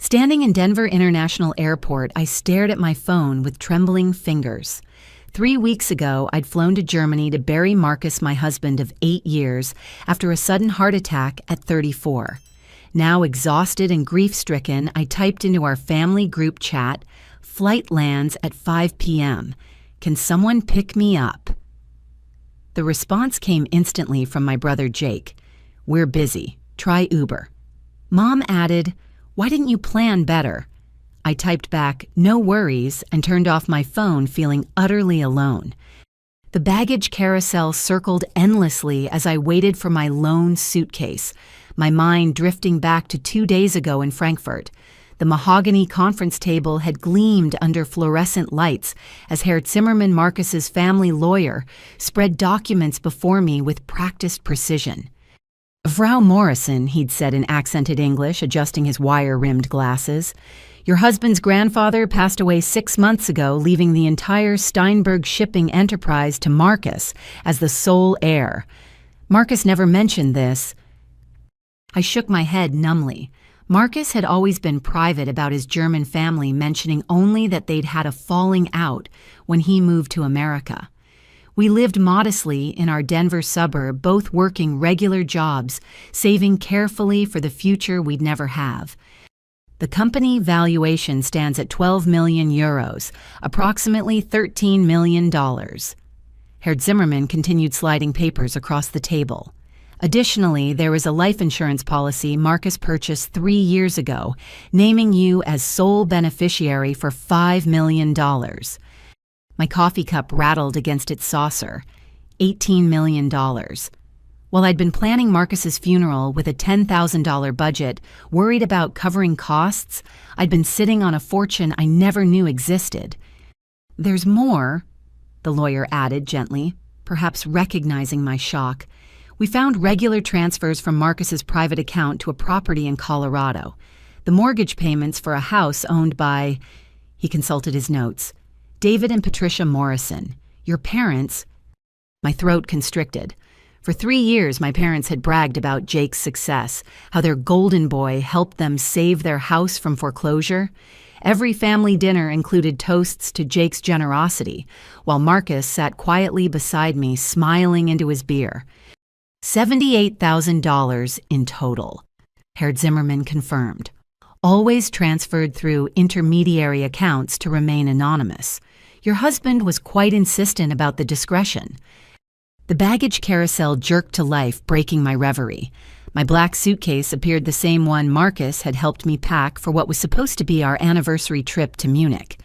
Standing in Denver International Airport, I stared at my phone with trembling fingers. 3 weeks ago, I'd flown to Germany to bury Marcus, my husband of 8 years, after a sudden heart attack at 34. Now exhausted and grief-stricken, I typed into our family group chat, "Flight lands at 5 p.m. Can someone pick me up?" The response came instantly from my brother Jake. "We're busy. Try Uber." Mom added, "Why didn't you plan better?" I typed back, "No worries," and turned off my phone, feeling utterly alone. The baggage carousel circled endlessly as I waited for my lone suitcase, my mind drifting back to 2 days ago in Frankfurt. The mahogany conference table had gleamed under fluorescent lights as Herr Zimmerman, Marcus's family lawyer, spread documents before me with practiced precision. "Frau Morrison," he'd said in accented English, adjusting his wire-rimmed glasses, "your husband's grandfather passed away 6 months ago, leaving the entire Steinberg shipping enterprise to Marcus as the sole heir. Marcus never mentioned this." I shook my head numbly. Marcus had always been private about his German family, mentioning only that they'd had a falling out when he moved to America. We lived modestly in our Denver suburb, both working regular jobs, saving carefully for the future we'd never have. The company valuation stands at 12 million euros, approximately $13 million. Herr Zimmerman continued sliding papers across the table. Additionally, there is a life insurance policy Marcus purchased 3 years ago, naming you as sole beneficiary for $5 million. My coffee cup rattled against its saucer. $18 million. While I'd been planning Marcus's funeral with a $10,000 budget, worried about covering costs, I'd been sitting on a fortune I never knew existed. "There's more," the lawyer added gently, perhaps recognizing my shock. "We found regular transfers from Marcus's private account to a property in Colorado. The mortgage payments for a house owned by..." He consulted his notes. "David and Patricia Morrison. Your parents..." My throat constricted. For 3 years, my parents had bragged about Jake's success, how their golden boy helped them save their house from foreclosure. Every family dinner included toasts to Jake's generosity, while Marcus sat quietly beside me, smiling into his beer. $78,000 in total, Herr Zimmerman confirmed. Always transferred through intermediary accounts to remain anonymous. Your husband was quite insistent about the discretion. The baggage carousel jerked to life, breaking my reverie. My black suitcase appeared the same one Marcus had helped me pack for what was supposed to be our anniversary trip to Munich.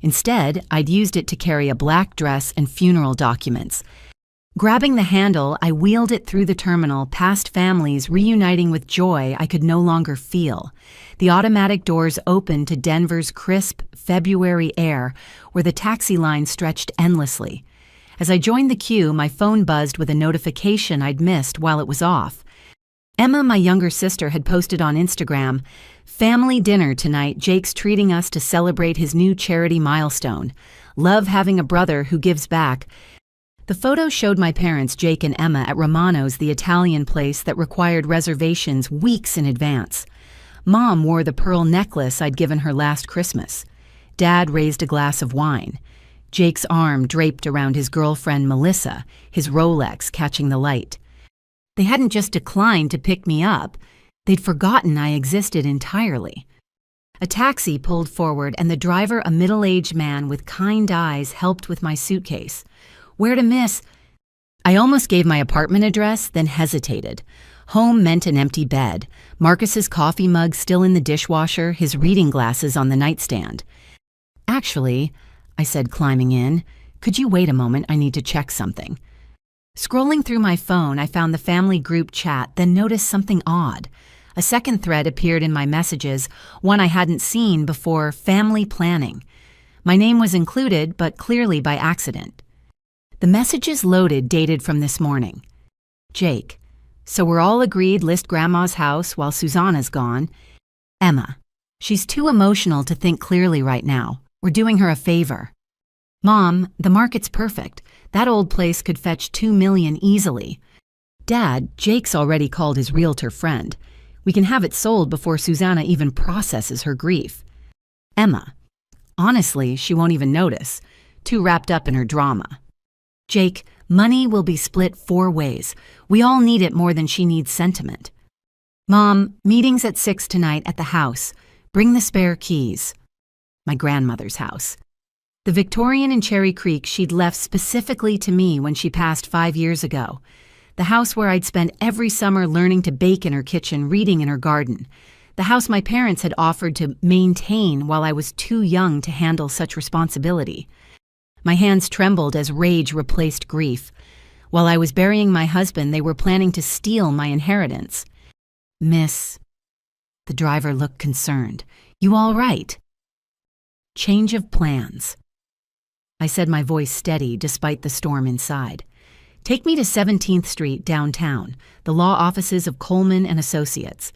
Instead, I'd used it to carry a black dress and funeral documents. Grabbing the handle, I wheeled it through the terminal, past families reuniting with joy I could no longer feel. The automatic doors opened to Denver's crisp February air, where the taxi line stretched endlessly. As I joined the queue, my phone buzzed with a notification I'd missed while it was off. Emma, my younger sister, had posted on Instagram, "Family dinner tonight. Jake's treating us to celebrate his new charity milestone. Love having a brother who gives back." The photo showed my parents, Jake and Emma, at Romano's, the Italian place that required reservations weeks in advance. Mom wore the pearl necklace I'd given her last Christmas. Dad raised a glass of wine. Jake's arm draped around his girlfriend Melissa, his Rolex catching the light. They hadn't just declined to pick me up, they'd forgotten I existed entirely. A taxi pulled forward and the driver, a middle-aged man with kind eyes, helped with my suitcase. Where to miss? I almost gave my apartment address, then hesitated. Home meant an empty bed, Marcus's coffee mug still in the dishwasher, his reading glasses on the nightstand. "Actually," I said, climbing in, "could you wait a moment? I need to check something." Scrolling through my phone, I found the family group chat, then noticed something odd. A second thread appeared in my messages, one I hadn't seen before: family planning. My name was included, but clearly by accident. The messages loaded, dated from this morning. Jake: "So we're all agreed list Grandma's house while Susanna's gone." Emma: "She's too emotional to think clearly right now. We're doing her a favor." Mom: "The market's perfect. That old place could fetch $2 million easily." Dad: "Jake's already called his realtor friend. We can have it sold before Susanna even processes her grief. Emma. Honestly, she won't even notice, too wrapped up in her drama. Jake, money will be split 4 ways. We all need it more than she needs sentiment. Mom, meeting's at 6 tonight at the house. Bring the spare keys. My grandmother's house. The Victorian in Cherry Creek she'd left specifically to me when she passed 5 years ago. The house where I'd spent every summer learning to bake in her kitchen, reading in her garden. The house my parents had offered to maintain while I was too young to handle such responsibility. My hands trembled as rage replaced grief. While I was burying my husband, they were planning to steal my inheritance. Miss. The driver looked concerned. You all right? Change of plans. I said, my voice steady despite the storm inside. Take me to 17th Street downtown, the law offices of Coleman and Associates.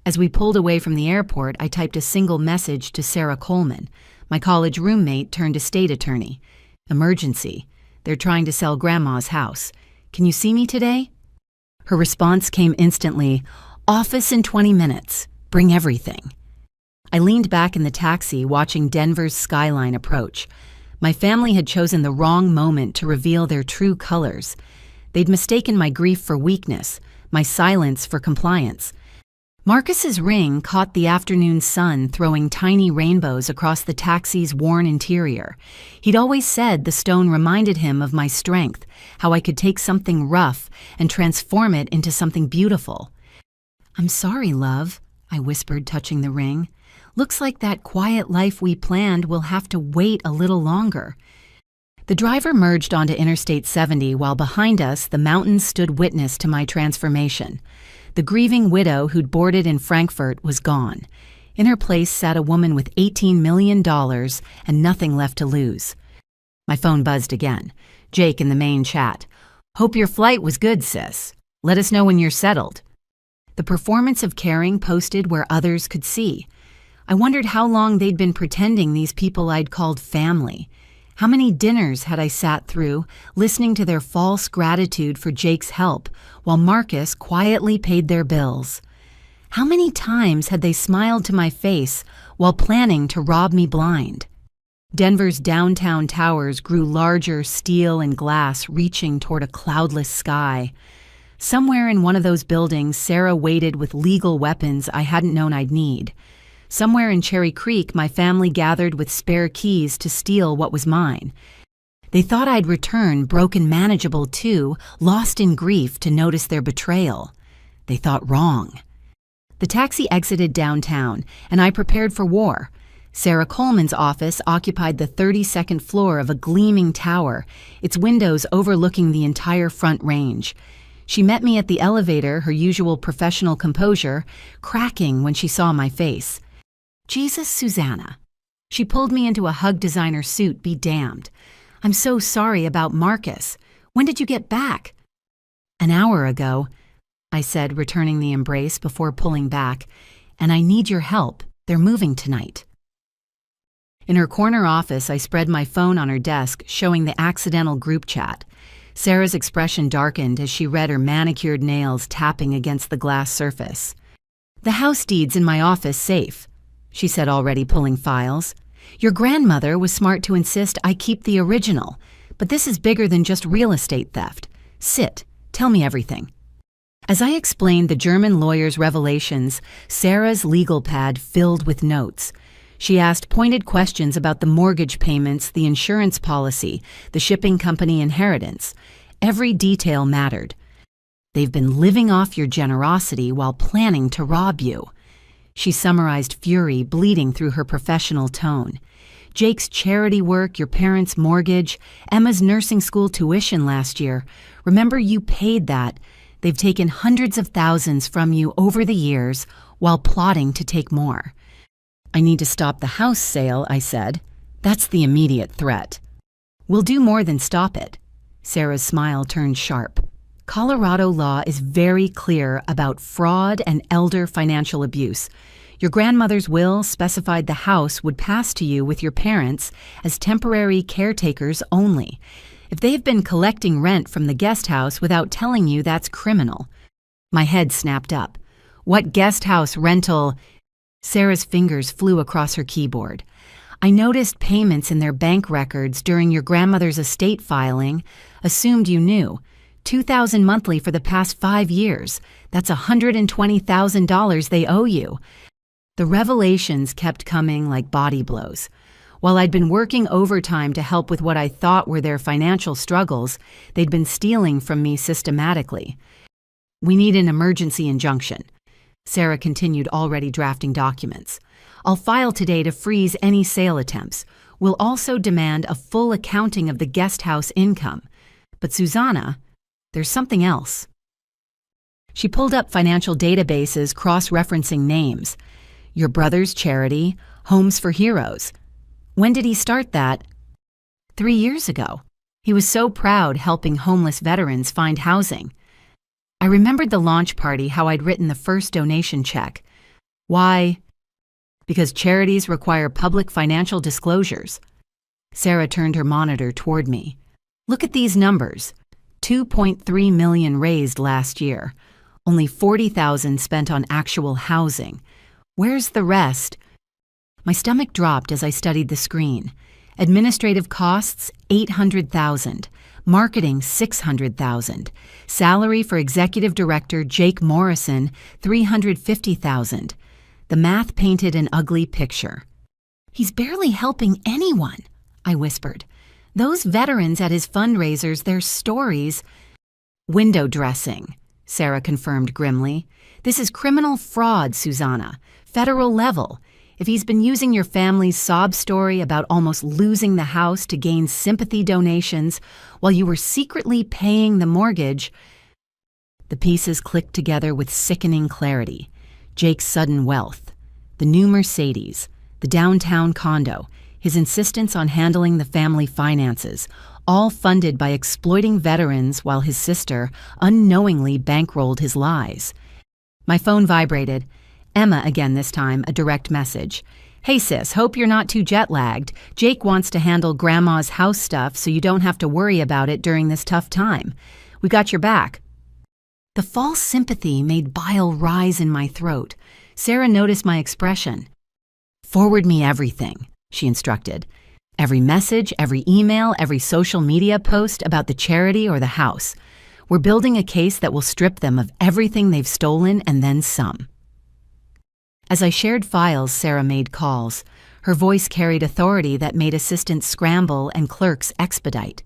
As we pulled away from the airport, I typed a single message to Sarah Coleman, my college roommate turned estate attorney. Emergency. They're trying to sell Grandma's house. Can you see me today? Her response came instantly. Office in 20 minutes. Bring everything. I leaned back in the taxi, watching Denver's skyline approach. My family had chosen the wrong moment to reveal their true colors. They'd mistaken my grief for weakness, my silence for compliance. Marcus's ring caught the afternoon sun throwing tiny rainbows across the taxi's worn interior. He'd always said the stone reminded him of my strength, how I could take something rough and transform it into something beautiful. I'm sorry, love, I whispered, touching the ring. Looks like that quiet life we planned will have to wait a little longer. The driver merged onto Interstate 70 while behind us the mountains stood witness to my transformation. The grieving widow who'd boarded in Frankfurt was gone. In her place sat a woman with $18 million and nothing left to lose. My phone buzzed again. Jake in the main chat. Hope your flight was good, sis. Let us know when you're settled. The performance of caring posted where others could see. I wondered how long they'd been pretending these people I'd called family. How many dinners had I sat through, listening to their false gratitude for Jake's help, while Marcus quietly paid their bills? How many times had they smiled to my face while planning to rob me blind? Denver's downtown towers grew larger, steel and glass reaching toward a cloudless sky. Somewhere in one of those buildings, Sarah waited with legal weapons I hadn't known I'd need. Somewhere in Cherry Creek, my family gathered with spare keys to steal what was mine. They thought I'd return broken manageable too, lost in grief to notice their betrayal. They thought wrong. The taxi exited downtown, and I prepared for war. Sarah Coleman's office occupied the 32nd floor of a gleaming tower, its windows overlooking the entire Front Range. She met me at the elevator, her usual professional composure cracking when she saw my face. Jesus, Susanna. She pulled me into a hug designer suit, be damned. I'm so sorry about Marcus. When did you get back? An hour ago, I said, returning the embrace before pulling back. And I need your help. They're moving tonight. In her corner office, I spread my phone on her desk, showing the accidental group chat. Sarah's expression darkened as she read her manicured nails tapping against the glass surface. The house deed's in my office safe, she said, already pulling files. Your grandmother was smart to insist I keep the original, but this is bigger than just real estate theft. Sit, tell me everything. As I explained the German lawyer's revelations, Sarah's legal pad filled with notes. She asked pointed questions about the mortgage payments, the insurance policy, the shipping company inheritance. Every detail mattered. They've been living off your generosity while planning to rob you. She summarized fury bleeding through her professional tone. Jake's charity work, your parents' mortgage, Emma's nursing school tuition last year. Remember, you paid that. They've taken hundreds of thousands from you over the years while plotting to take more. I need to stop the house sale, I said. That's the immediate threat. We'll do more than stop it. Sarah's smile turned sharp. Colorado law is very clear about fraud and elder financial abuse. Your grandmother's will specified the house would pass to you with your parents as temporary caretakers only. If they've been collecting rent from the guest house without telling you, that's criminal. My head snapped up. What guest house rental? Sarah's fingers flew across her keyboard. I noticed payments in their bank records during your grandmother's estate filing. Assumed you knew. $2,000 monthly for the past 5 years. That's $120,000 they owe you. The revelations kept coming like body blows. While I'd been working overtime to help with what I thought were their financial struggles, they'd been stealing from me systematically. We need an emergency injunction. Sarah continued, already drafting documents. I'll file today to freeze any sale attempts. We'll also demand a full accounting of the guest house income. But Susanna, there's something else. She pulled up financial databases cross-referencing names. Your brother's charity, Homes for Heroes. When did he start that? 3 years ago. He was so proud helping homeless veterans find housing. I remembered the launch party, how I'd written the first donation check. Why? Because charities require public financial disclosures. Sarah turned her monitor toward me. Look at these numbers. $2.3 million raised last year. Only $40,000 spent on actual housing. Where's the rest? My stomach dropped as I studied the screen. Administrative costs, $800,000. Marketing, $600,000. Salary for Executive Director Jake Morrison, $350,000. The math painted an ugly picture. He's barely helping anyone, I whispered. Those veterans at his fundraisers, their stories. Window dressing, Sarah confirmed grimly. This is criminal fraud, Susanna. Federal level. If he's been using your family's sob story about almost losing the house to gain sympathy donations while you were secretly paying the mortgage. The pieces clicked together with sickening clarity. Jake's sudden wealth, the new Mercedes, the downtown condo, his insistence on handling the family finances, all funded by exploiting veterans while his sister unknowingly bankrolled his lies. My phone vibrated. Emma again this time, a direct message. Hey sis, hope you're not too jet-lagged. Jake wants to handle Grandma's house stuff so you don't have to worry about it during this tough time. We got your back. The false sympathy made bile rise in my throat. Sarah noticed my expression. Forward me everything, she instructed. Every message, every email, every social media post about the charity or the house. We're building a case that will strip them of everything they've stolen and then some. As I shared files, Sarah made calls. Her voice carried authority that made assistants scramble and clerks expedite.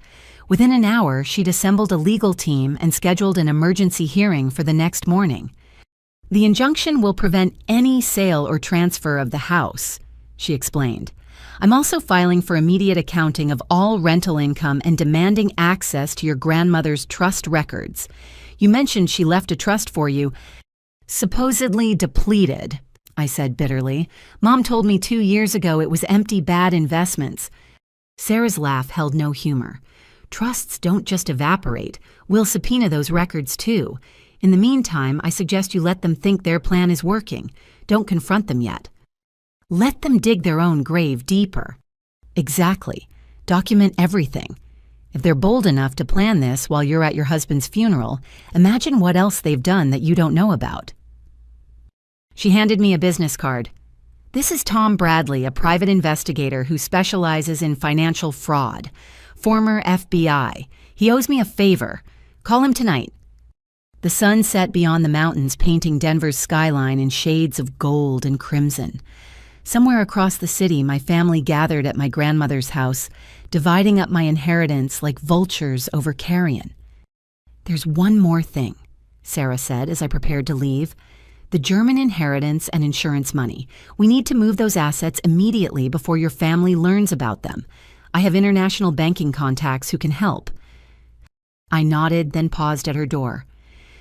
Within an hour, she'd assembled a legal team and scheduled an emergency hearing for the next morning. The injunction will prevent any sale or transfer of the house, she explained. I'm also filing for immediate accounting of all rental income and demanding access to your grandmother's trust records. You mentioned she left a trust for you, supposedly depleted, I said bitterly. Mom told me 2 years ago it was empty bad investments. Sarah's laugh held no humor. Trusts don't just evaporate. We'll subpoena those records too. In the meantime, I suggest you let them think their plan is working. Don't confront them yet. Let them dig their own grave deeper. Exactly. Document everything. If they're bold enough to plan this while you're at your husband's funeral, imagine what else they've done that you don't know about. She handed me a business card. This is Tom Bradley, a private investigator who specializes in financial fraud. Former FBI. He owes me a favor. Call him tonight. The sun set beyond the mountains, painting Denver's skyline in shades of gold and crimson. Somewhere across the city, my family gathered at my grandmother's house, dividing up my inheritance like vultures over carrion. There's one more thing, Sarah said as I prepared to leave. The German inheritance and insurance money. We need to move those assets immediately before your family learns about them. I have international banking contacts who can help. I nodded, then paused at her door.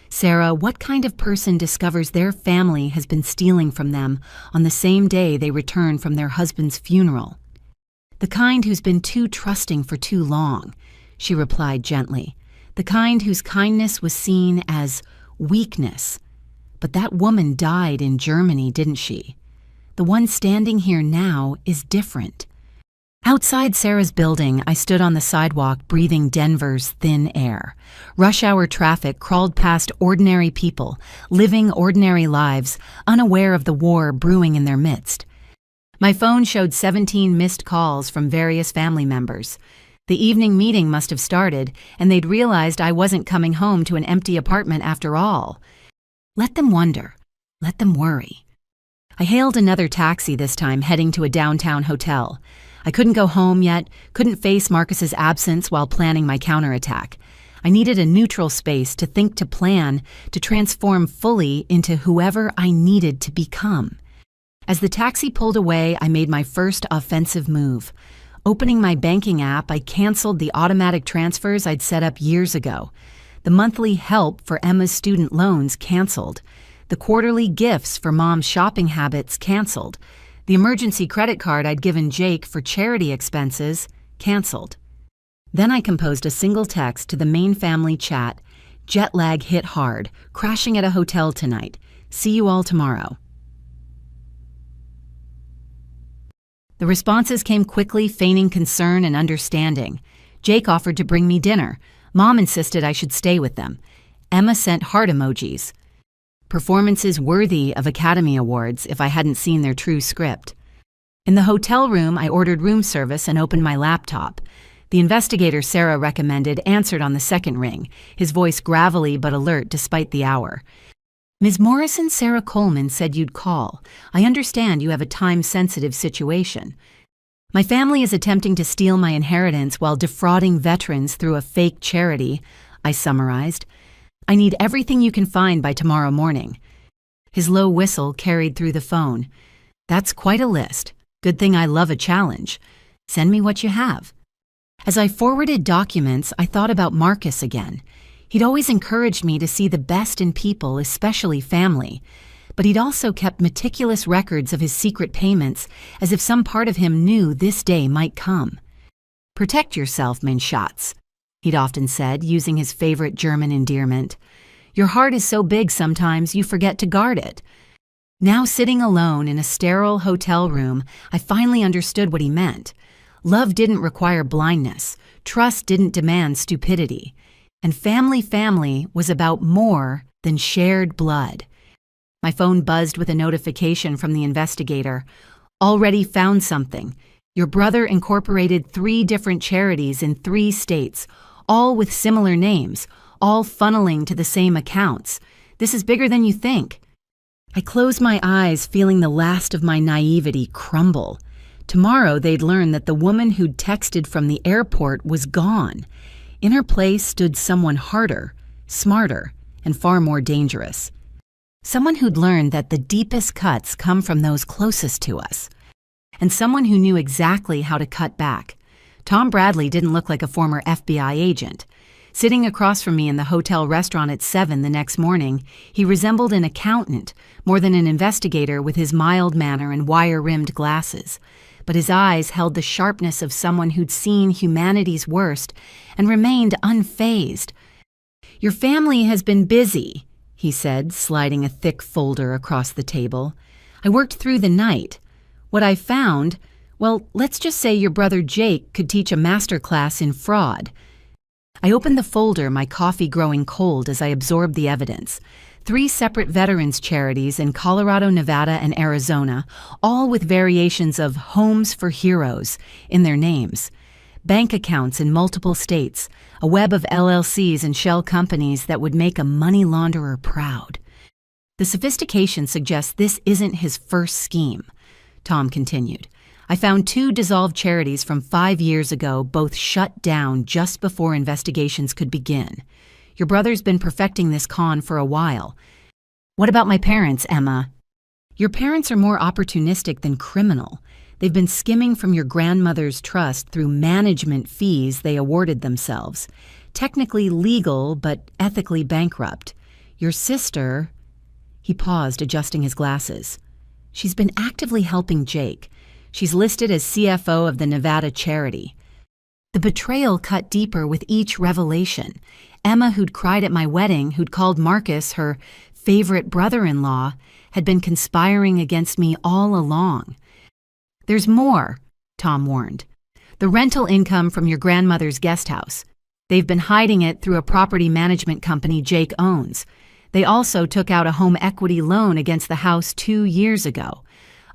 Sarah, what kind of person discovers their family has been stealing from them on the same day they return from their husband's funeral? The kind who's been too trusting for too long, she replied gently. The kind whose kindness was seen as weakness. But that woman died in Germany, didn't she? The one standing here now is different. Outside Sarah's building, I stood on the sidewalk breathing Denver's thin air. Rush hour traffic crawled past ordinary people, living ordinary lives, unaware of the war brewing in their midst. My phone showed 17 missed calls from various family members. The evening meeting must have started, and they'd realized I wasn't coming home to an empty apartment after all. Let them wonder. Let them worry. I hailed another taxi this time, heading to a downtown hotel. I couldn't go home yet, couldn't face Marcus's absence while planning my counterattack. I needed a neutral space to think, to plan, to transform fully into whoever I needed to become. As the taxi pulled away, I made my first offensive move. Opening my banking app, I canceled the automatic transfers I'd set up years ago. The monthly help for Emma's student loans canceled. The quarterly gifts for Mom's shopping habits canceled. The emergency credit card I'd given Jake for charity expenses canceled. Then I composed a single text to the main family chat. Jet lag hit hard. Crashing at a hotel tonight. See you all tomorrow. The responses came quickly, feigning concern and understanding. Jake offered to bring me dinner. Mom insisted I should stay with them. Emma sent heart emojis. Performances worthy of Academy Awards if I hadn't seen their true script. In the hotel room, I ordered room service and opened my laptop. The investigator Sarah recommended answered on the second ring, his voice gravelly but alert despite the hour. Ms. Morrison, Sarah Coleman said you'd call. I understand you have a time-sensitive situation. My family is attempting to steal my inheritance while defrauding veterans through a fake charity, I summarized. I need everything you can find by tomorrow morning. His low whistle carried through the phone. That's quite a list. Good thing I love a challenge. Send me what you have. As I forwarded documents, I thought about Marcus again. He'd always encouraged me to see the best in people, especially family. But he'd also kept meticulous records of his secret payments, as if some part of him knew this day might come. Protect yourself, mein Schatz, he'd often said, using his favorite German endearment. Your heart is so big sometimes you forget to guard it. Now sitting alone in a sterile hotel room, I finally understood what he meant. Love didn't require blindness. Trust didn't demand stupidity. And family was about more than shared blood. My phone buzzed with a notification from the investigator. Already found something. Your brother incorporated 3 different charities in 3 states, all with similar names, all funneling to the same accounts. This is bigger than you think. I closed my eyes, feeling the last of my naivety crumble. Tomorrow they'd learn that the woman who'd texted from the airport was gone. In her place stood someone harder, smarter, and far more dangerous. Someone who'd learned that the deepest cuts come from those closest to us. And someone who knew exactly how to cut back. Tom Bradley didn't look like a former FBI agent. Sitting across from me in the hotel restaurant at 7 the next morning, he resembled an accountant more than an investigator with his mild manner and wire-rimmed glasses. But his eyes held the sharpness of someone who'd seen humanity's worst and remained unfazed. Your family has been busy, he said, sliding a thick folder across the table. I worked through the night. What I found, well, let's just say your brother Jake could teach a master class in fraud. I opened the folder, my coffee growing cold as I absorbed the evidence. 3 separate veterans charities in Colorado, Nevada, and Arizona, all with variations of Homes for Heroes in their names. Bank accounts in multiple states, a web of LLCs and shell companies that would make a money launderer proud. The sophistication suggests this isn't his first scheme, Tom continued. I found 2 dissolved charities from 5 years ago, both shut down just before investigations could begin. Your brother's been perfecting this con for a while. What about my parents, Emma? Your parents are more opportunistic than criminal. They've been skimming from your grandmother's trust through management fees they awarded themselves. Technically legal, but ethically bankrupt. Your sister... He paused, adjusting his glasses. She's been actively helping Jake. She's listed as CFO of the Nevada charity. The betrayal cut deeper with each revelation. Emma, who'd cried at my wedding, who'd called Marcus her favorite brother-in-law, had been conspiring against me all along. There's more, Tom warned. The rental income from your grandmother's guest house. They've been hiding it through a property management company Jake owns. They also took out a home equity loan against the house 2 years ago,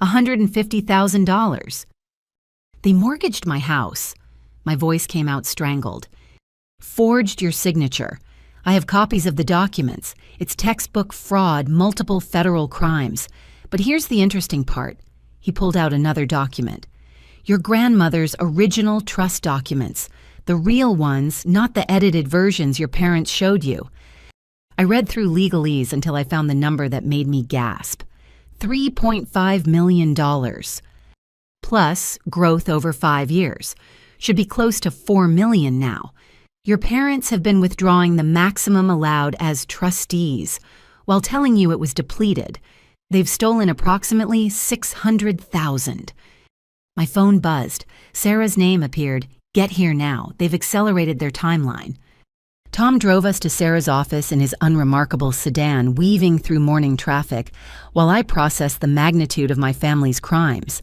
$150,000. They mortgaged my house. My voice came out strangled. Forged your signature. I have copies of the documents. It's textbook fraud, multiple federal crimes. But here's the interesting part. He pulled out another document. Your grandmother's original trust documents. The real ones, not the edited versions your parents showed you. I read through legalese until I found the number that made me gasp. $3.5 million. Plus growth over 5 years. Should be close to $4 million now. Your parents have been withdrawing the maximum allowed as trustees, while telling you it was depleted. They've stolen approximately $600,000. My phone buzzed. Sarah's name appeared. Get here now. They've accelerated their timeline. Tom drove us to Sarah's office in his unremarkable sedan, weaving through morning traffic, while I processed the magnitude of my family's crimes.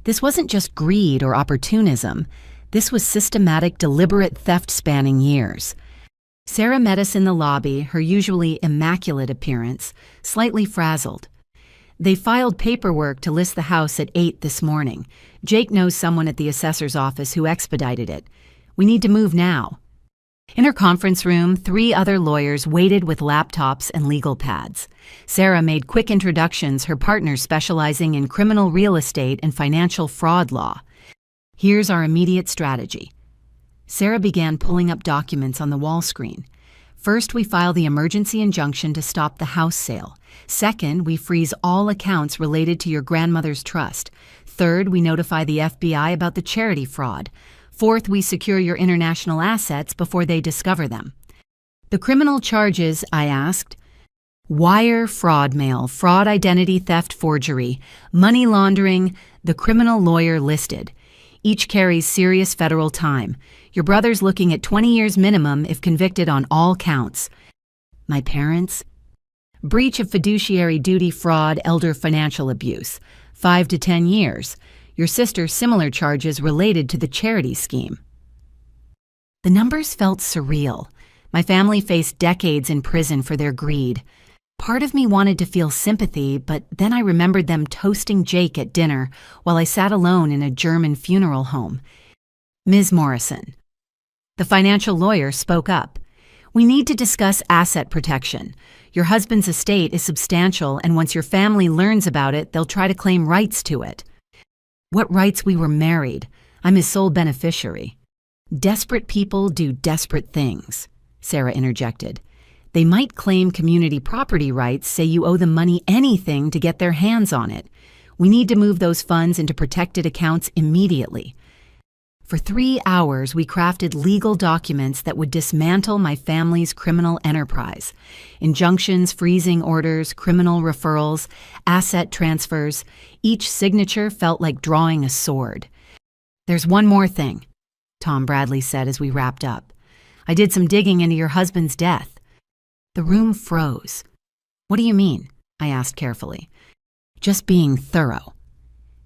This wasn't just greed or opportunism. This was systematic, deliberate theft spanning years. Sarah met us in the lobby, her usually immaculate appearance, slightly frazzled. They filed paperwork to list the house at 8 this morning. Jake knows someone at the assessor's office who expedited it. We need to move now. In her conference room, 3 other lawyers waited with laptops and legal pads. Sarah made quick introductions, her partners specializing in criminal real estate and financial fraud law. Here's our immediate strategy. Sarah began pulling up documents on the wall screen. First, we file the emergency injunction to stop the house sale. Second, we freeze all accounts related to your grandmother's trust. Third, we notify the FBI about the charity fraud. Fourth, we secure your international assets before they discover them. The criminal charges, I asked. Wire fraud mail, fraud identity theft forgery, money laundering, the criminal lawyer listed. Each carries serious federal time. Your brother's looking at 20 years minimum if convicted on all counts. My parents? Breach of fiduciary duty fraud, elder financial abuse. 5 to 10 years. Your sister, similar charges related to the charity scheme. The numbers felt surreal. My family faced decades in prison for their greed. Part of me wanted to feel sympathy, but then I remembered them toasting Jake at dinner while I sat alone in a German funeral home. Ms. Morrison. The financial lawyer spoke up. We need to discuss asset protection. Your husband's estate is substantial, and once your family learns about it, they'll try to claim rights to it. What rights? We were married. I'm his sole beneficiary. Desperate people do desperate things, Sarah interjected. They might claim community property rights, say you owe them money, anything to get their hands on it. We need to move those funds into protected accounts immediately. For 3 hours, we crafted legal documents that would dismantle my family's criminal enterprise. Injunctions, freezing orders, criminal referrals, asset transfers. Each signature felt like drawing a sword. There's one more thing, Tom Bradley said as we wrapped up. I did some digging into your husband's death. The room froze. What do you mean? I asked carefully. Just being thorough.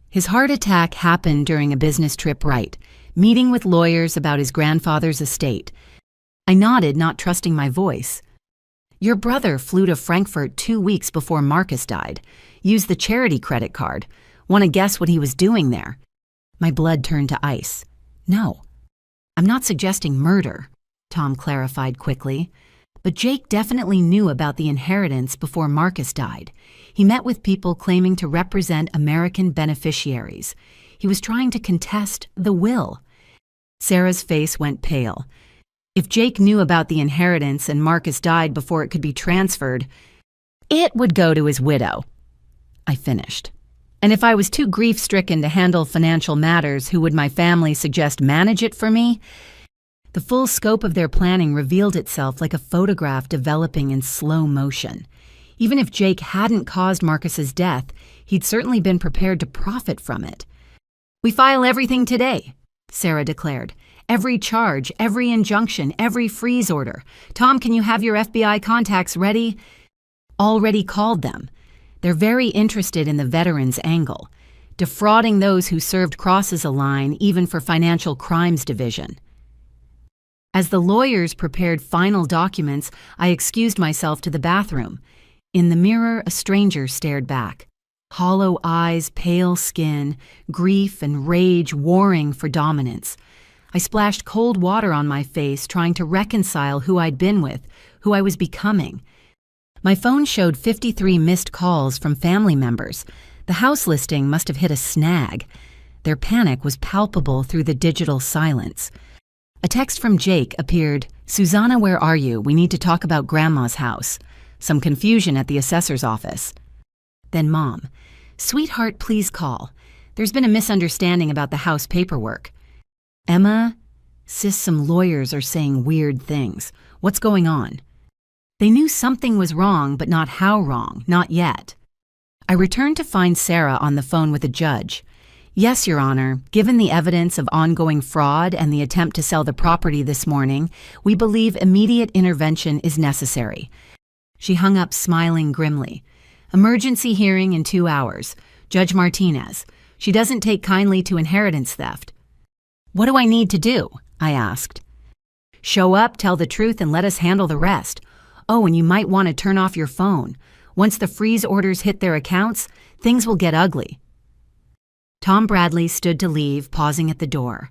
His heart attack happened during a business trip, right? Meeting with lawyers about his grandfather's estate. I nodded, not trusting my voice. Your brother flew to Frankfurt 2 weeks before Marcus died. Used the charity credit card. Want to guess what he was doing there? My blood turned to ice. No. I'm not suggesting murder, Tom clarified quickly. But Jake definitely knew about the inheritance before Marcus died. He met with people claiming to represent American beneficiaries. He was trying to contest the will. Sarah's face went pale. If Jake knew about the inheritance and Marcus died before it could be transferred, it would go to his widow. I finished. And if I was too grief-stricken to handle financial matters, who would my family suggest manage it for me? The full scope of their planning revealed itself like a photograph developing in slow motion. Even if Jake hadn't caused Marcus's death, he'd certainly been prepared to profit from it. We file everything today, Sarah declared. Every charge, every injunction, every freeze order. Tom, can you have your FBI contacts ready? Already called them. They're very interested in the veterans angle. defrauding those who served crosses a line even for Financial Crimes Division. As the lawyers prepared final documents, I excused myself to the bathroom. In the mirror, a stranger stared back. Hollow eyes, pale skin, grief and rage warring for dominance. I splashed cold water on my face, trying to reconcile who I'd been with, who I was becoming. My phone showed 53 missed calls from family members. The house listing must have hit a snag. Their panic was palpable through the digital silence. A text from Jake appeared. "Susanna, where are you? We need to talk about Grandma's house." Some confusion at the assessor's office. Then Mom, "Sweetheart, please call. There's been a misunderstanding about the house paperwork." "Emma, sis, some lawyers are saying weird things. What's going on?" They knew something was wrong, but not how wrong, not yet. I returned to find Sarah on the phone with a judge. "Yes, Your Honor, given the evidence of ongoing fraud and the attempt to sell the property this morning, we believe immediate intervention is necessary." She hung up smiling grimly. "Emergency hearing in 2 hours. Judge Martinez. She doesn't take kindly to inheritance theft." "What do I need to do?" I asked. "Show up, tell the truth, and let us handle the rest. Oh, and you might want to turn off your phone. Once the freeze orders hit their accounts, things will get ugly." Tom Bradley stood to leave, pausing at the door.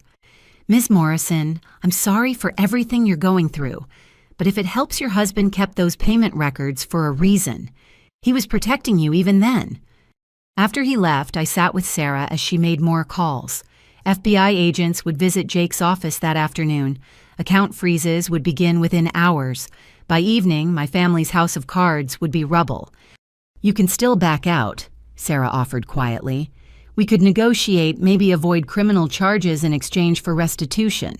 "Ms. Morrison, I'm sorry for everything you're going through, but if it helps, your husband kept those payment records for a reason. He was protecting you even then." After he left, I sat with Sarah as she made more calls. FBI agents would visit Jake's office that afternoon. Account freezes would begin within hours. By evening, my family's house of cards would be rubble. "You can still back out," Sarah offered quietly. "We could negotiate, maybe avoid criminal charges in exchange for restitution."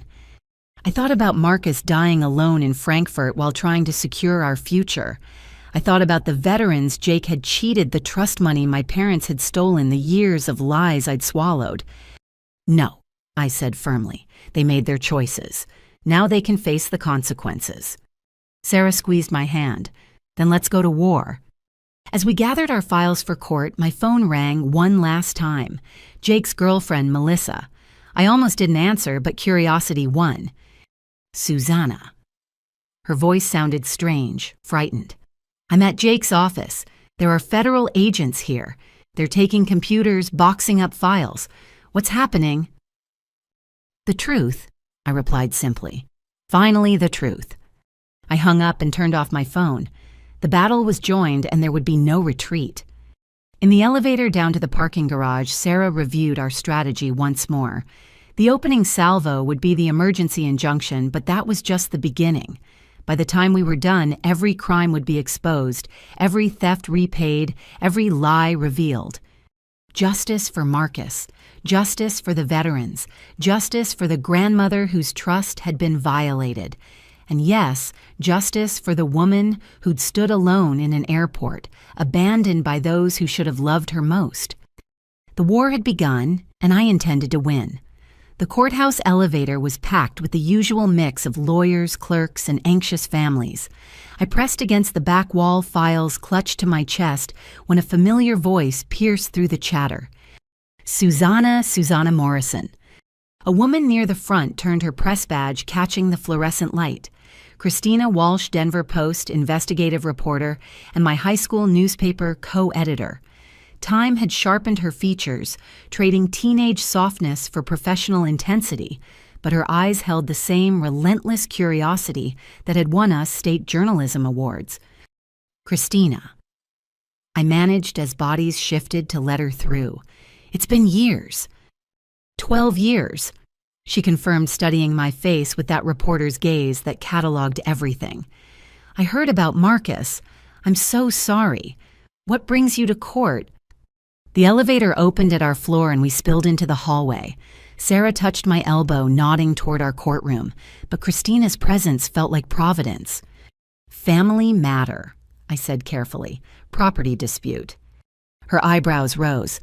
I thought about Marcus dying alone in Frankfurt while trying to secure our future. I thought about the veterans Jake had cheated, the trust money my parents had stolen, the years of lies I'd swallowed. "No," I said firmly. "They made their choices. Now they can face the consequences." Sarah squeezed my hand. "Then let's go to war." As we gathered our files for court, my phone rang one last time. Jake's girlfriend, Melissa. I almost didn't answer, but curiosity won. "Susanna." Her voice sounded strange, frightened. "I'm at Jake's office. There are federal agents here. They're taking computers, boxing up files. What's happening?" "The truth," I replied simply. "Finally, the truth." I hung up and turned off my phone. The battle was joined, and there would be no retreat. In the elevator down to the parking garage, Sarah reviewed our strategy once more. The opening salvo would be the emergency injunction, but that was just the beginning. By the time we were done, every crime would be exposed, every theft repaid, every lie revealed. Justice for Marcus, justice for the veterans, justice for the grandmother whose trust had been violated. And yes, justice for the woman who'd stood alone in an airport, abandoned by those who should have loved her most. The war had begun, and I intended to win. The courthouse elevator was packed with the usual mix of lawyers, clerks, and anxious families. I pressed against the back wall, files clutched to my chest, when a familiar voice pierced through the chatter. Susanna Morrison." A woman near the front turned her press badge, catching the fluorescent light. Christina Walsh, Denver Post investigative reporter, and my high school newspaper co-editor. Time had sharpened her features, trading teenage softness for professional intensity, but her eyes held the same relentless curiosity that had won us state journalism awards. "Christina." I managed as bodies shifted to let her through. "It's been years." 12 years. She confirmed, studying my face with that reporter's gaze that cataloged everything. "I heard about Marcus. I'm so sorry. What brings you to court?" The elevator opened at our floor and we spilled into the hallway. Sarah touched my elbow, nodding toward our courtroom, but Christina's presence felt like providence. "Family matter," I said carefully. "Property dispute." Her eyebrows rose.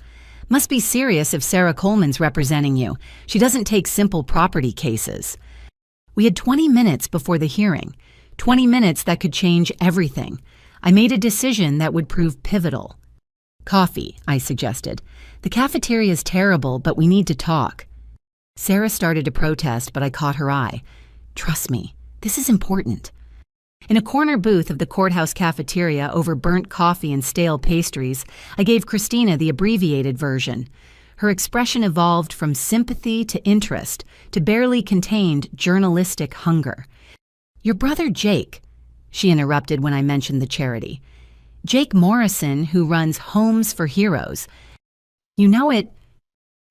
"Must be serious if Sarah Coleman's representing you. She doesn't take simple property cases." We had 20 minutes before the hearing. 20 minutes that could change everything. I made a decision that would prove pivotal. Coffee, I suggested. The cafeteria is terrible, but we need to talk. Sarah started to protest, but I caught her eye. Trust me, this is important. In a corner booth of the courthouse cafeteria over burnt coffee and stale pastries, I gave Christina the abbreviated version. Her expression evolved from sympathy to interest to barely contained journalistic hunger. Your brother Jake, she interrupted when I mentioned the charity. Jake Morrison, who runs Homes for Heroes. You know it.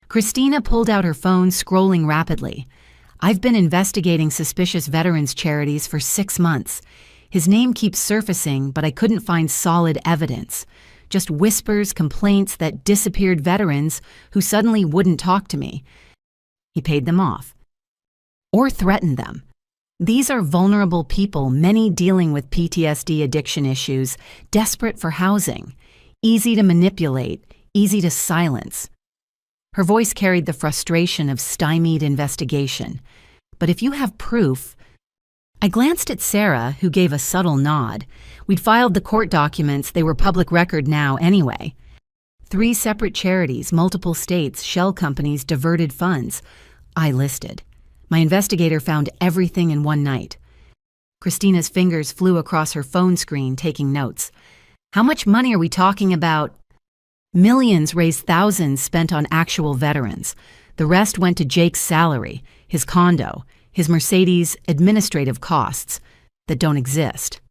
Christina pulled out her phone, scrolling rapidly. I've been investigating suspicious veterans charities for 6 months. His name keeps surfacing, but I couldn't find solid evidence. Just whispers, complaints that disappeared veterans who suddenly wouldn't talk to me. He paid them off. Or threatened them. These are vulnerable people, many dealing with PTSD addiction issues, desperate for housing. Easy to manipulate, easy to silence. Her voice carried the frustration of stymied investigation. But if you have proof... I glanced at Sarah, who gave a subtle nod. We'd filed the court documents, they were public record now anyway. 3 separate charities, multiple states, shell companies, diverted funds. I listed. My investigator found everything in one night. Christina's fingers flew across her phone screen, taking notes. How much money are we talking about? Millions raised, thousands spent on actual veterans. The rest went to Jake's salary, his condo, his Mercedes, administrative costs that don't exist.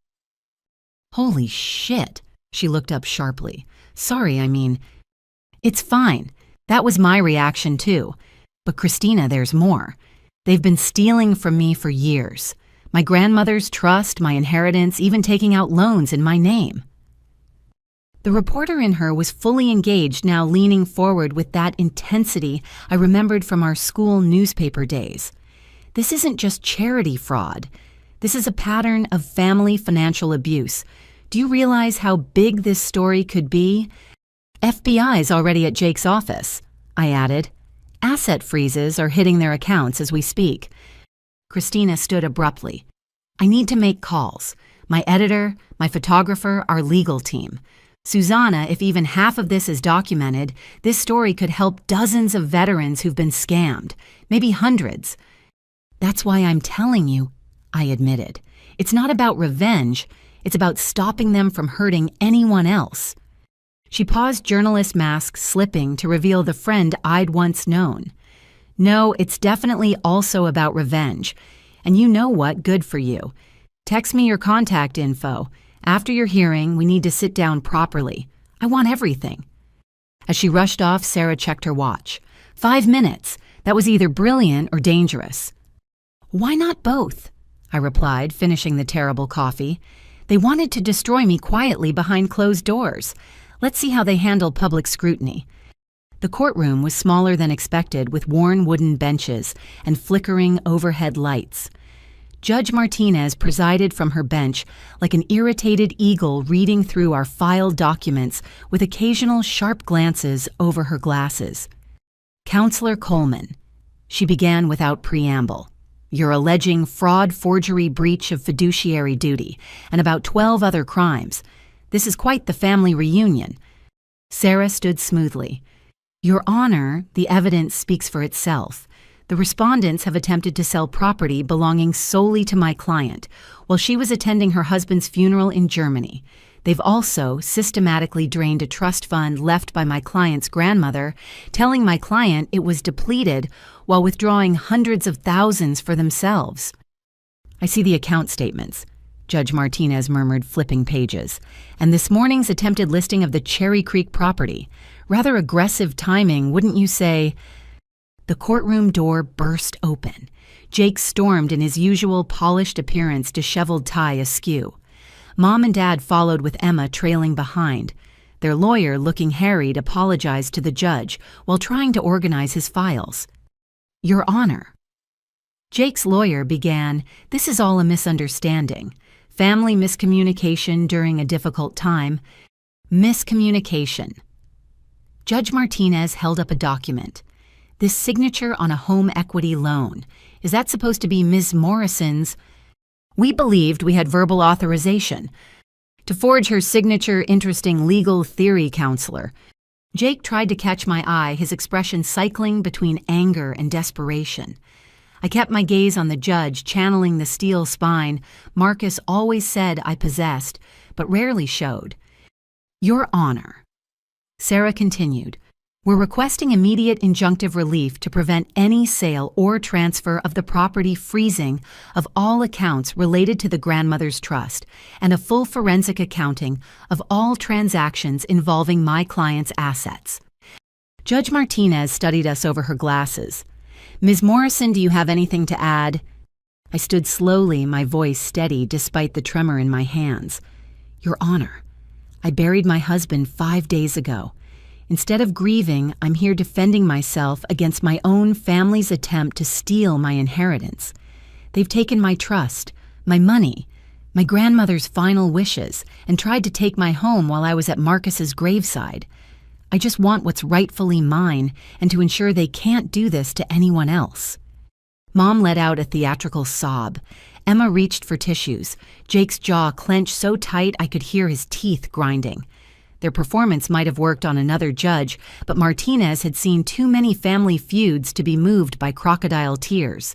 Holy shit, she looked up sharply. Sorry, it's fine. That was my reaction too. But Christina, there's more. They've been stealing from me for years. My grandmother's trust, my inheritance, even taking out loans in my name. The reporter in her was fully engaged, now leaning forward with that intensity I remembered from our school newspaper days. This isn't just charity fraud. This is a pattern of family financial abuse. Do you realize how big this story could be? FBI's already at Jake's office, I added. Asset freezes are hitting their accounts as we speak. Christina stood abruptly. I need to make calls. My editor, my photographer, our legal team. Susanna, if even half of this is documented, this story could help dozens of veterans who've been scammed, maybe hundreds. That's why I'm telling you, I admitted. It's not about revenge, it's about stopping them from hurting anyone else. She paused, journalist mask slipping to reveal the friend I'd once known. No, it's definitely also about revenge. And you know what? Good for you. Text me your contact info. After your hearing, we need to sit down properly. I want everything. As she rushed off, Sarah checked her watch. 5 minutes. That was either brilliant or dangerous. Why not both? I replied, finishing the terrible coffee. They wanted to destroy me quietly behind closed doors. Let's see how they handle public scrutiny. The courtroom was smaller than expected, with worn wooden benches and flickering overhead lights. Judge Martinez presided from her bench like an irritated eagle reading through our filed documents with occasional sharp glances over her glasses. Counselor Coleman, she began without preamble. You're alleging fraud, forgery, breach of fiduciary duty, and about 12 other crimes. This is quite the family reunion. Sarah stood smoothly. Your Honor, the evidence speaks for itself. The respondents have attempted to sell property belonging solely to my client while she was attending her husband's funeral in Germany. They've also systematically drained a trust fund left by my client's grandmother, telling my client it was depleted while withdrawing hundreds of thousands for themselves. I see the account statements, Judge Martinez murmured, flipping pages, and this morning's attempted listing of the Cherry Creek property. Rather aggressive timing, wouldn't you say? The courtroom door burst open. Jake stormed in his usual polished appearance, disheveled tie askew. Mom and Dad followed with Emma trailing behind. Their lawyer, looking harried, apologized to the judge while trying to organize his files. Your Honor. Jake's lawyer began, this is all a misunderstanding. Family miscommunication during a difficult time. Miscommunication. Judge Martinez held up a document. This signature on a home equity loan. Is that supposed to be Ms. Morrison's? We believed we had verbal authorization. to forge her signature interesting legal theory counselor. Jake tried to catch my eye, his expression cycling between anger and desperation. I kept my gaze on the judge, channeling the steel spine Marcus always said I possessed, but rarely showed. Your Honor, Sarah continued, we're requesting immediate injunctive relief to prevent any sale or transfer of the property, freezing of all accounts related to the grandmother's trust, and a full forensic accounting of all transactions involving my client's assets. Judge Martinez studied us over her glasses. Ms. Morrison, do you have anything to add? I stood slowly, my voice steady despite the tremor in my hands. Your Honor, I buried my husband 5 days ago. Instead of grieving, I'm here defending myself against my own family's attempt to steal my inheritance. They've taken my trust, my money, my grandmother's final wishes, and tried to take my home while I was at Marcus's graveside. I just want what's rightfully mine and to ensure they can't do this to anyone else. Mom let out a theatrical sob. Emma reached for tissues. Jake's jaw clenched so tight I could hear his teeth grinding. Their performance might have worked on another judge, but Martinez had seen too many family feuds to be moved by crocodile tears.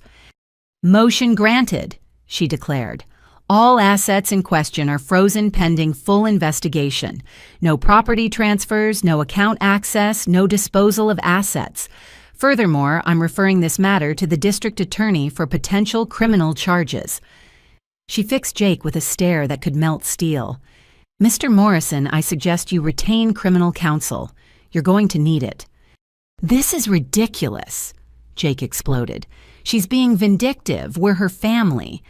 Motion granted, she declared. All assets in question are frozen pending full investigation. No property transfers, no account access, no disposal of assets. Furthermore, I'm referring this matter to the district attorney for potential criminal charges. She fixed Jake with a stare that could melt steel. Mr. Morrison, I suggest you retain criminal counsel. You're going to need it. This is ridiculous, Jake exploded. She's being vindictive. We're her family.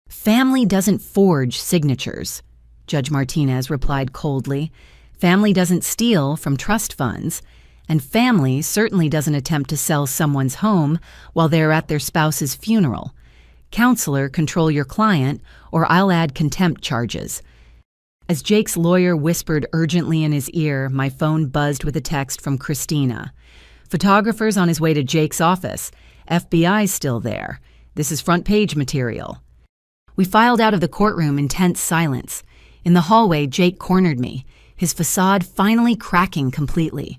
Family doesn't forge signatures, Judge Martinez replied coldly. Family doesn't steal from trust funds, and family certainly doesn't attempt to sell someone's home while they're at their spouse's funeral. Counselor, control your client, or I'll add contempt charges. As Jake's lawyer whispered urgently in his ear, my phone buzzed with a text from Christina. Photographer's on his way to Jake's office. FBI's still there. This is front page material. We filed out of the courtroom in tense silence. In the hallway, Jake cornered me, his facade finally cracking completely.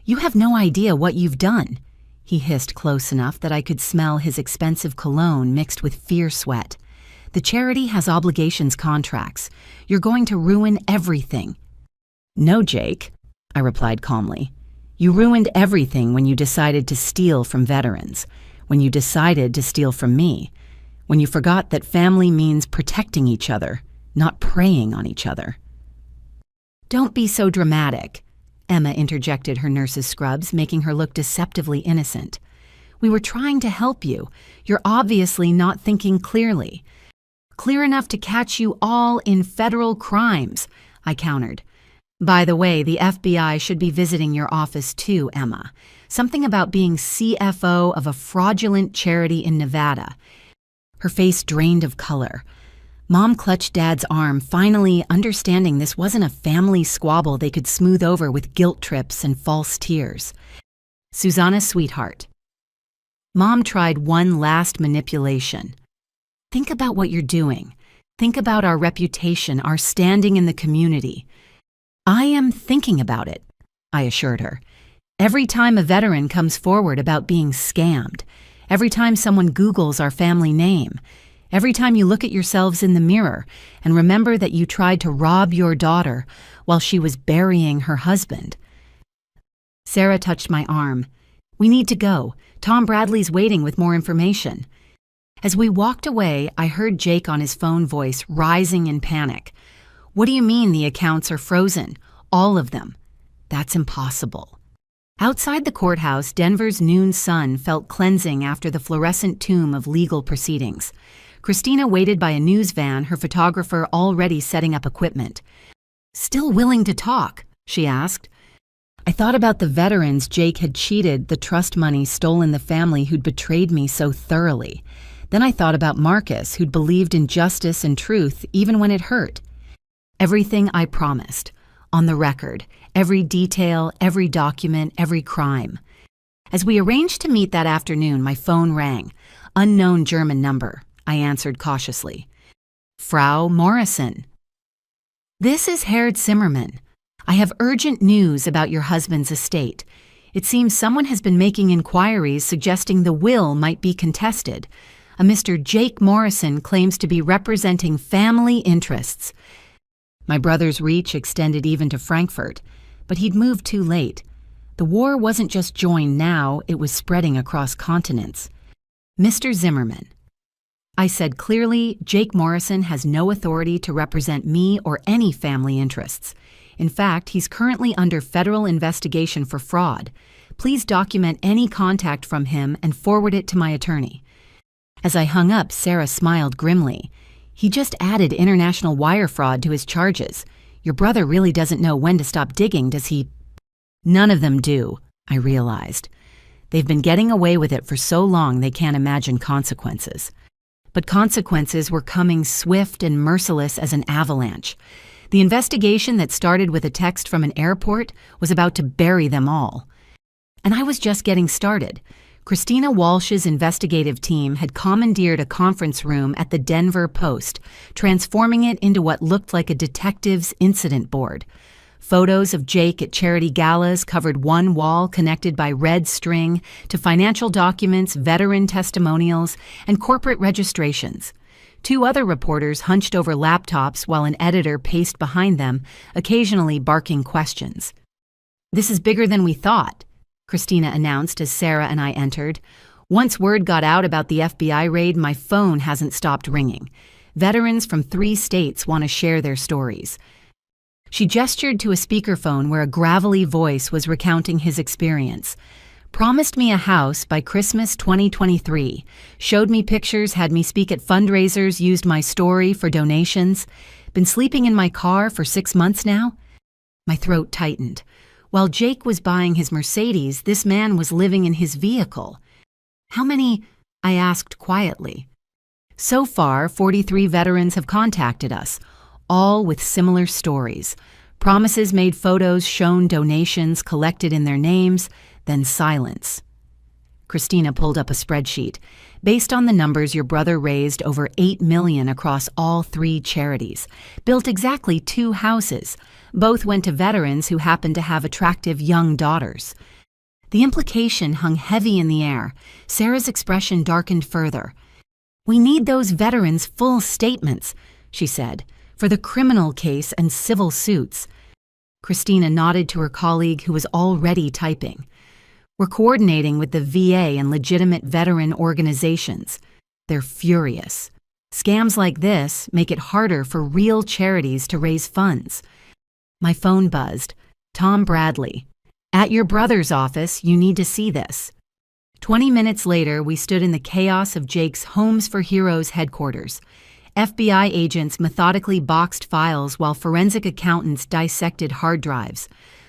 You have no idea what you've done, he hissed close enough that I could smell his expensive cologne mixed with fear sweat. The charity has obligations contracts. You're going to ruin everything. No, Jake, I replied calmly. You ruined everything when you decided to steal from veterans, when you decided to steal from me, when you forgot that family means protecting each other, not preying on each other. Don't be so dramatic, Emma interjected her nurse's scrubs, making her look deceptively innocent. We were trying to help you. You're obviously not thinking clearly. Clear enough to catch you all in federal crimes, I countered. By the way, the FBI should be visiting your office too, Emma. Something about being CFO of a fraudulent charity in Nevada. Her face drained of color. Mom clutched Dad's arm, finally understanding this wasn't a family squabble they could smooth over with guilt trips and false tears. Susanna, sweetheart. Mom tried one last manipulation. Think about what you're doing. Think about our reputation, our standing in the community. I am thinking about it, I assured her. Every time a veteran comes forward about being scammed, every time someone Googles our family name, every time you look at yourselves in the mirror and remember that you tried to rob your daughter while she was burying her husband. Sarah touched my arm. We need to go. Tom Bradley's waiting with more information. As we walked away, I heard Jake on his phone voice rising in panic. What do you mean the accounts are frozen? All of them. That's impossible. Outside the courthouse, Denver's noon sun felt cleansing after the fluorescent tomb of legal proceedings. Christina waited by a news van, her photographer already setting up equipment. Still willing to talk? She asked. I thought about the veterans Jake had cheated, the trust money stolen the family who'd betrayed me so thoroughly. Then I thought about Marcus, who'd believed in justice and truth even when it hurt. Everything I promised, on the record, every detail, every document, every crime. As we arranged to meet that afternoon, my phone rang. Unknown German number. I answered cautiously. Frau Morrison. This is Herr Zimmerman. I have urgent news about your husband's estate. It seems someone has been making inquiries suggesting the will might be contested. A Mr. Jake Morrison claims to be representing family interests. My brother's reach extended even to Frankfurt, but he'd moved too late. The war wasn't just joined now, it was spreading across continents. Mr. Zimmerman. I said clearly, Jake Morrison has no authority to represent me or any family interests. In fact, he's currently under federal investigation for fraud. Please document any contact from him and forward it to my attorney. As I hung up, Sarah smiled grimly. He just added international wire fraud to his charges. Your brother really doesn't know when to stop digging, does he? None of them do, I realized. They've been getting away with it for so long they can't imagine consequences. But consequences were coming swift and merciless as an avalanche. The investigation that started with a text from an airport was about to bury them all. And I was just getting started. Christina Walsh's investigative team had commandeered a conference room at the Denver Post, transforming it into what looked like a detective's incident board. Photos of Jake at charity galas covered one wall connected by red string to financial documents, veteran testimonials, and corporate registrations. Two other reporters hunched over laptops while an editor paced behind them, occasionally barking questions. "This is bigger than we thought," Christina announced as Sarah and I entered. "Once word got out about the FBI raid, my phone hasn't stopped ringing. Veterans from 3 states want to share their stories." She gestured to a speakerphone where a gravelly voice was recounting his experience. "Promised me a house by Christmas 2023. Showed me pictures, had me speak at fundraisers, used my story for donations. Been sleeping in my car for 6 months now." My throat tightened. While Jake was buying his Mercedes, this man was living in his vehicle. "How many?" I asked quietly. "So far, 43 veterans have contacted us, all with similar stories. Promises made, photos shown, donations collected in their names, then silence." Christina pulled up a spreadsheet. "Based on the numbers, your brother raised over $8 million across all 3 charities. Built exactly 2 houses. Both went to veterans who happened to have attractive young daughters." The implication hung heavy in the air. Sarah's expression darkened further. "We need those veterans' full statements," she said, "for the criminal case and civil suits." Christina nodded to her colleague who was already typing. "We're coordinating with the VA and legitimate veteran organizations. They're furious. Scams like this make it harder for real charities to raise funds." My phone buzzed. "Tom Bradley. At your brother's office, you need to see this." 20 minutes later, we stood in the chaos of Jake's Homes for Heroes headquarters. FBI agents methodically boxed files while forensic accountants dissected hard drives.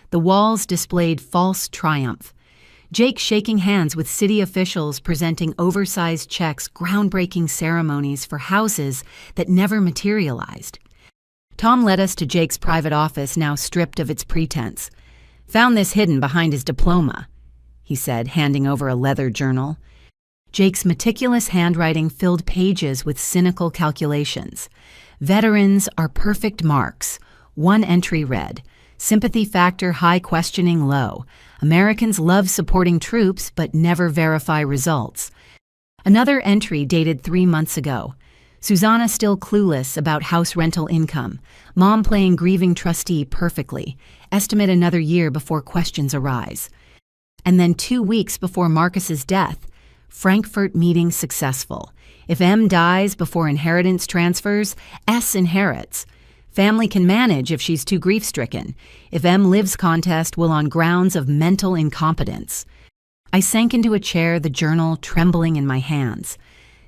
The walls displayed false triumph. Jake shaking hands with city officials presenting oversized checks, groundbreaking ceremonies for houses that never materialized. Tom led us to Jake's private office, now stripped of its pretense. "Found this hidden behind his diploma," he said, handing over a leather journal. Jake's meticulous handwriting filled pages with cynical calculations. "Veterans are perfect marks." One entry read, "Sympathy factor high, questioning low. Americans love supporting troops but never verify results." Another entry dated 3 months ago. "Susanna still clueless about house rental income. Mom playing grieving trustee perfectly. Estimate another year before questions arise." And then 2 weeks before Marcus's death, "Frankfurt meeting successful. If M dies before inheritance transfers, S inherits. Family can manage if she's too grief-stricken. If M lives, contest will on grounds of mental incompetence." I sank into a chair, the journal trembling in my hands.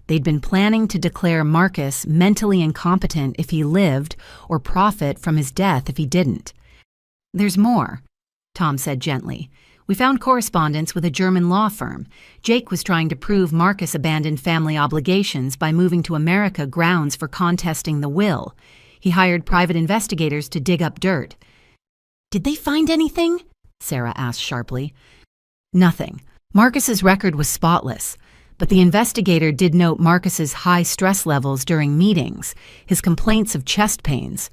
They'd been planning to declare Marcus mentally incompetent if he lived, or profit from his death if he didn't. "There's more," Tom said gently. "We found correspondence with a German law firm. Jake was trying to prove Marcus abandoned family obligations by moving to America grounds for contesting the will. He hired private investigators to dig up dirt." "Did they find anything?" Sarah asked sharply. "Nothing. Marcus's record was spotless. But the investigator did note Marcus's high stress levels during meetings, his complaints of chest pains."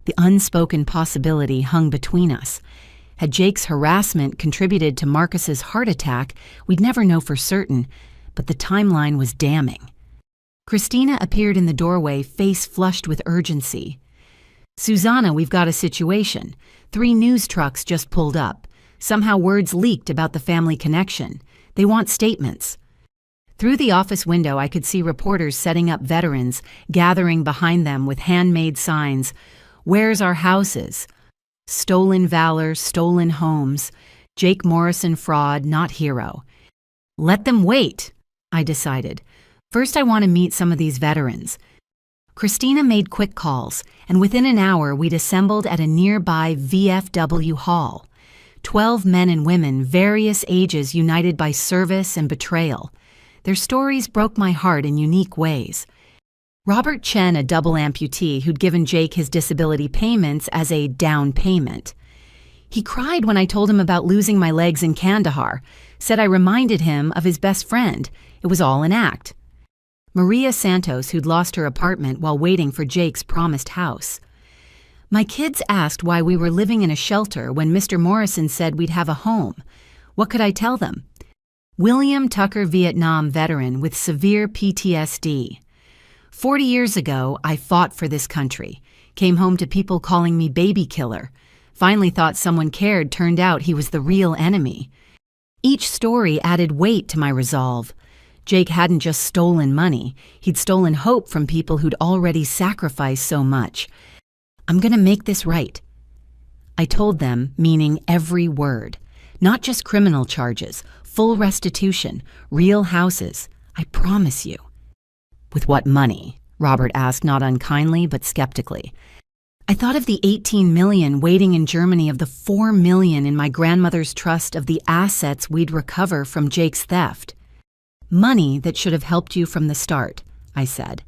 The unspoken possibility hung between us. Had Jake's harassment contributed to Marcus's heart attack, we'd never know for certain, but the timeline was damning. Christina appeared in the doorway, face flushed with urgency. "Susanna, we've got a situation. 3 news trucks just pulled up. Somehow words leaked about the family connection. They want statements." Through the office window, I could see reporters setting up veterans, gathering behind them with handmade signs. "Where's our houses? Stolen valor, stolen homes. Jake Morrison fraud, not hero." Let them wait, I decided. First, I want to meet some of these veterans. Christina made quick calls, and within an hour we'd assembled at a nearby VFW hall. 12 men and women, various ages, united by service and betrayal. Their stories broke my heart in unique ways. Robert Chen, a double amputee who'd given Jake his disability payments as a down payment. He cried when I told him about losing my legs in Kandahar, said I reminded him of his best friend. It was all an act. Maria Santos, who'd lost her apartment while waiting for Jake's promised house. My kids asked why we were living in a shelter when Mr. Morrison said we'd have a home. What could I tell them? William Tucker, Vietnam veteran with severe PTSD. 40 years ago, I fought for this country, came home to people calling me baby killer. Finally thought someone cared, turned out he was the real enemy. Each story added weight to my resolve. Jake hadn't just stolen money, he'd stolen hope from people who'd already sacrificed so much. I'm gonna make this right. I told them, meaning every word. Not just criminal charges, full restitution, real houses. I promise you. With what money? Robert asked, not unkindly, but skeptically. I thought of the 18 million waiting in Germany, of the 4 million in my grandmother's trust, of the assets we'd recover from Jake's theft. Money that should have helped you from the start, I said.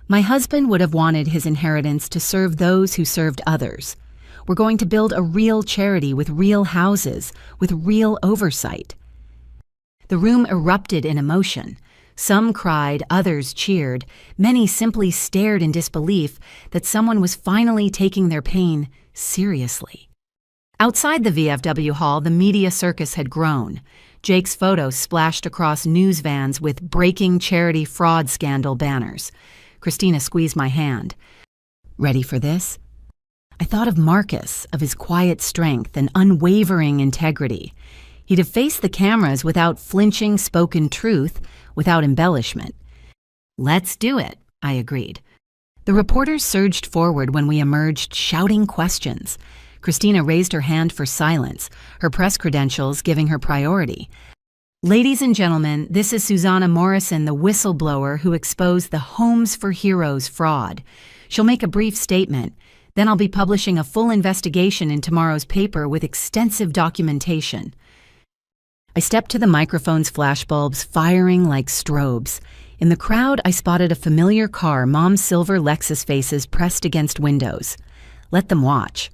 My husband would have wanted his inheritance to serve those who served others. We're going to build a real charity with real houses, with real oversight. The room erupted in emotion. Some cried, others cheered. Many simply stared in disbelief that someone was finally taking their pain seriously. Outside the VFW hall, the media circus had grown. Jake's photo splashed across news vans with "Breaking Charity Fraud Scandal" banners. Christina squeezed my hand. Ready for this? I thought of Marcus, of his quiet strength and unwavering integrity. He'd have faced the cameras without flinching, spoken truth, without embellishment. Let's do it, I agreed. The reporters surged forward when we emerged, shouting questions. Christina raised her hand for silence, her press credentials giving her priority. "Ladies and gentlemen, this is Susanna Morrison, the whistleblower who exposed the Homes for Heroes fraud. She'll make a brief statement. Then I'll be publishing a full investigation in tomorrow's paper with extensive documentation." I stepped to the microphone's flashbulbs, firing like strobes. In the crowd, I spotted a familiar car, Mom's silver Lexus faces pressed against windows. Let them watch.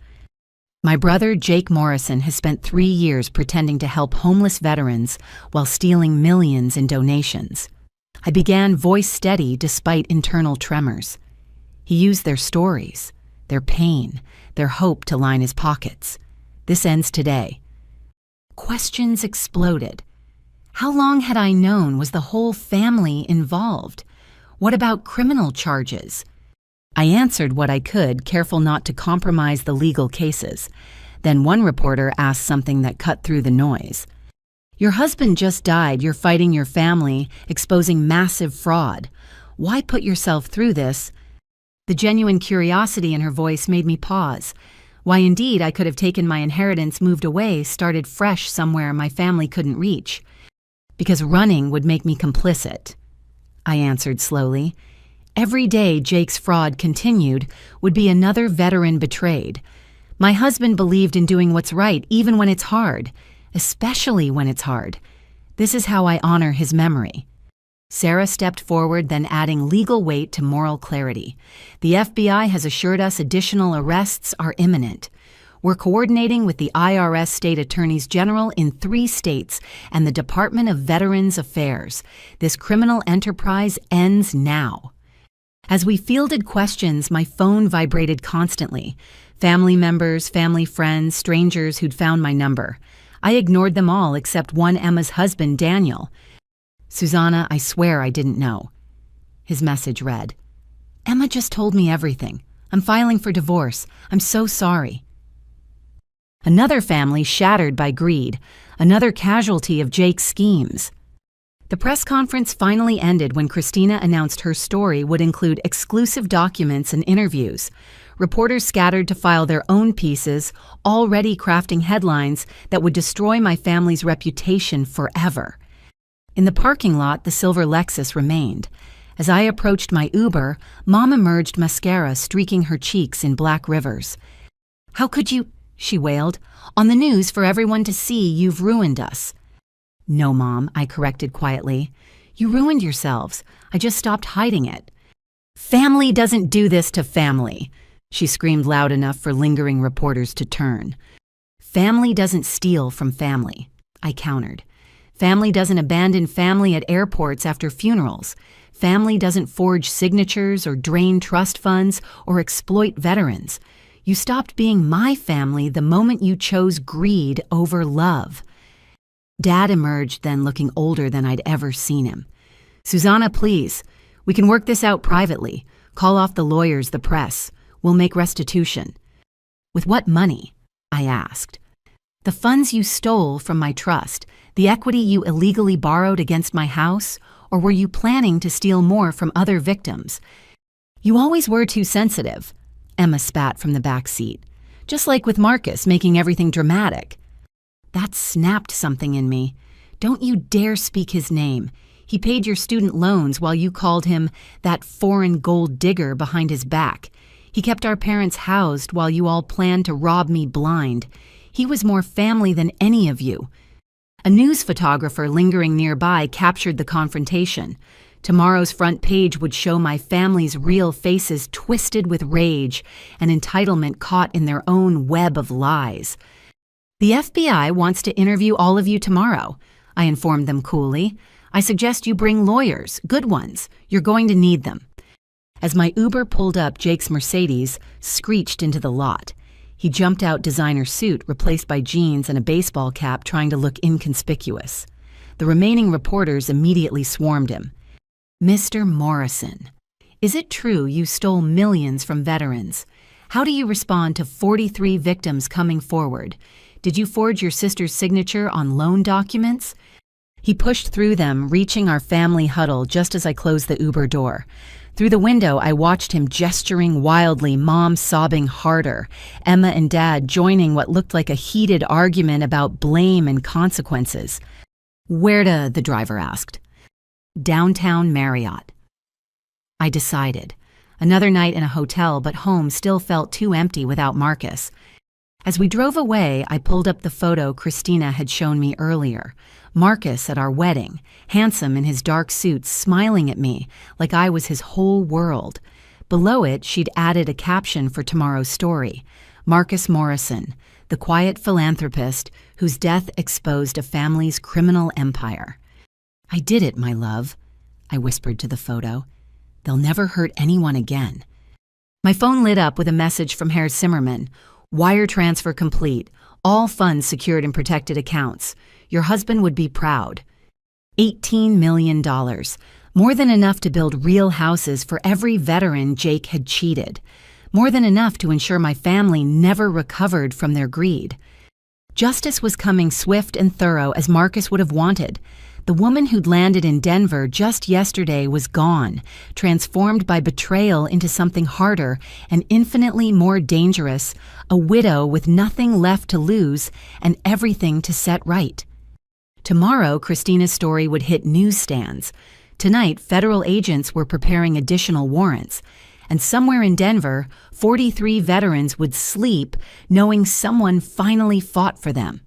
My brother, Jake Morrison, has spent 3 years pretending to help homeless veterans while stealing millions in donations. I began, voice steady despite internal tremors. He used their stories, their pain, their hope to line his pockets. This ends today. Questions exploded. How long had I known? Was the whole family involved? What about criminal charges? I answered what I could, careful not to compromise the legal cases. Then one reporter asked something that cut through the noise. "Your husband just died. You're fighting your family, exposing massive fraud. Why put yourself through this?" The genuine curiosity in her voice made me pause. Why, indeed, I could have taken my inheritance, moved away, started fresh somewhere my family couldn't reach. Because running would make me complicit. I answered slowly. Every day Jake's fraud continued would be another veteran betrayed. My husband believed in doing what's right, even when it's hard, especially when it's hard. This is how I honor his memory. Sarah stepped forward, then adding legal weight to moral clarity. The FBI has assured us additional arrests are imminent. We're coordinating with the IRS state attorneys general in 3 states and the Department of Veterans Affairs. This criminal enterprise ends now. As we fielded questions, my phone vibrated constantly. Family members, family friends, strangers who'd found my number. I ignored them all except one, Emma's husband, Daniel. Susanna, I swear I didn't know. His message read, Emma just told me everything. I'm filing for divorce. I'm so sorry. Another family shattered by greed. Another casualty of Jake's schemes. The press conference finally ended when Christina announced her story would include exclusive documents and interviews. Reporters scattered to file their own pieces, already crafting headlines that would destroy my family's reputation forever. In the parking lot, the silver Lexus remained. As I approached my Uber, Mom emerged, mascara streaking her cheeks in black rivers. "How could you?" she wailed. "On the news for everyone to see, you've ruined us." "No, Mom," I corrected quietly. "You ruined yourselves. I just stopped hiding it." "Family doesn't do this to family," she screamed loud enough for lingering reporters to turn. "Family doesn't steal from family," I countered. "Family doesn't abandon family at airports after funerals. Family doesn't forge signatures or drain trust funds or exploit veterans. You stopped being my family the moment you chose greed over love." Dad emerged then, looking older than I'd ever seen him. "Susanna, please. We can work this out privately. Call off the lawyers, the press. We'll make restitution." "With what money?" I asked. "The funds you stole from my trust, the equity you illegally borrowed against my house, or were you planning to steal more from other victims?" "You always were too sensitive," Emma spat from the back seat. "Just like with Marcus, making everything dramatic." That snapped something in me. "Don't you dare speak his name. He paid your student loans while you called him that foreign gold digger behind his back. He kept our parents housed while you all planned to rob me blind. He was more family than any of you." A news photographer lingering nearby captured the confrontation. Tomorrow's front page would show my family's real faces twisted with rage and entitlement caught in their own web of lies. "The FBI wants to interview all of you tomorrow," I informed them coolly. "I suggest you bring lawyers, good ones. You're going to need them." As my Uber pulled up, Jake's Mercedes screeched into the lot. He jumped out designer suit, replaced by jeans and a baseball cap, trying to look inconspicuous. The remaining reporters immediately swarmed him. "Mr. Morrison, is it true you stole millions from veterans? How do you respond to 43 victims coming forward? Did you forge your sister's signature on loan documents?" He pushed through them, reaching our family huddle just as I closed the Uber door. Through the window, I watched him gesturing wildly, Mom sobbing harder, Emma and Dad joining what looked like a heated argument about blame and consequences. "Where to?" the driver asked. "Downtown Marriott." I decided. Another night in a hotel, but home still felt too empty without Marcus. As we drove away, I pulled up the photo Christina had shown me earlier. Marcus at our wedding, handsome in his dark suit, smiling at me like I was his whole world. Below it, she'd added a caption for tomorrow's story. "Marcus Morrison, the quiet philanthropist whose death exposed a family's criminal empire." "I did it, my love," I whispered to the photo. "They'll never hurt anyone again." My phone lit up with a message from Herr Zimmerman. "Wire transfer complete. All funds secured in protected accounts. Your husband would be proud." $18 million. More than enough to build real houses for every veteran Jake had cheated. More than enough to ensure my family never recovered from their greed. Justice was coming swift and thorough as Marcus would have wanted. The woman who'd landed in Denver just yesterday was gone, transformed by betrayal into something harder and infinitely more dangerous, a widow with nothing left to lose and everything to set right. Tomorrow, Christina's story would hit newsstands. Tonight, federal agents were preparing additional warrants. And somewhere in Denver, 43 veterans would sleep knowing someone finally fought for them.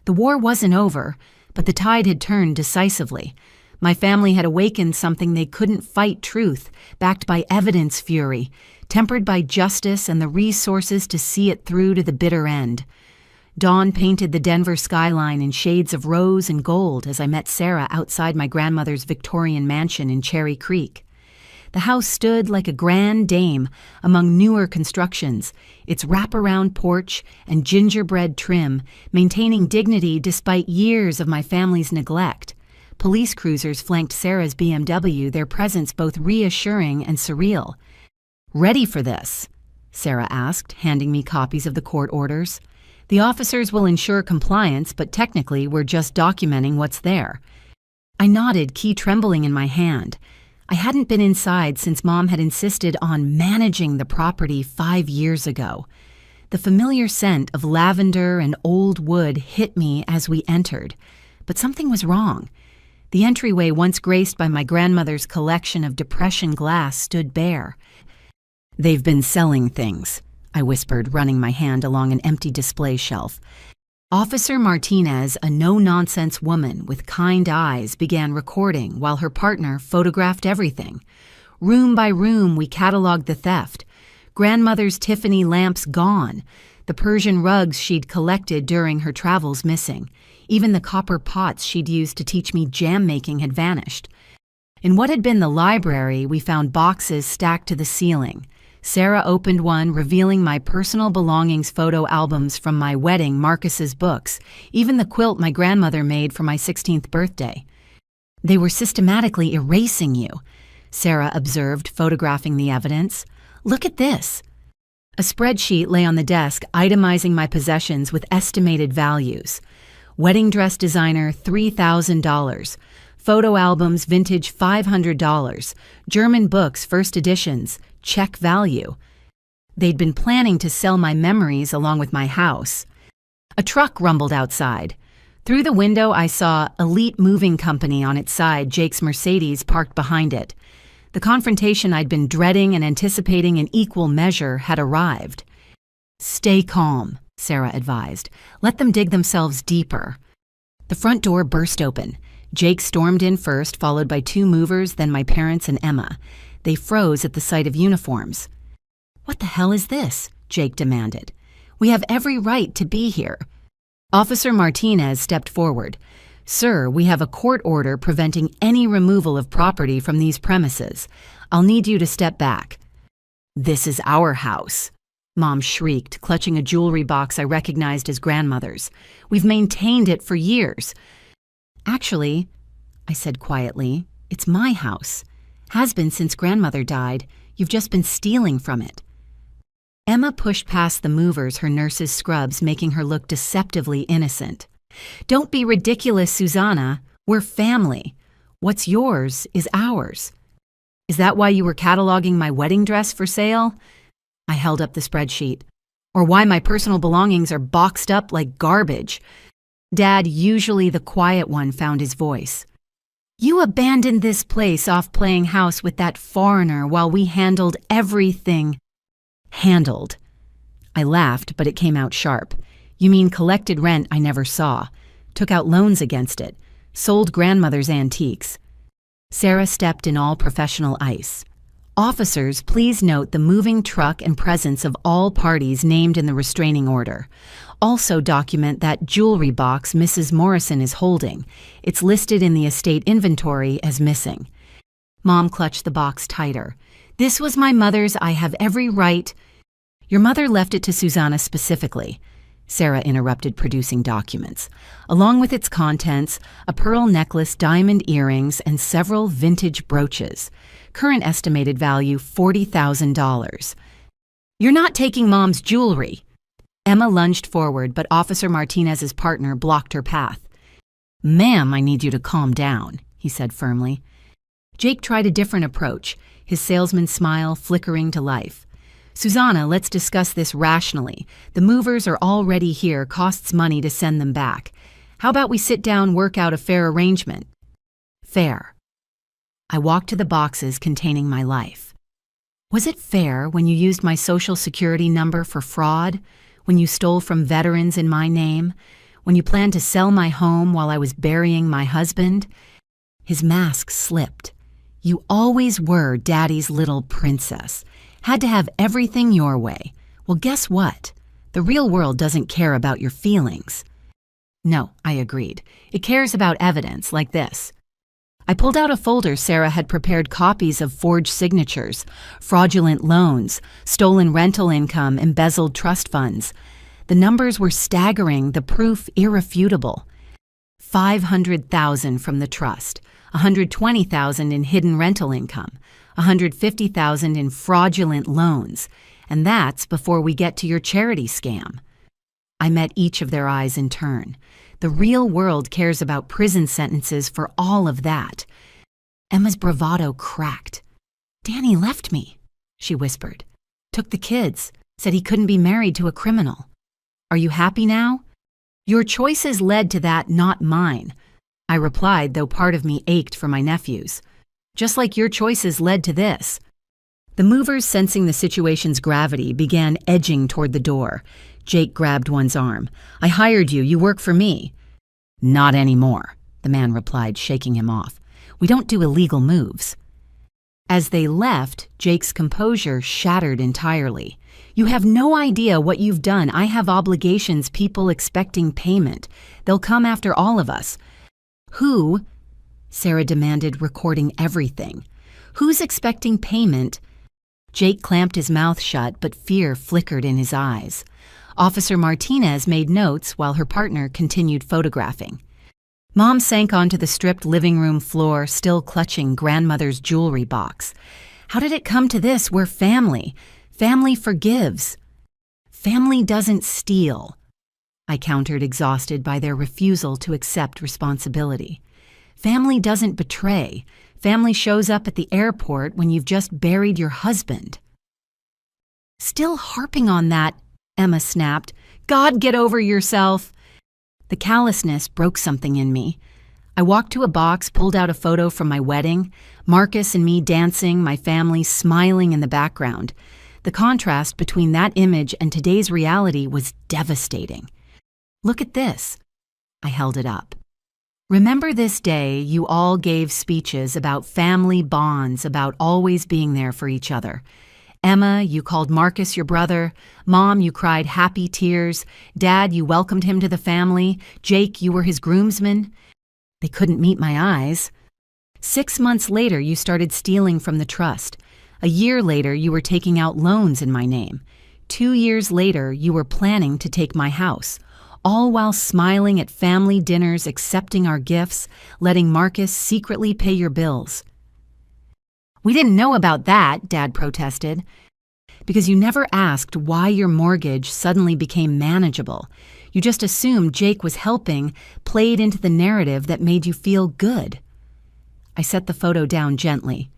The war wasn't over, but the tide had turned decisively. My family had awakened something they couldn't fight: truth, backed by evidence fury, tempered by justice and the resources to see it through to the bitter end. Dawn painted the Denver skyline in shades of rose and gold as I met Sarah outside my grandmother's Victorian mansion in Cherry Creek. The house stood like a grand dame among newer constructions, its wraparound porch and gingerbread trim maintaining dignity despite years of my family's neglect. Police cruisers flanked Sarah's BMW, their presence both reassuring and surreal. "Ready for this?" Sarah asked, handing me copies of the court orders. "The officers will ensure compliance, but technically we're just documenting what's there." I nodded, key trembling in my hand. I hadn't been inside since Mom had insisted on managing the property 5 years ago. The familiar scent of lavender and old wood hit me as we entered, but something was wrong. The entryway, once graced by my grandmother's collection of Depression glass, stood bare. "They've been selling things," I whispered, running my hand along an empty display shelf. Officer Martinez, a no-nonsense woman with kind eyes, began recording while her partner photographed everything. Room by room, we cataloged the theft. Grandmother's Tiffany lamps gone, the Persian rugs she'd collected during her travels missing. Even the copper pots she'd used to teach me jam-making had vanished. In what had been the library, we found boxes stacked to the ceiling. Sarah opened one, revealing my personal belongings, photo albums from my wedding, Marcus's books, even the quilt my grandmother made for my 16th birthday. "They were systematically erasing you," Sarah observed, photographing the evidence. "Look at this." A spreadsheet lay on the desk, itemizing my possessions with estimated values. Wedding dress designer, $3,000. Photo albums, vintage, $500. German books, first editions, check value. They'd been planning to sell my memories along with my house. A truck rumbled outside. Through the window, I saw Elite Moving Company on its side, Jake's Mercedes parked behind it. The confrontation I'd been dreading and anticipating in equal measure had arrived. "Stay calm," Sarah advised. "Let them dig themselves deeper." The front door burst open. Jake stormed in first, followed by 2 movers, then my parents and Emma. They froze at the sight of uniforms. "What the hell is this?" Jake demanded. "We have every right to be here." Officer Martinez stepped forward. "Sir, we have a court order preventing any removal of property from these premises. I'll need you to step back." "This is our house," Mom shrieked, clutching a jewelry box I recognized as grandmother's. "We've maintained it for years." "Actually," I said quietly, "it's my house. Has been since grandmother died. You've just been stealing from it." Emma pushed past the movers, her nurse's scrubs making her look deceptively innocent. "Don't be ridiculous, Susanna. We're family. What's yours is ours." "Is that why you were cataloging my wedding dress for sale?" I held up the spreadsheet. "Or why my personal belongings are boxed up like garbage?" Dad, usually the quiet one, found his voice. "You abandoned this place off playing house with that foreigner while we handled everything." "Handled." I laughed, but it came out sharp. "You mean collected rent I never saw, took out loans against it, sold grandmother's antiques." Sarah stepped in all professional ice. "Officers, please note the moving truck and presence of all parties named in the restraining order. Also document that jewelry box Mrs. Morrison is holding. It's listed in the estate inventory as missing." Mom clutched the box tighter. "This was my mother's. I have every right." "Your mother left it to Susanna specifically," Sarah interrupted, producing documents. Along with its contents, a pearl necklace, diamond earrings, and several vintage brooches. Current estimated value, $40,000. "You're not taking Mom's jewelry." Emma lunged forward, but Officer Martinez's partner blocked her path. "Ma'am, I need you to calm down," he said firmly. Jake tried a different approach, his salesman's smile flickering to life. "Susanna, let's discuss this rationally. The movers are already here, costs money to send them back. How about we sit down, work out a fair arrangement?" "Fair." I walked to the boxes containing my life. "Was it fair when you used my social security number for fraud? When you stole from veterans in my name? When you planned to sell my home while I was burying my husband?" His mask slipped. "You always were Daddy's little princess. Had to have everything your way. Well, guess what? The real world doesn't care about your feelings." "No," I agreed. "It cares about evidence like this." I pulled out a folder Sarah had prepared copies of forged signatures, fraudulent loans, stolen rental income, embezzled trust funds. The numbers were staggering, the proof irrefutable. 500,000 from the trust, 120,000 in hidden rental income, 150,000 in fraudulent loans, and that's before we get to your charity scam. I met each of their eyes in turn. The real world cares about prison sentences for all of that. Emma's bravado cracked. "Danny left me," she whispered. "Took the kids, said he couldn't be married to a criminal. Are you happy now?" "Your choices led to that, not mine," I replied, though part of me ached for my nephews. "Just like your choices led to this." The movers, sensing the situation's gravity, began edging toward the door. Jake grabbed one's arm. "I hired you. You work for me." "Not anymore," the man replied, shaking him off. "We don't do illegal moves." As they left, Jake's composure shattered entirely. "You have no idea what you've done. I have obligations, people expecting payment. They'll come after all of us." "Who?" Sarah demanded, recording everything. "Who's expecting payment?" Jake clamped his mouth shut, but fear flickered in his eyes. Officer Martinez made notes while her partner continued photographing. Mom sank onto the stripped living room floor, still clutching grandmother's jewelry box. How did it come to this? We're family. Family forgives. Family doesn't steal. I countered, exhausted by their refusal to accept responsibility. Family doesn't betray. Family shows up at the airport when you've just buried your husband. "Still harping on that," Emma snapped. "God, get over yourself." The callousness broke something in me. I walked to a box, pulled out a photo from my wedding, Marcus and me dancing, my family smiling in the background. The contrast between that image and today's reality was devastating. "Look at this." I held it up. "Remember this day you all gave speeches about family bonds, about always being there for each other. Emma, you called Marcus your brother. Mom, you cried happy tears. Dad, you welcomed him to the family. Jake, you were his groomsman." They couldn't meet my eyes. 6 months later, you started stealing from the trust. A year later, you were taking out loans in my name. 2 years later, you were planning to take my house, all while smiling at family dinners, accepting our gifts, letting Marcus secretly pay your bills. "We didn't know about that," Dad protested. "Because you never asked why your mortgage suddenly became manageable. You just assumed Jake was helping, played into the narrative that made you feel good." I set the photo down gently.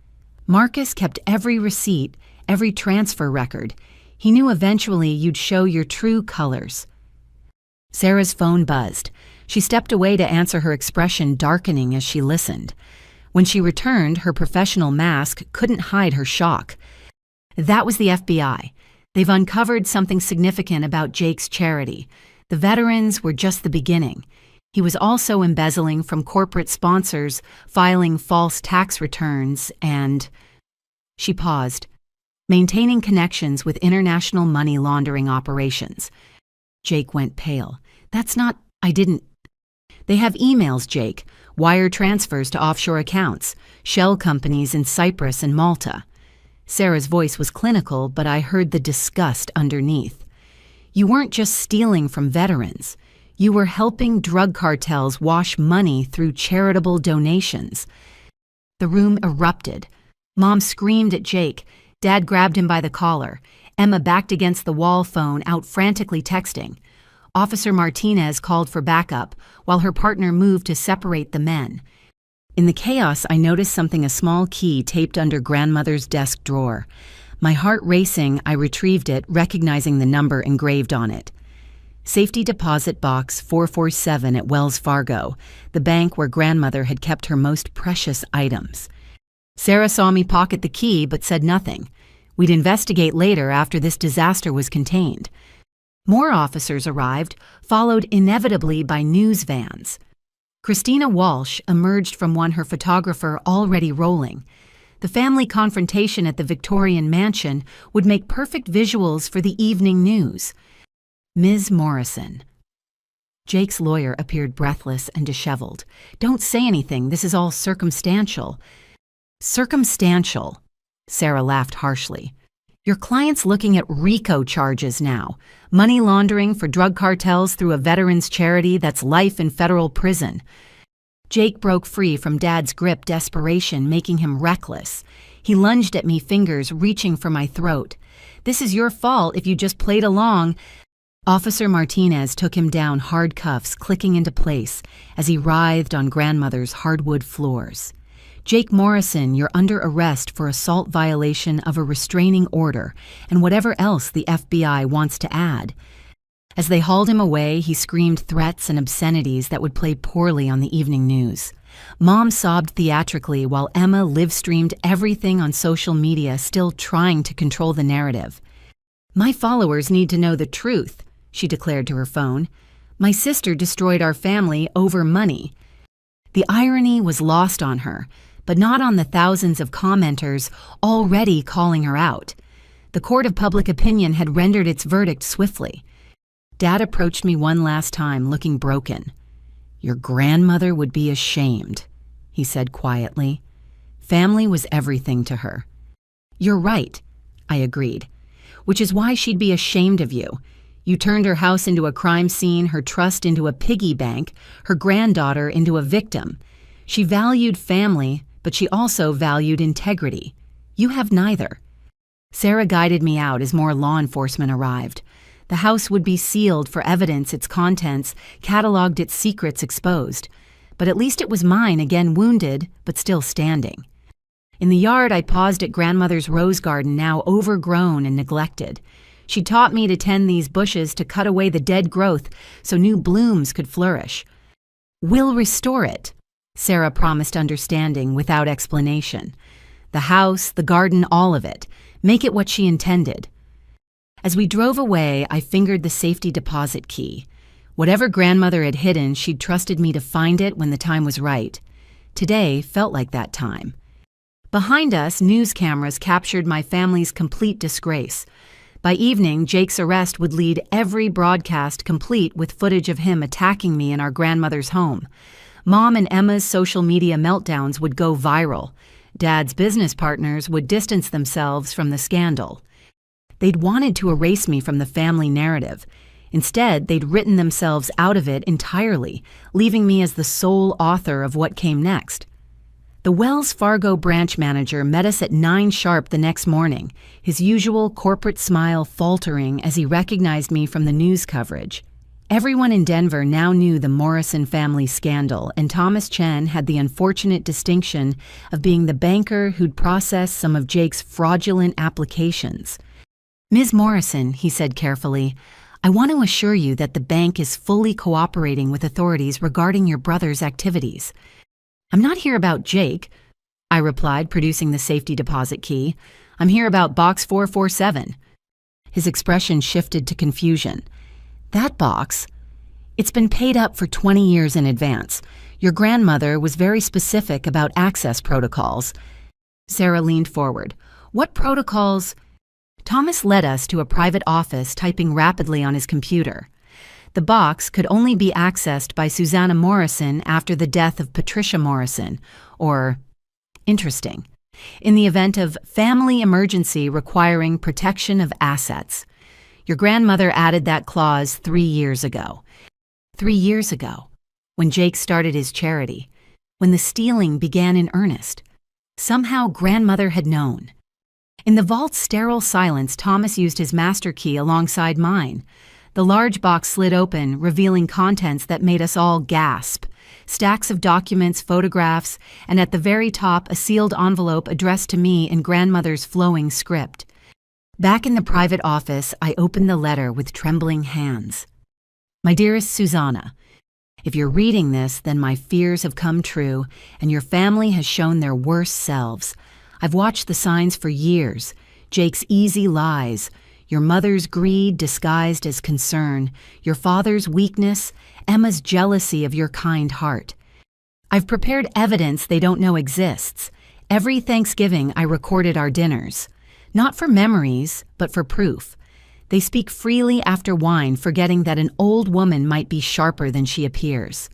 "Marcus kept every receipt, every transfer record. He knew eventually you'd show your true colors." Sarah's phone buzzed. She stepped away to answer, her expression darkening as she listened. When she returned, her professional mask couldn't hide her shock. "That was the FBI. They've uncovered something significant about Jake's charity. The veterans were just the beginning. He was also embezzling from corporate sponsors, filing false tax returns, and—" She paused, "maintaining connections with international money laundering operations." Jake went pale. "That's not— I didn't—" "They have emails, Jake. Wire transfers to offshore accounts, shell companies in Cyprus and Malta." Sarah's voice was clinical, but I heard the disgust underneath. "You weren't just stealing from veterans. You were helping drug cartels wash money through charitable donations." The room erupted. Mom screamed at Jake. Dad grabbed him by the collar. Emma backed against the wall, phone out, frantically texting. Officer Martinez called for backup, while her partner moved to separate the men. In the chaos, I noticed something, a small key taped under grandmother's desk drawer. My heart racing, I retrieved it, recognizing the number engraved on it. Safety Deposit Box 447 at Wells Fargo, the bank where grandmother had kept her most precious items. Sarah saw me pocket the key but said nothing. We'd investigate later after this disaster was contained. More officers arrived, followed inevitably by news vans. Christina Walsh emerged from one, her photographer already rolling. The family confrontation at the Victorian mansion would make perfect visuals for the evening news. Ms. Morrison. Jake's lawyer appeared breathless and disheveled. "Don't say anything. This is all circumstantial." "Circumstantial?" Sarah laughed harshly. "Your client's looking at RICO charges now. Money laundering for drug cartels through a veterans charity that's life in federal prison." Jake broke free from Dad's grip, desperation making him reckless. He lunged at me, fingers reaching for my throat. "This is your fault if you just played along." Officer Martinez took him down, hard cuffs clicking into place as he writhed on grandmother's hardwood floors. "Jake Morrison, you're under arrest for assault violation of a restraining order and whatever else the FBI wants to add." As they hauled him away, he screamed threats and obscenities that would play poorly on the evening news. Mom sobbed theatrically while Emma live-streamed everything on social media, still trying to control the narrative. "My followers need to know the truth," she declared to her phone. "My sister destroyed our family over money." The irony was lost on her, but not on the thousands of commenters already calling her out. The court of public opinion had rendered its verdict swiftly. Dad approached me one last time, looking broken. "Your grandmother would be ashamed," he said quietly. Family was everything to her. "You're right," I agreed. "Which is why she'd be ashamed of you. You turned her house into a crime scene, her trust into a piggy bank, her granddaughter into a victim. She valued family, but she also valued integrity. You have neither." Sarah guided me out as more law enforcement arrived. The house would be sealed for evidence, its contents cataloged, its secrets exposed. But at least it was mine, again wounded, but still standing. In the yard, I paused at grandmother's rose garden, now overgrown and neglected. She taught me to tend these bushes, to cut away the dead growth so new blooms could flourish. "We'll restore it," Sarah promised, understanding without explanation. The house, the garden, all of it. Make it what she intended. As we drove away, I fingered the safety deposit key. Whatever grandmother had hidden, she'd trusted me to find it when the time was right. Today felt like that time. Behind us, news cameras captured my family's complete disgrace. By evening, Jake's arrest would lead every broadcast, complete with footage of him attacking me in our grandmother's home. Mom and Emma's social media meltdowns would go viral. Dad's business partners would distance themselves from the scandal. They'd wanted to erase me from the family narrative. Instead, they'd written themselves out of it entirely, leaving me as the sole author of what came next. The Wells Fargo branch manager met us at 9 sharp the next morning, his usual corporate smile faltering as he recognized me from the news coverage. Everyone in Denver now knew the Morrison family scandal, and Thomas Chen had the unfortunate distinction of being the banker who'd processed some of Jake's fraudulent applications. "Ms. Morrison," he said carefully, "I want to assure you that the bank is fully cooperating with authorities regarding your brother's activities." "I'm not here about Jake," I replied, producing the safety deposit key. "I'm here about box 447. His expression shifted to confusion. "That box? It's been paid up for 20 years in advance. Your grandmother was very specific about access protocols." Sarah leaned forward. "What protocols?" Thomas led us to a private office, typing rapidly on his computer. The box could only be accessed by Susanna Morrison after the death of Patricia Morrison, or, interesting, in the event of family emergency requiring protection of assets. Your grandmother added that clause 3 years ago. 3 years ago, when Jake started his charity, when the stealing began in earnest. Somehow grandmother had known. In the vault's sterile silence, Thomas used his master key alongside mine. The large box slid open, revealing contents that made us all gasp. Stacks of documents, photographs, and at the very top, a sealed envelope addressed to me in grandmother's flowing script. Back in the private office, I opened the letter with trembling hands. "My dearest Susanna, if you're reading this, then my fears have come true, and your family has shown their worst selves. I've watched the signs for years. Jake's easy lies, your mother's greed disguised as concern, your father's weakness, Emma's jealousy of your kind heart. I've prepared evidence they don't know exists. Every Thanksgiving I recorded our dinners. Not for memories, but for proof. They speak freely after wine, forgetting that an old woman might be sharper than she appears.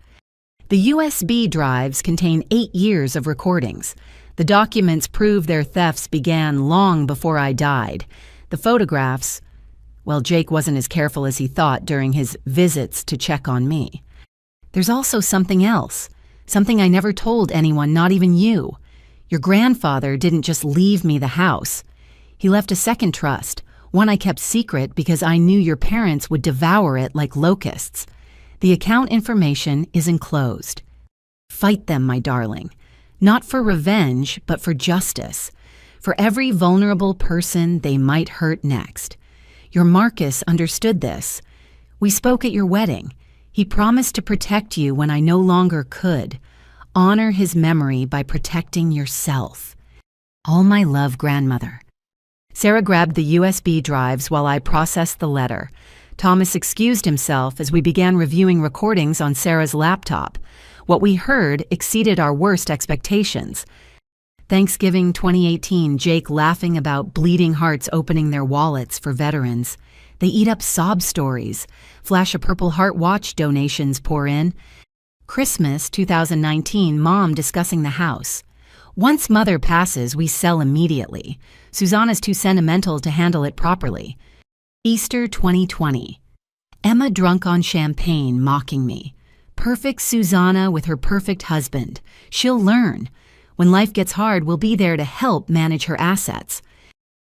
The USB drives contain 8 years of recordings. The documents prove their thefts began long before I died. The photographs, well, Jake wasn't as careful as he thought during his visits to check on me. There's also something else, something I never told anyone, not even you. Your grandfather didn't just leave me the house. He left a second trust, one I kept secret because I knew your parents would devour it like locusts. The account information is enclosed. Fight them, my darling. Not for revenge, but for justice. For every vulnerable person they might hurt next. Your Marcus understood this. We spoke at your wedding. He promised to protect you when I no longer could. Honor his memory by protecting yourself. All my love, grandmother. Sarah grabbed the USB drives while I processed the letter. Thomas excused himself as we began reviewing recordings on Sarah's laptop. What we heard exceeded our worst expectations. Thanksgiving 2018, Jake laughing about bleeding hearts opening their wallets for veterans. They eat up sob stories. Flash a Purple Heart watch donations pour in. Christmas 2019, Mom discussing the house. Once Mother passes, we sell immediately. Susanna's too sentimental to handle it properly. Easter 2020. Emma drunk on champagne, mocking me. Perfect Susanna with her perfect husband. She'll learn. When life gets hard, we'll be there to help manage her assets.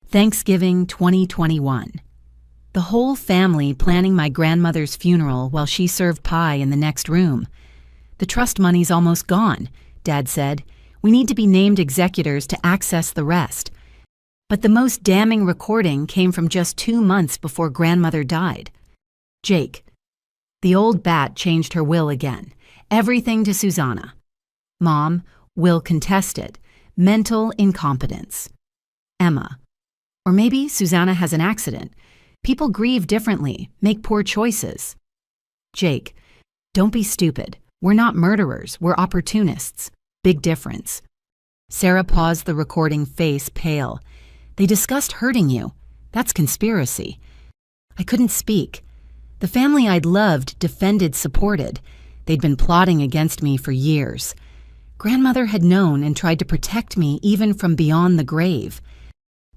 Thanksgiving 2021. The whole family planning my grandmother's funeral while she served pie in the next room. The trust money's almost gone, Dad said. We need to be named executors to access the rest. But the most damning recording came from just 2 months before grandmother died. Jake. The old bat changed her will again. Everything to Susanna. Mom, will contested. Mental incompetence. Emma. Or maybe Susanna has an accident. People grieve differently, make poor choices. Jake. Don't be stupid. We're not murderers, we're opportunists. Big difference. Sarah paused the recording, face pale. They discussed hurting you. That's conspiracy. I couldn't speak. The family I'd loved defended, supported. They'd been plotting against me for years. Grandmother had known and tried to protect me even from beyond the grave.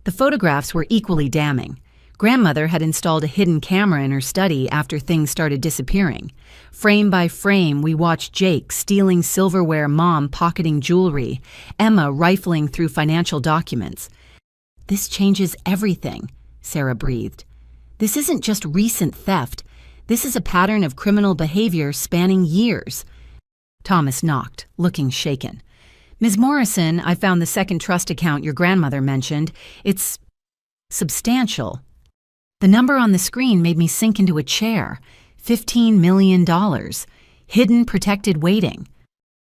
The photographs were equally damning. Grandmother had installed a hidden camera in her study after things started disappearing. Frame by frame, we watched Jake stealing silverware, Mom pocketing jewelry, Emma rifling through financial documents. This changes everything, Sarah breathed. This isn't just recent theft. This is a pattern of criminal behavior spanning years. Thomas knocked, looking shaken. Ms. Morrison, I found the second trust account your grandmother mentioned. It's substantial. The number on the screen made me sink into a chair. $15 million. Hidden, protected, waiting.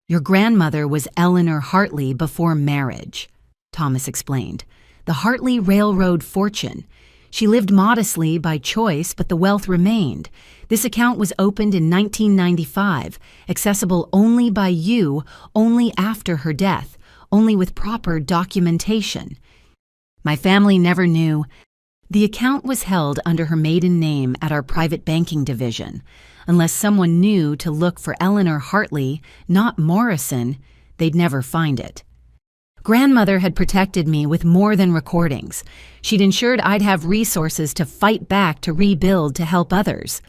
Your grandmother was Eleanor Hartley before marriage, Thomas explained. The Hartley Railroad fortune. She lived modestly by choice, but the wealth remained. This account was opened in 1995, accessible only by you, only after her death, only with proper documentation. My family never knew. The account was held under her maiden name at our private banking division. Unless someone knew to look for Eleanor Hartley, not Morrison, they'd never find it. Grandmother had protected me with more than recordings. She'd ensured I'd have resources to fight back, to rebuild, to help others.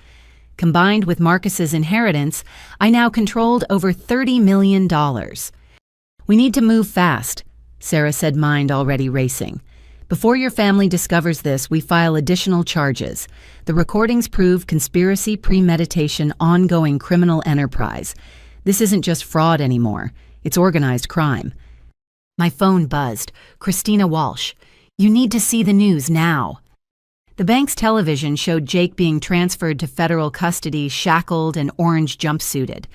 Combined with Marcus's inheritance, I now controlled over $30 million. We need to move fast, Sarah said, mind already racing. Before your family discovers this, we file additional charges. The recordings prove conspiracy, premeditation, ongoing criminal enterprise. This isn't just fraud anymore. It's organized crime. My phone buzzed. Christina Walsh. You need to see the news now. The bank's television showed Jake being transferred to federal custody, shackled and orange jumpsuited.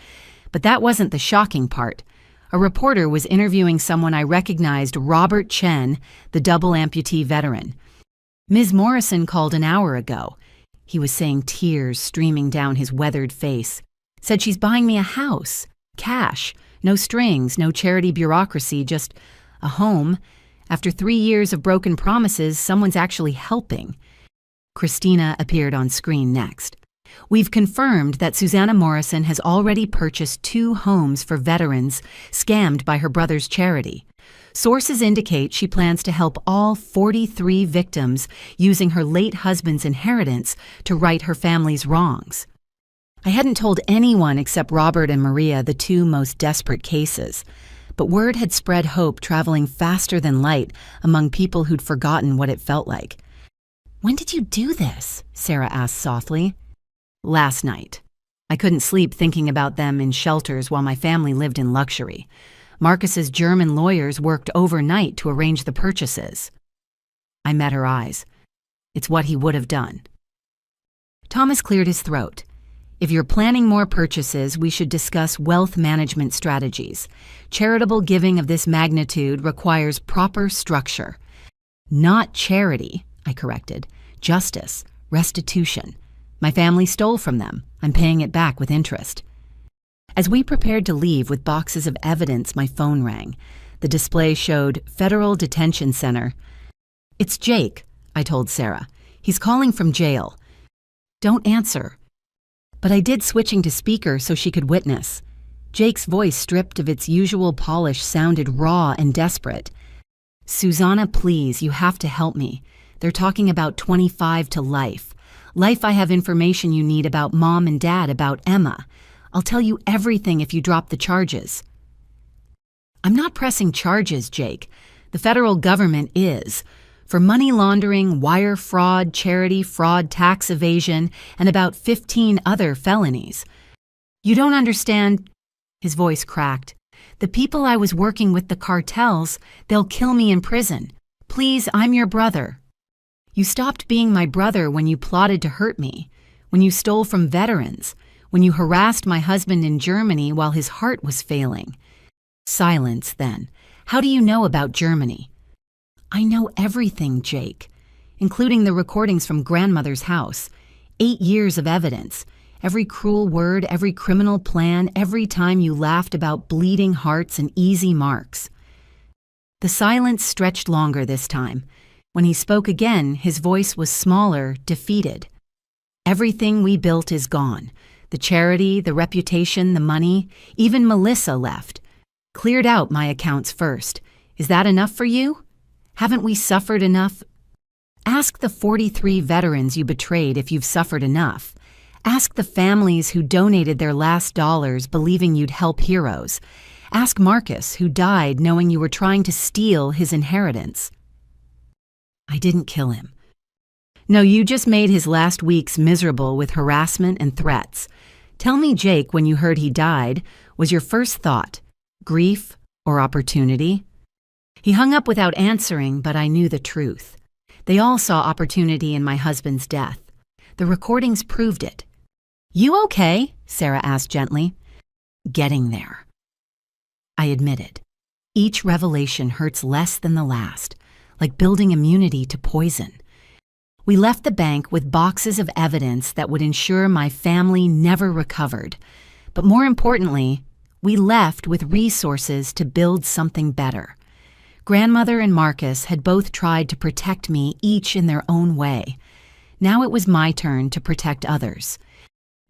But that wasn't the shocking part. A reporter was interviewing someone I recognized, Robert Chen, the double amputee veteran. Ms. Morrison called an hour ago. He was saying, tears streaming down his weathered face. Said she's buying me a house. Cash. No strings, no charity bureaucracy, just a home. After 3 years of broken promises, someone's actually helping. Christina appeared on screen next. We've confirmed that Susanna Morrison has already purchased 2 homes for veterans scammed by her brother's charity. Sources indicate she plans to help all 43 victims using her late husband's inheritance to right her family's wrongs. I hadn't told anyone except Robert and Maria the 2 most desperate cases, but word had spread hope traveling faster than light among people who'd forgotten what it felt like. "When did you do this?" Sarah asked softly. "Last night. I couldn't sleep thinking about them in shelters while my family lived in luxury. Marcus's German lawyers worked overnight to arrange the purchases." I met her eyes. It's what he would have done. Thomas cleared his throat. "If you're planning more purchases, we should discuss wealth management strategies. Charitable giving of this magnitude requires proper structure." "Not charity," I corrected. "Justice, restitution. My family stole from them. I'm paying it back with interest." As we prepared to leave with boxes of evidence, my phone rang. The display showed Federal Detention Center. "It's Jake," I told Sarah. "He's calling from jail." "Don't answer." But I did, switching to speaker so she could witness. Jake's voice, stripped of its usual polish, sounded raw and desperate. "Susanna, please, you have to help me. They're talking about 25 to life. Life, I have information you need about Mom and Dad, about Emma. I'll tell you everything if you drop the charges." "I'm not pressing charges, Jake. The federal government is. For money laundering, wire fraud, charity fraud, tax evasion, and about 15 other felonies. You don't understand." His voice cracked. "The people I was working with, the cartels, they'll kill me in prison. Please, I'm your brother. You stopped being my brother when you plotted to hurt me, when you stole from veterans, when you harassed my husband in Germany while his heart was failing." Silence then. "How do you know about Germany?" "I know everything, Jake, including the recordings from grandmother's house. 8 years of evidence. Every cruel word, every criminal plan, every time you laughed about bleeding hearts and easy marks." The silence stretched longer this time. When he spoke again, his voice was smaller, defeated. "Everything we built is gone. The charity, the reputation, the money, even Melissa left. Cleared out my accounts first. Is that enough for you? Haven't we suffered enough? Ask the 43 veterans you betrayed if you've suffered enough. Ask the families who donated their last dollars believing you'd help heroes. Ask Marcus, who died knowing you were trying to steal his inheritance." "I didn't kill him." "No, you just made his last weeks miserable with harassment and threats. Tell me, Jake, when you heard he died, was your first thought grief or opportunity?" He hung up without answering, but I knew the truth. They all saw opportunity in my husband's death. The recordings proved it. "You okay?" Sarah asked gently. "Getting there," I admitted. Each revelation hurts less than the last, like building immunity to poison. We left the bank with boxes of evidence that would ensure my family never recovered. But more importantly, we left with resources to build something better. Grandmother and Marcus had both tried to protect me, each in their own way. Now it was my turn to protect others.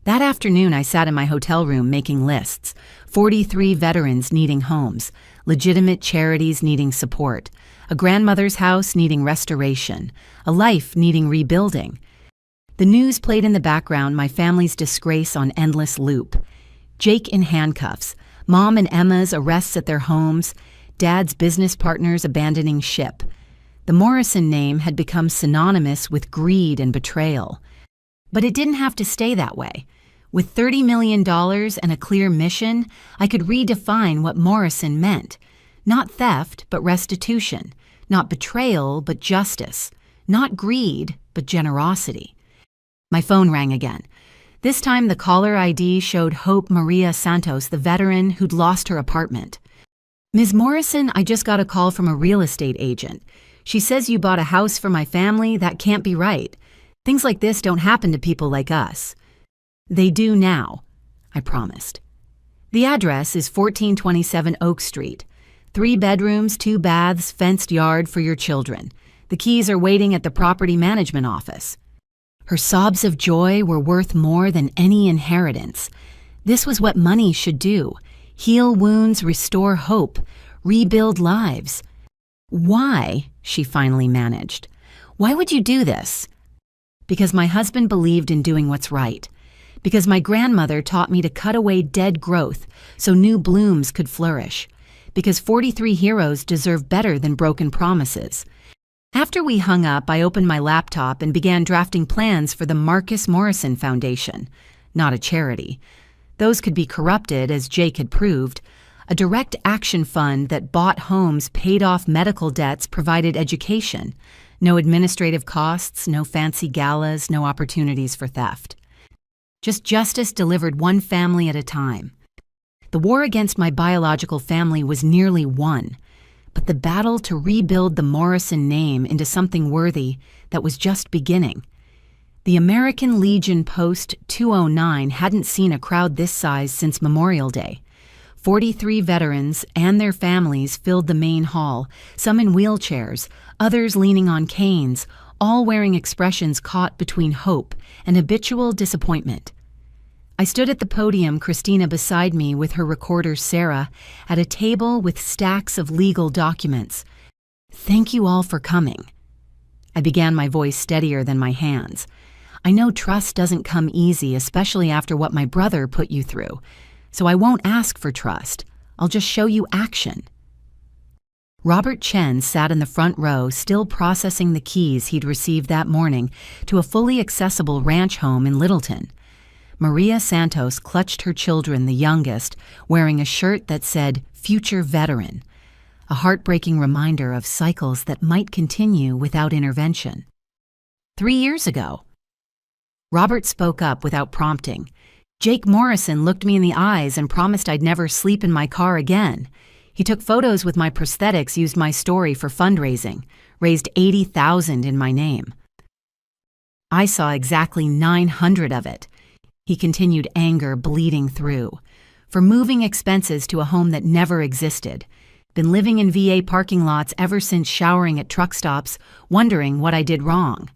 That afternoon, I sat in my hotel room making lists. 43 veterans needing homes, legitimate charities needing support, a grandmother's house needing restoration, a life needing rebuilding. The news played in the background, my family's disgrace on endless loop. Jake in handcuffs, Mom and Emma's arrests at their homes, Dad's business partners abandoning ship. The Morrison name had become synonymous with greed and betrayal. But it didn't have to stay that way. With $30 million and a clear mission, I could redefine what Morrison meant. Not theft, but restitution. Not betrayal, but justice. Not greed, but generosity. My phone rang again. This time the caller ID showed Hope Maria Santos, the veteran who'd lost her apartment. "Ms. Morrison, I just got a call from a real estate agent. She says you bought a house for my family. That can't be right. Things like this don't happen to people like us." "They do now," I promised. "The address is 1427 Oak Street. 3 bedrooms, 2 baths, fenced yard for your children. The keys are waiting at the property management office." Her sobs of joy were worth more than any inheritance. This was what money should do: heal wounds, restore hope, rebuild lives. Why? She finally managed. Why would you do this? Because my husband believed in doing what's right. Because my grandmother taught me to cut away dead growth so new blooms could flourish. Because 43 heroes deserve better than broken promises. After we hung up, I opened my laptop and began drafting plans for the Marcus Morrison Foundation, not a charity. Those could be corrupted, as Jake had proved. A direct action fund that bought homes, paid off medical debts, provided education. No administrative costs, no fancy galas, no opportunities for theft. Just justice delivered one family at a time. The war against my biological family was nearly won, but the battle to rebuild the Morrison name into something worthy, that was just beginning. The American Legion Post 209 hadn't seen a crowd this size since Memorial Day. 43 veterans and their families filled the main hall, some in wheelchairs, others leaning on canes, all wearing expressions caught between hope and habitual disappointment. I stood at the podium, Christina beside me with her recorder Sarah, at a table with stacks of legal documents. Thank you all for coming. I began, my voice steadier than my hands. I know trust doesn't come easy, especially after what my brother put you through. So I won't ask for trust. I'll just show you action. Robert Chen sat in the front row, still processing the keys he'd received that morning to a fully accessible ranch home in Littleton. Maria Santos clutched her children, the youngest, wearing a shirt that said, "Future Veteran," a heartbreaking reminder of cycles that might continue without intervention. 3 years ago. Robert spoke up without prompting. Jake Morrison looked me in the eyes and promised I'd never sleep in my car again. He took photos with my prosthetics, used my story for fundraising, raised $80,000 in my name. I saw exactly 900 of it. He continued, anger bleeding through. For moving expenses to a home that never existed. Been living in VA parking lots ever since, showering at truck stops, wondering what I did wrong.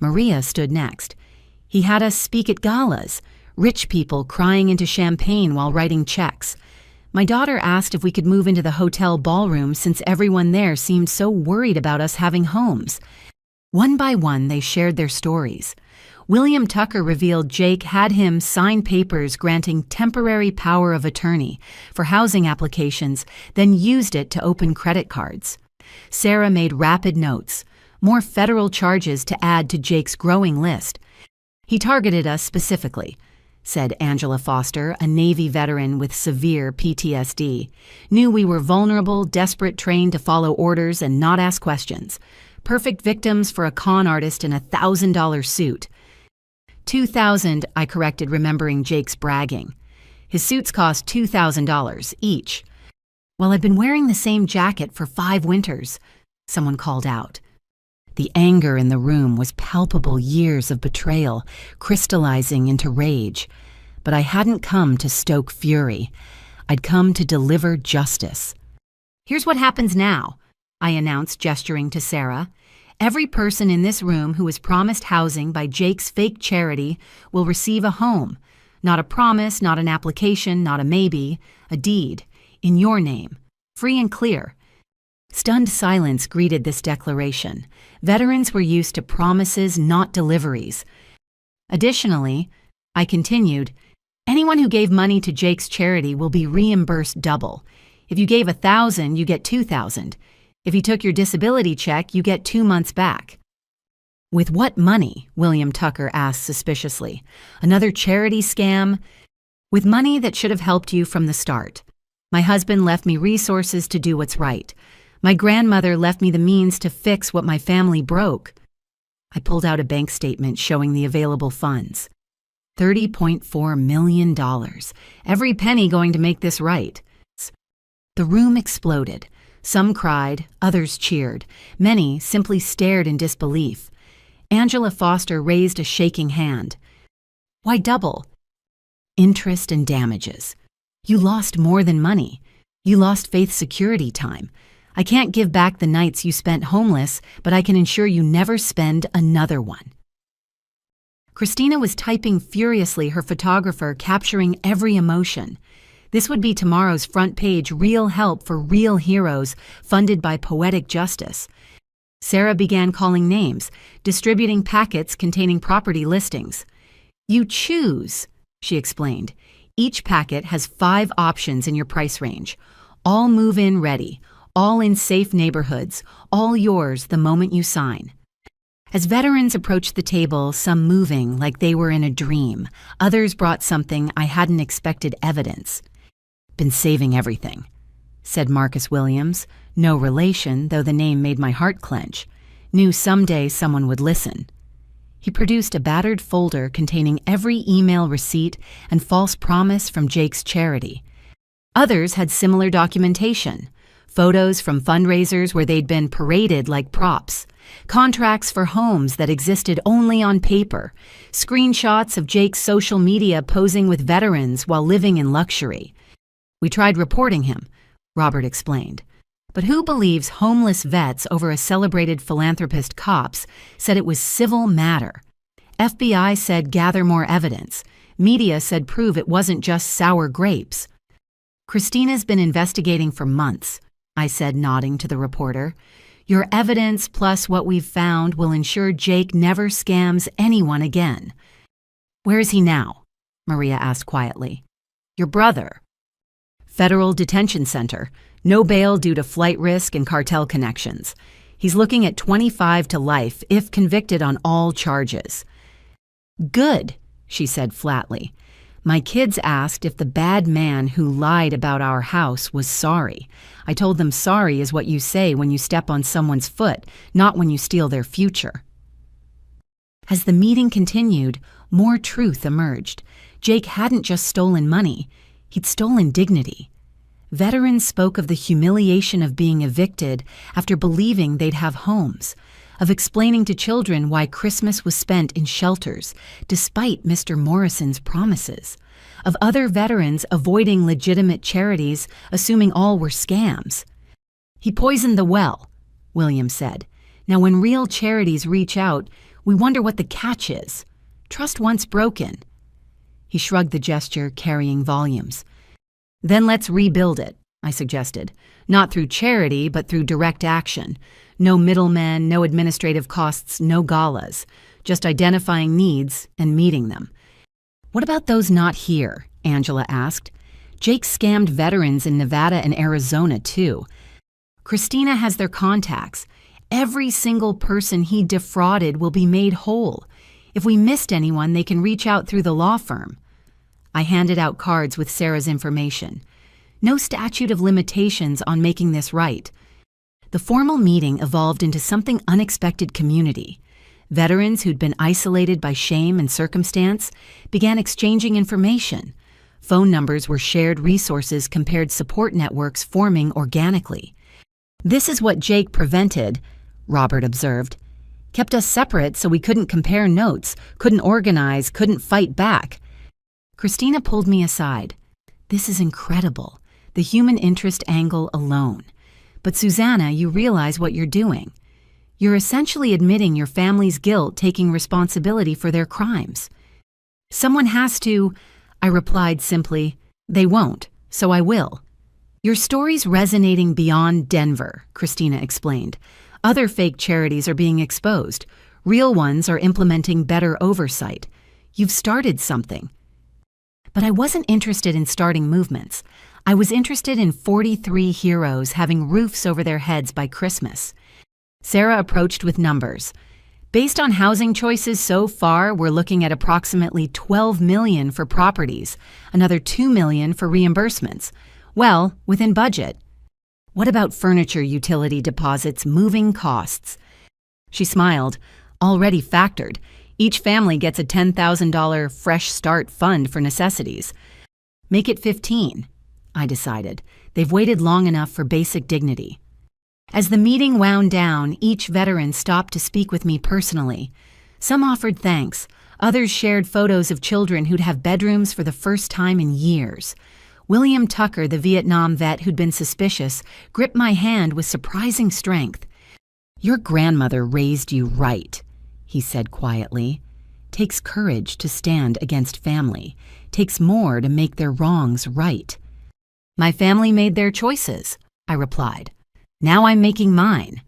Maria stood next. He had us speak at galas, rich people crying into champagne while writing checks. My daughter asked if we could move into the hotel ballroom since everyone there seemed so worried about us having homes. One by one, they shared their stories. William Tucker revealed Jake had him sign papers granting temporary power of attorney for housing applications, then used it to open credit cards. Sarah made rapid notes, more federal charges to add to Jake's growing list. He targeted us specifically, said Angela Foster, a Navy veteran with severe PTSD. Knew we were vulnerable, desperate, trained to follow orders and not ask questions. Perfect victims for a con artist in a $1,000 suit. $2,000, I corrected, remembering Jake's bragging. His suits cost $2,000 each. Well, I've been wearing the same jacket for 5 winters, someone called out. The anger in the room was palpable, years of betrayal, crystallizing into rage. But I hadn't come to stoke fury. I'd come to deliver justice. Here's what happens now, I announced, gesturing to Sarah. Every person in this room who was promised housing by Jake's fake charity will receive a home. Not a promise, not an application, not a maybe, a deed, in your name, free and clear. Stunned silence greeted this declaration. Veterans were used to promises, not deliveries. Additionally, I continued, anyone who gave money to Jake's charity will be reimbursed double. If you gave $1,000, you get $2,000. If you took your disability check, you get 2 months back. With what money? William Tucker asked suspiciously. Another charity scam? With money that should have helped you from the start. My husband left me resources to do what's right. My grandmother left me the means to fix what my family broke. I pulled out a bank statement showing the available funds. $30.4 million. Every penny going to make this right. The room exploded. Some cried, others cheered. Many simply stared in disbelief. Angela Foster raised a shaking hand. Why double? Interest and damages. You lost more than money. You lost Faith's security time. I can't give back the nights you spent homeless, but I can ensure you never spend another one. Christina was typing furiously, her photographer capturing every emotion. This would be tomorrow's front page real help for real heroes, funded by Poetic Justice. Sarah began calling names, distributing packets containing property listings. "You choose," she explained. "Each packet has 5 options in your price range. All move-in ready, all in safe neighborhoods, all yours the moment you sign." As veterans approached the table, some moving like they were in a dream, others brought something I hadn't expected: evidence. "Been saving everything," said Marcus Williams, no relation, though the name made my heart clench. Knew someday someone would listen. He produced a battered folder containing every email receipt and false promise from Jake's charity. Others had similar documentation: photos from fundraisers where they'd been paraded like props, contracts for homes that existed only on paper, screenshots of Jake's social media posing with veterans while living in luxury. "We tried reporting him," Robert explained. "But who believes homeless vets over a celebrated philanthropist? Cops said it was civil matter. FBI said gather more evidence. Media said prove it wasn't just sour grapes." "Christina's been investigating for months," I said, nodding to the reporter. "Your evidence plus what we've found will ensure Jake never scams anyone again." "Where is he now?" Maria asked quietly. "Your brother." "Federal detention center. No bail due to flight risk and cartel connections. He's looking at 25 to life if convicted on all charges." "Good," she said flatly. "My kids asked if the bad man who lied about our house was sorry. I told them sorry is what you say when you step on someone's foot, not when you steal their future." As the meeting continued, more truth emerged. Jake hadn't just stolen money. He'd stolen dignity. Veterans spoke of the humiliation of being evicted after believing they'd have homes, of explaining to children why Christmas was spent in shelters, despite Mr. Morrison's promises, of other veterans avoiding legitimate charities, assuming all were scams. "He poisoned the well," William said. "Now when real charities reach out, we wonder what the catch is. Trust once broken." He shrugged, the gesture carrying volumes. "Then let's rebuild it," I suggested. "Not through charity, but through direct action. No middlemen, no administrative costs, no galas. Just identifying needs and meeting them." "What about those not here?" Angela asked. "Jake scammed veterans in Nevada and Arizona, too. Christina has their contacts. Every single person he defrauded will be made whole. If we missed anyone, they can reach out through the law firm." I handed out cards with Sarah's information. No statute of limitations on making this right. The formal meeting evolved into something unexpected: community. Veterans who'd been isolated by shame and circumstance began exchanging information. Phone numbers were shared, resources compared, support networks forming organically. "This is what Jake prevented," Robert observed. "Kept us separate so we couldn't compare notes, couldn't organize, couldn't fight back." Christina pulled me aside. "This is incredible, the human interest angle alone. But Susanna, you realize what you're doing. You're essentially admitting your family's guilt, taking responsibility for their crimes." "Someone has to," I replied simply. "They won't, so I will." "Your story's resonating beyond Denver," Christina explained. "Other fake charities are being exposed. Real ones are implementing better oversight. You've started something." But I wasn't interested in starting movements. I was interested in 43 heroes having roofs over their heads by Christmas. Sarah approached with numbers. "Based on housing choices so far, we're looking at approximately $12 million for properties, another $2 million for reimbursements. Well, within budget." "What about furniture, utility deposits, moving costs?" She smiled. "Already factored. Each family gets a $10,000 Fresh Start fund for necessities." "Make it 15, I decided. They've waited long enough for basic dignity. As the meeting wound down, each veteran stopped to speak with me personally. Some offered thanks. Others shared photos of children who'd have bedrooms for the first time in years. William Tucker, the Vietnam vet who'd been suspicious, gripped my hand with surprising strength. "Your grandmother raised you right," he said quietly. Takes courage to stand against family. Takes more to make their wrongs right. My family made their choices, I replied. Now I'm making mine.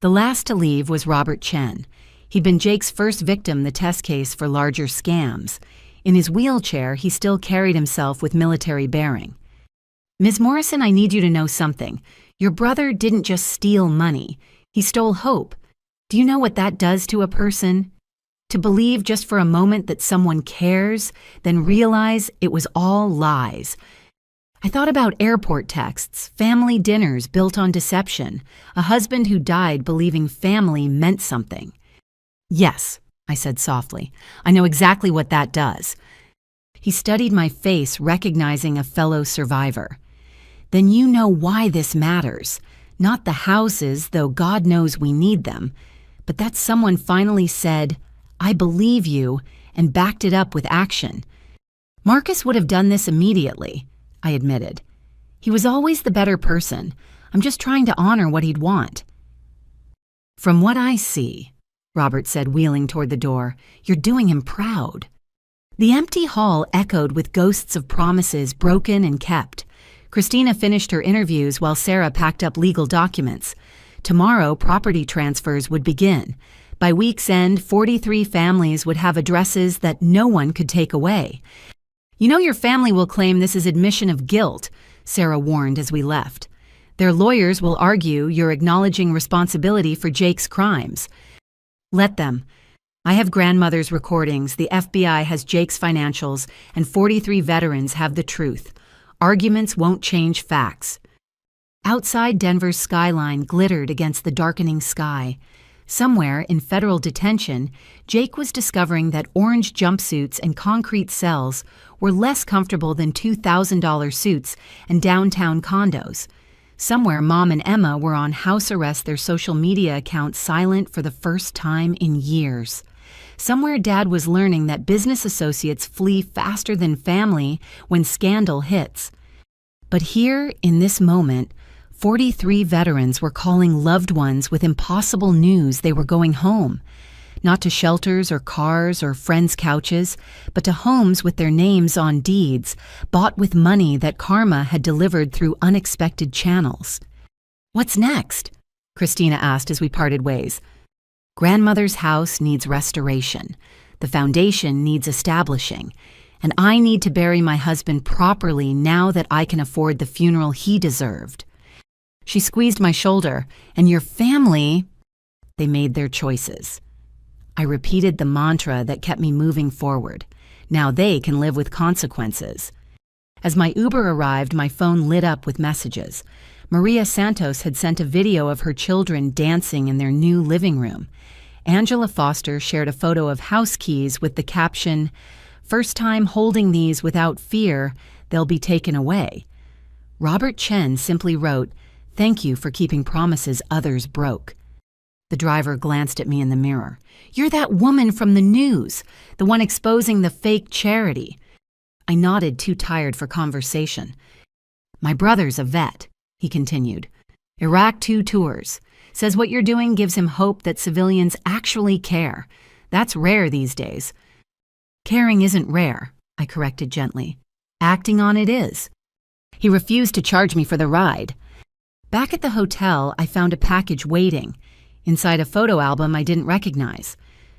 The last to leave was Robert Chen. He'd been Jake's first victim in the test case for larger scams. In his wheelchair, he still carried himself with military bearing. Ms. Morrison, I need you to know something. Your brother didn't just steal money. He stole hope. Do you know what that does to a person? To believe just for a moment that someone cares, then realize it was all lies. I thought about airport texts, family dinners built on deception, a husband who died believing family meant something. Yes, I said softly, I know exactly what that does. He studied my face, recognizing a fellow survivor. Then you know why this matters. Not the houses, though God knows we need them, but that someone finally said, I believe you, and backed it up with action. Marcus would have done this immediately, I admitted. He was always the better person. I'm just trying to honor what he'd want. From what I see, Robert said, wheeling toward the door, you're doing him proud. The empty hall echoed with ghosts of promises broken and kept. Christina finished her interviews while Sarah packed up legal documents. Tomorrow, property transfers would begin. By week's end, 43 families would have addresses that no one could take away. You know your family will claim this is admission of guilt, Sarah warned as we left. Their lawyers will argue you're acknowledging responsibility for Jake's crimes. Let them. I have grandmother's recordings, the FBI has Jake's financials, and 43 veterans have the truth. Arguments won't change facts. Outside, Denver's skyline glittered against the darkening sky. Somewhere in federal detention, Jake was discovering that orange jumpsuits and concrete cells were less comfortable than $2,000 suits and downtown condos. Somewhere, Mom and Emma were on house arrest, their social media accounts silent for the first time in years. Somewhere, Dad was learning that business associates flee faster than family when scandal hits. But here, in this moment, 43 veterans were calling loved ones with impossible news they were going home. Not to shelters or cars or friends' couches, but to homes with their names on deeds, bought with money that karma had delivered through unexpected channels. What's next? Christina asked as we parted ways. Grandmother's house needs restoration. The foundation needs establishing. And I need to bury my husband properly now that I can afford the funeral he deserved. She squeezed my shoulder, and your family, they made their choices. I repeated the mantra that kept me moving forward. Now they can live with consequences. As my Uber arrived, my phone lit up with messages. Maria Santos had sent a video of her children dancing in their new living room. Angela Foster shared a photo of house keys with the caption, "First time holding these without fear, they'll be taken away." Robert Chen simply wrote, "Thank you for keeping promises others broke." The driver glanced at me in the mirror. "You're that woman from the news, the one exposing the fake charity." I nodded, too tired for conversation. "My brother's a vet," he continued. "Iraq 2 tours. Says what you're doing gives him hope that civilians actually care. That's rare these days." "Caring isn't rare," I corrected gently. "Acting on it is." He refused to charge me for the ride. Back at the hotel, I found a package waiting. Inside a photo album I didn't recognize.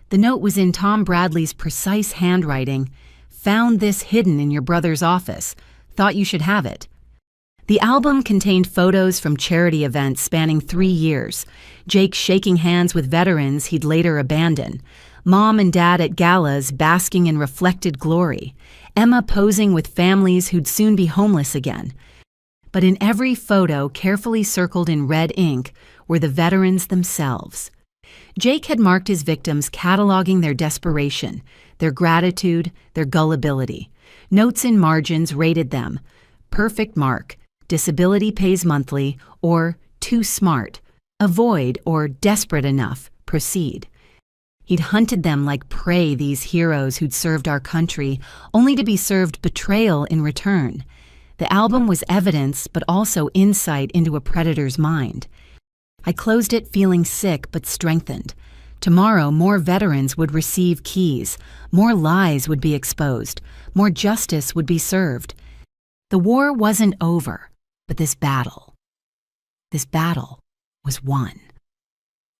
The note was in Tom Bradley's precise handwriting. "Found this hidden in your brother's office. Thought you should have it." The album contained photos from charity events spanning 3 years. Jake shaking hands with veterans he'd later abandon. Mom and Dad at galas basking in reflected glory. Emma posing with families who'd soon be homeless again. But in every photo, carefully circled in red ink, were the veterans themselves. Jake had marked his victims, cataloging their desperation, their gratitude, their gullibility. Notes in margins rated them: perfect mark, disability pays monthly, or too smart, avoid, or desperate enough, proceed. He'd hunted them like prey, these heroes who'd served our country, only to be served betrayal in return. The album was evidence, but also insight into a predator's mind. I closed it feeling sick but strengthened. Tomorrow, more veterans would receive keys, more lies would be exposed, more justice would be served. The war wasn't over, but this battle was won.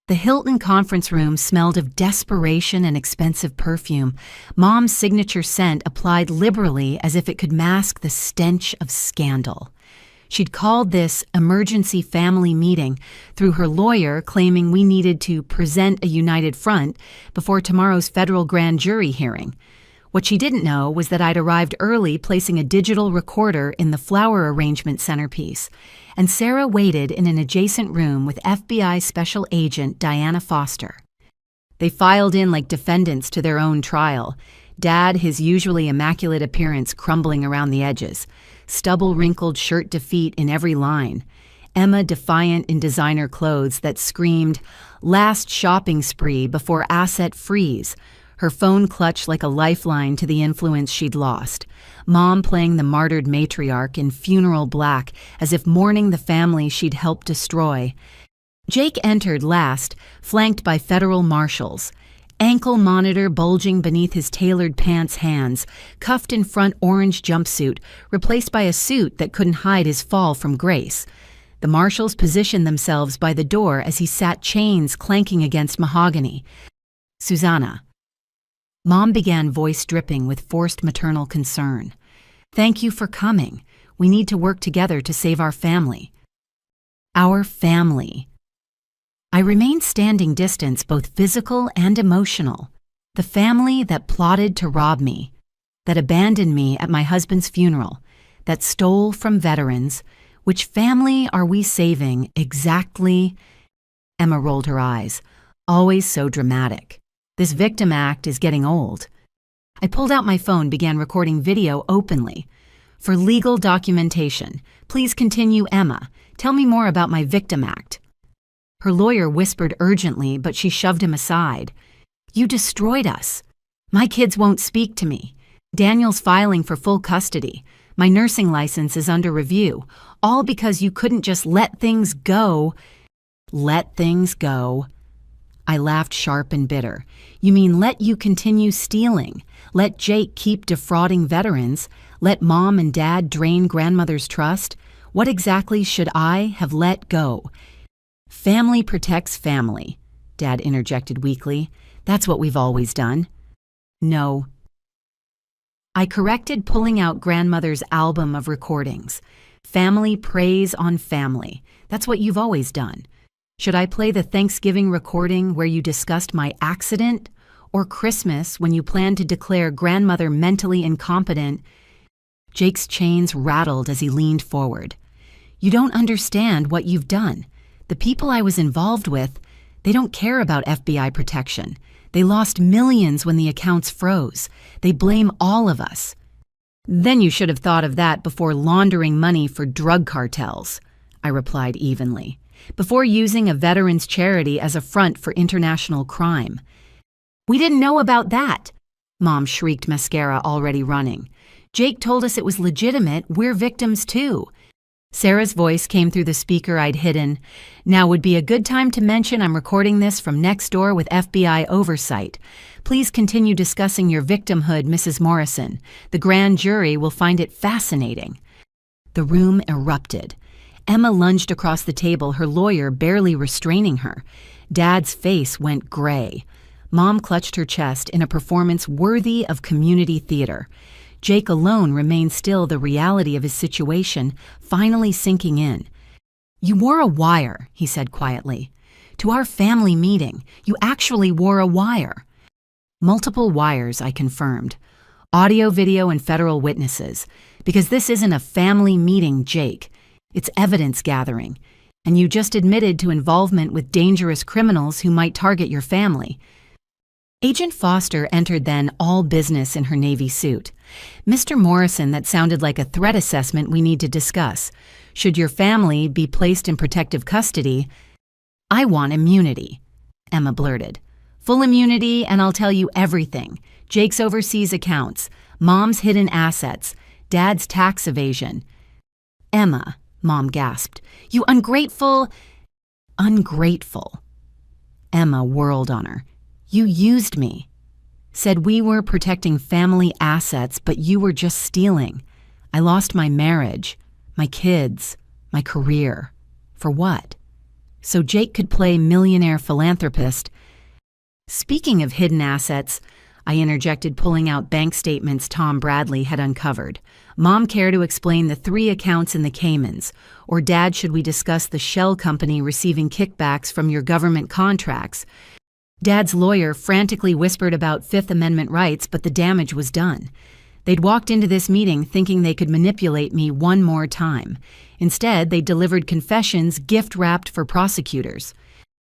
The Hilton conference room smelled of desperation and expensive perfume, Mom's signature scent applied liberally as if it could mask the stench of scandal. She'd called this emergency family meeting through her lawyer, claiming we needed to present a united front before tomorrow's federal grand jury hearing. What she didn't know was that I'd arrived early, placing a digital recorder in the flower arrangement centerpiece, and Sarah waited in an adjacent room with FBI Special Agent Diana Foster. They filed in like defendants to their own trial. Dad, his usually immaculate appearance crumbling around the edges, stubble-wrinkled shirt defeat in every line. Emma defiant in designer clothes that screamed, "Last shopping spree before asset freeze," her phone clutched like a lifeline to the influence she'd lost. Mom playing the martyred matriarch in funeral black as if mourning the family she'd helped destroy. Jake entered last, flanked by federal marshals. Ankle monitor bulging beneath his tailored pants hands, cuffed in front orange jumpsuit, replaced by a suit that couldn't hide his fall from grace. The marshals positioned themselves by the door as he sat chains clanking against mahogany. "Susanna." Mom began, voice dripping with forced maternal concern. "Thank you for coming. We need to work together to save our family." Our family. I remained standing distance, both physical and emotional. The family that plotted to rob me, that abandoned me at my husband's funeral, that stole from veterans. Which family are we saving exactly? Emma rolled her eyes, always so dramatic. This victim act is getting old. I pulled out my phone, began recording video openly. "For legal documentation, please continue, Emma. Tell me more about my victim act." Her lawyer whispered urgently, but she shoved him aside. "You destroyed us. My kids won't speak to me. Daniel's filing for full custody. My nursing license is under review. All because you couldn't just let things go." "Let things go." I laughed sharp and bitter. "You mean let you continue stealing? Let Jake keep defrauding veterans? Let Mom and Dad drain grandmother's trust? What exactly should I have let go?" "Family protects family," Dad interjected weakly. "That's what we've always done." "No." I corrected, pulling out grandmother's album of recordings. "Family preys on family. That's what you've always done. Should I play the Thanksgiving recording where you discussed my accident? Or Christmas when you planned to declare grandmother mentally incompetent?" Jake's chains rattled as he leaned forward. "You don't understand what you've done. The people I was involved with, they don't care about FBI protection. They lost millions when the accounts froze. They blame all of us." "Then you should have thought of that before laundering money for drug cartels," I replied evenly. "Before using a veterans charity as a front for international crime." "We didn't know about that," Mom shrieked, mascara already running. "Jake told us it was legitimate. We're victims too." Sarah's voice came through the speaker I'd hidden. "Now would be a good time to mention I'm recording this from next door with FBI oversight. Please continue discussing your victimhood, Mrs. Morrison. The grand jury will find it fascinating." The room erupted. Emma lunged across the table, her lawyer barely restraining her. Dad's face went gray. Mom clutched her chest in a performance worthy of community theater. Jake alone remained still, the reality of his situation finally sinking in. "You wore a wire," he said quietly. "To our family meeting, you actually wore a wire." "Multiple wires," I confirmed. "Audio, video, and federal witnesses. Because this isn't a family meeting, Jake. It's evidence gathering. And you just admitted to involvement with dangerous criminals who might target your family." Agent Foster entered then, all business in her navy suit. "Mr. Morrison, that sounded like a threat assessment we need to discuss. Should your family be placed in protective custody?" "I want immunity," Emma blurted. "Full immunity, and I'll tell you everything. Jake's overseas accounts, Mom's hidden assets, Dad's tax evasion." "Emma," Mom gasped, "you ungrateful—" "Ungrateful." Emma whirled on her. You used me. Said we were protecting family assets, but you were just stealing. I lost my marriage, my kids, my career. For what? So Jake could play millionaire philanthropist. Speaking of hidden assets, I interjected, pulling out bank statements Tom Bradley had uncovered. Mom, care to explain the 3 accounts in the Caymans? Or Dad, should we discuss the shell company receiving kickbacks from your government contracts? Dad's lawyer frantically whispered about Fifth Amendment rights, but the damage was done. They'd walked into this meeting thinking they could manipulate me one more time. Instead, they delivered confessions gift-wrapped for prosecutors.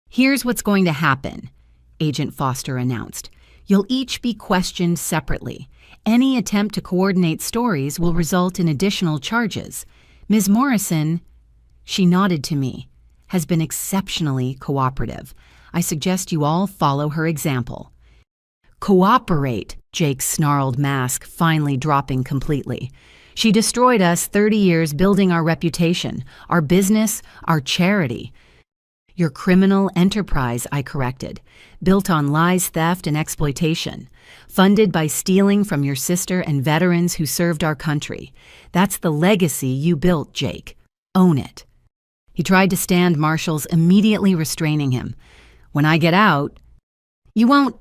Here's what's going to happen, Agent Foster announced. You'll each be questioned separately. Any attempt to coordinate stories will result in additional charges. Ms. Morrison, she nodded to me, has been exceptionally cooperative. I suggest you all follow her example. Cooperate, Jake's snarled mask finally dropping completely. She destroyed us 30 years building our reputation, our business, our charity. Your criminal enterprise, I corrected, built on lies, theft, and exploitation, funded by stealing from your sister and veterans who served our country. That's the legacy you built, Jake. Own it. He tried to stand, marshals immediately restraining him. When I get out... You won't,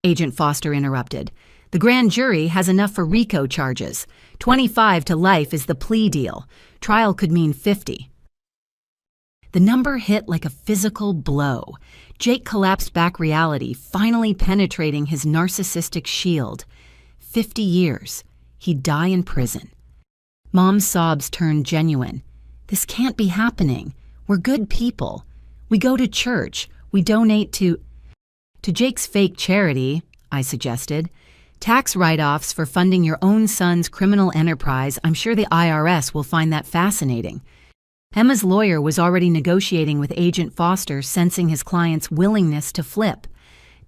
Agent Foster interrupted. The grand jury has enough for RICO charges. 25 to life is the plea deal. Trial could mean 50. The number hit like a physical blow. Jake collapsed back, reality finally penetrating his narcissistic shield. 50 years. He'd die in prison. Mom's sobs turned genuine. This can't be happening. We're good people. We go to church. We donate to Jake's fake charity, I suggested. Tax write-offs for funding your own son's criminal enterprise. I'm sure the IRS will find that fascinating. Emma's lawyer was already negotiating with Agent Foster, sensing his client's willingness to flip.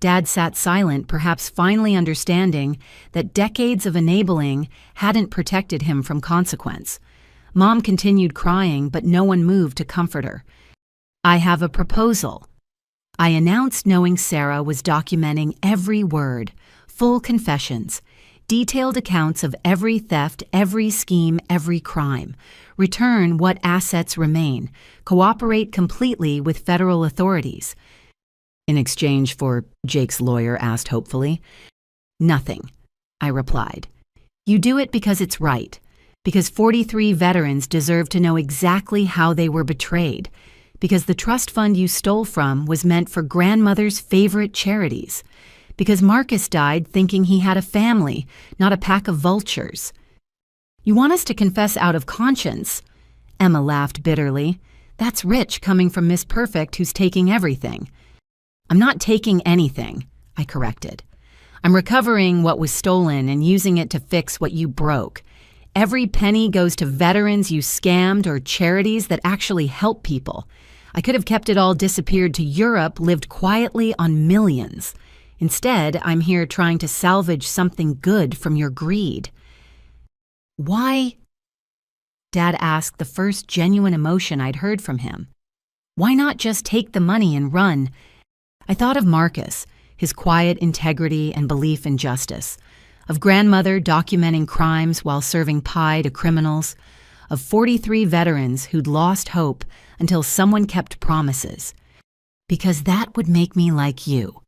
Dad sat silent, perhaps finally understanding that decades of enabling hadn't protected him from consequence. Mom continued crying, but no one moved to comfort her. I have a proposal, I announced, knowing Sarah was documenting every word, full confessions, detailed accounts of every theft, every scheme, every crime. Return what assets remain. Cooperate completely with federal authorities. In exchange for, Jake's lawyer asked hopefully. Nothing, I replied. You do it because it's right, because 43 veterans deserve to know exactly how they were betrayed, because the trust fund you stole from was meant for grandmother's favorite charities, because Marcus died thinking he had a family, not a pack of vultures. You want us to confess out of conscience? Emma laughed bitterly. That's rich coming from Miss Perfect, who's taking everything. I'm not taking anything, I corrected. I'm recovering what was stolen and using it to fix what you broke. Every penny goes to veterans you scammed or charities that actually help people. I could have kept it all, disappeared to Europe, lived quietly on millions. Instead, I'm here trying to salvage something good from your greed. Why? Dad asked, the first genuine emotion I'd heard from him. Why not just take the money and run? I thought of Marcus, his quiet integrity and belief in justice, of grandmother documenting crimes while serving pie to criminals, of 43 veterans who'd lost hope until someone kept promises. Because that would make me like you,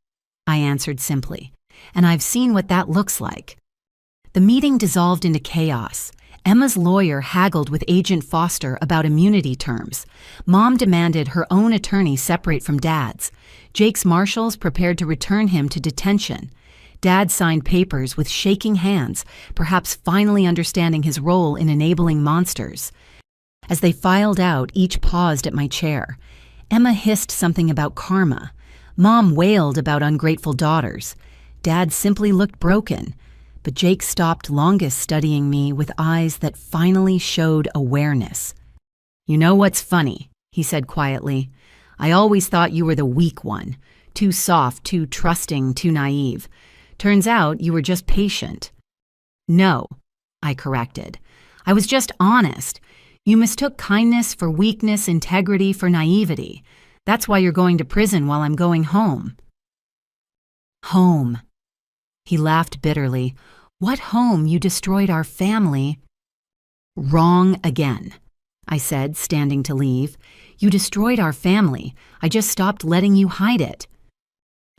I answered simply, and I've seen what that looks like. The meeting dissolved into chaos. Emma's lawyer haggled with Agent Foster about immunity terms. Mom demanded her own attorney separate from Dad's. Jake's marshals prepared to return him to detention. Dad signed papers with shaking hands, perhaps finally understanding his role in enabling monsters. As they filed out, each paused at my chair. Emma hissed something about karma. Mom wailed about ungrateful daughters. Dad simply looked broken. But Jake stopped longest, studying me with eyes that finally showed awareness. You know what's funny, he said quietly. I always thought you were the weak one. Too soft, too trusting, too naive. Turns out you were just patient. No, I corrected. I was just honest. You mistook kindness for weakness, integrity for naivety. That's why you're going to prison while I'm going home. Home. He laughed bitterly. What home? You destroyed our family. Wrong again, I said, standing to leave. You destroyed our family. I just stopped letting you hide it.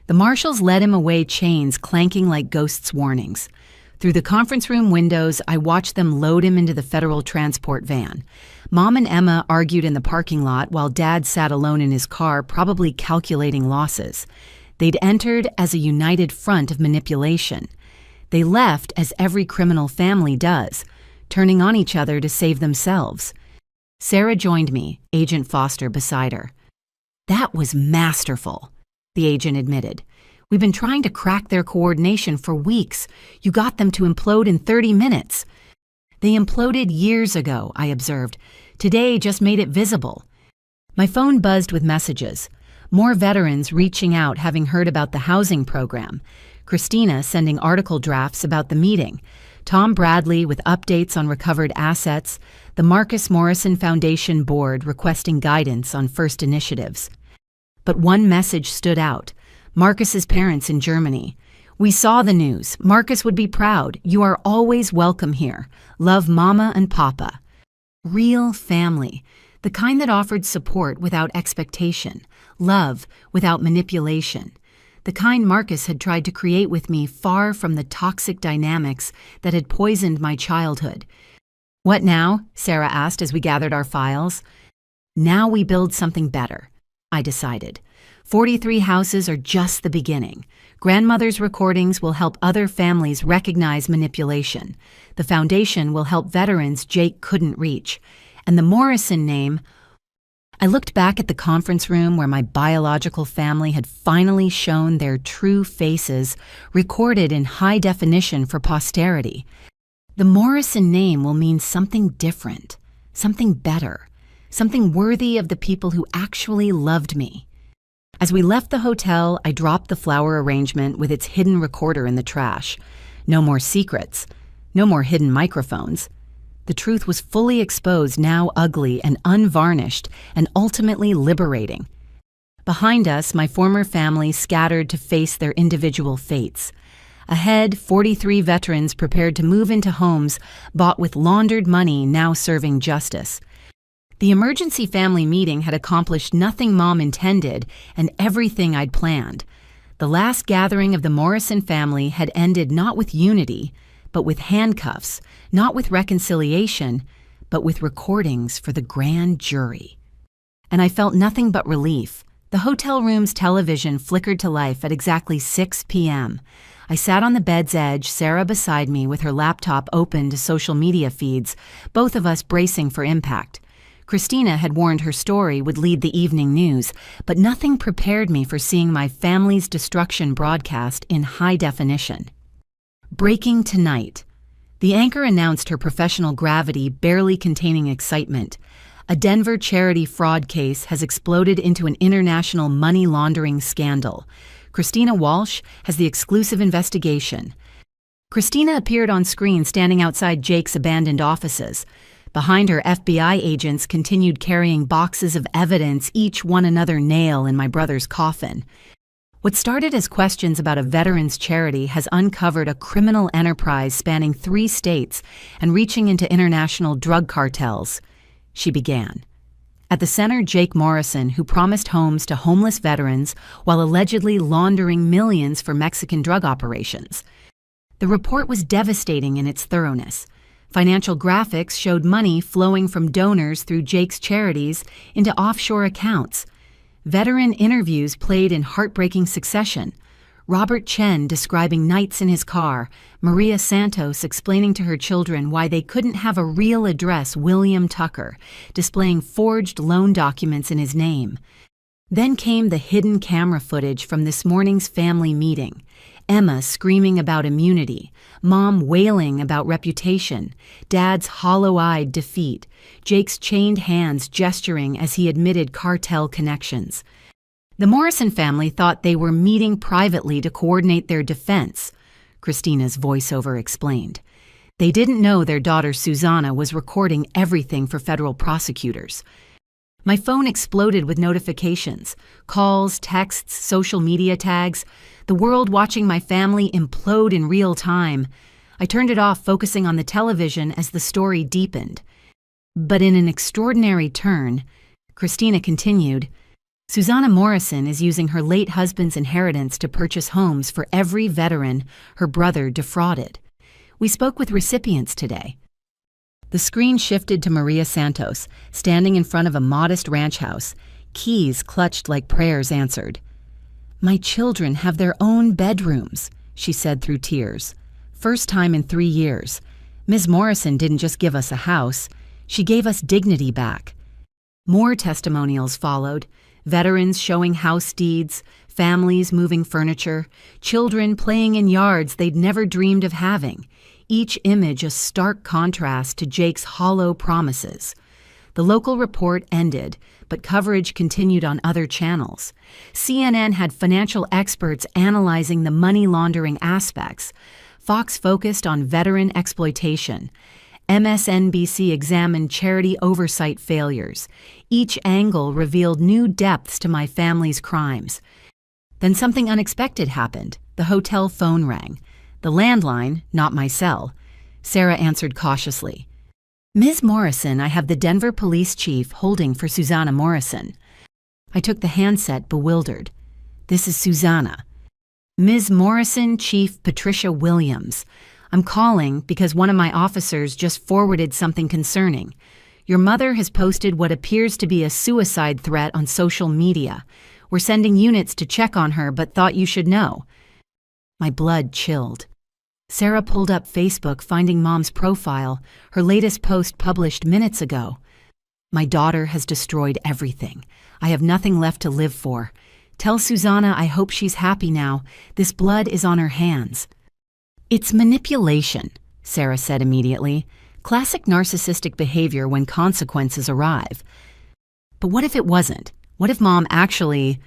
The marshals led him away, chains clanking like ghosts' warnings. Through the conference room windows, I watched them load him into the federal transport van. Mom and Emma argued in the parking lot while Dad sat alone in his car, probably calculating losses. They'd entered as a united front of manipulation. They left as every criminal family does, turning on each other to save themselves. Sarah joined me, Agent Foster beside her. That was masterful, the agent admitted. We've been trying to crack their coordination for weeks. You got them to implode in 30 minutes. They imploded years ago, I observed. Today just made it visible. My phone buzzed with messages. More veterans reaching out, having heard about the housing program. Christina sending article drafts about the meeting. Tom Bradley with updates on recovered assets. The Marcus Morrison Foundation Board requesting guidance on first initiatives. But one message stood out. Marcus's parents in Germany. We saw the news. Marcus would be proud. You are always welcome here. Love Mama and Papa. Real family. The kind that offered support without expectation. Love without manipulation. The kind Marcus had tried to create with me, far from the toxic dynamics that had poisoned my childhood. What now? Sarah asked as we gathered our files. Now we build something better, I decided. 43 houses are just the beginning. Grandmother's recordings will help other families recognize manipulation. The foundation will help veterans Jake couldn't reach. And the Morrison name... I looked back at the conference room where my biological family had finally shown their true faces, recorded in high definition for posterity. The Morrison name will mean something different, something better, something worthy of the people who actually loved me. As we left the hotel, I dropped the flower arrangement with its hidden recorder in the trash. No more secrets. No more hidden microphones. The truth was fully exposed, now ugly and unvarnished, and ultimately liberating. Behind us, my former family scattered to face their individual fates. Ahead, 43 veterans prepared to move into homes bought with laundered money now serving justice. The emergency family meeting had accomplished nothing Mom intended and everything I'd planned. The last gathering of the Morrison family had ended not with unity, but with handcuffs, not with reconciliation, but with recordings for the grand jury. And I felt nothing but relief. The hotel room's television flickered to life at exactly 6 p.m. I sat on the bed's edge, Sarah beside me with her laptop open to social media feeds, both of us bracing for impact. Christina had warned her story would lead the evening news, but nothing prepared me for seeing my family's destruction broadcast in high definition. Breaking tonight. The anchor announced her professional gravity barely containing excitement. A Denver charity fraud case has exploded into an international money laundering scandal. Christina Walsh has the exclusive investigation. Christina appeared on screen standing outside Jake's abandoned offices. Behind her, FBI agents continued carrying boxes of evidence, each one another nail in my brother's coffin. What started as questions about a veterans charity has uncovered a criminal enterprise spanning 3 states and reaching into international drug cartels. She began. At the center, Jake Morrison, who promised homes to homeless veterans while allegedly laundering millions for Mexican drug operations. The report was devastating in its thoroughness. Financial graphics showed money flowing from donors through Jake's charities into offshore accounts. Veteran interviews played in heartbreaking succession. Robert Chen describing nights in his car, Maria Santos explaining to her children why they couldn't have a real address, William Tucker, displaying forged loan documents in his name. Then came the hidden camera footage from this morning's family meeting. Emma screaming about immunity, Mom wailing about reputation, Dad's hollow-eyed defeat, Jake's chained hands gesturing as he admitted cartel connections. The Morrison family thought they were meeting privately to coordinate their defense, Christina's voiceover explained. They didn't know their daughter Susanna was recording everything for federal prosecutors. My phone exploded with notifications, calls, texts, social media tags, the world watching my family implode in real time. I turned it off, focusing on the television as the story deepened. But in an extraordinary turn, Christina continued, Susanna Morrison is using her late husband's inheritance to purchase homes for every veteran her brother defrauded. We spoke with recipients today. The screen shifted to Maria Santos, standing in front of a modest ranch house, keys clutched like prayers answered. My children have their own bedrooms, she said through tears. First time in 3 years. Ms. Morrison didn't just give us a house, she gave us dignity back. More testimonials followed, veterans showing house deeds, families moving furniture, children playing in yards they'd never dreamed of having, each image a stark contrast to Jake's hollow promises. The local report ended, but coverage continued on other channels. CNN had financial experts analyzing the money laundering aspects. Fox focused on veteran exploitation. MSNBC examined charity oversight failures. Each angle revealed new depths to my family's crimes. Then something unexpected happened. The hotel phone rang. The landline, not my cell. Sarah answered cautiously. Ms. Morrison, I have the Denver police chief holding for Susanna Morrison. I took the handset, bewildered. This is Susanna. Ms. Morrison, Chief Patricia Williams. I'm calling because one of my officers just forwarded something concerning. Your mother has posted what appears to be a suicide threat on social media. We're sending units to check on her, but thought you should know. My blood chilled. Sarah pulled up Facebook, finding Mom's profile, her latest post published minutes ago. My daughter has destroyed everything. I have nothing left to live for. Tell Susanna I hope she's happy now. This blood is on her hands. It's manipulation, Sarah said immediately. Classic narcissistic behavior when consequences arrive. But what if it wasn't? What if Mom actually...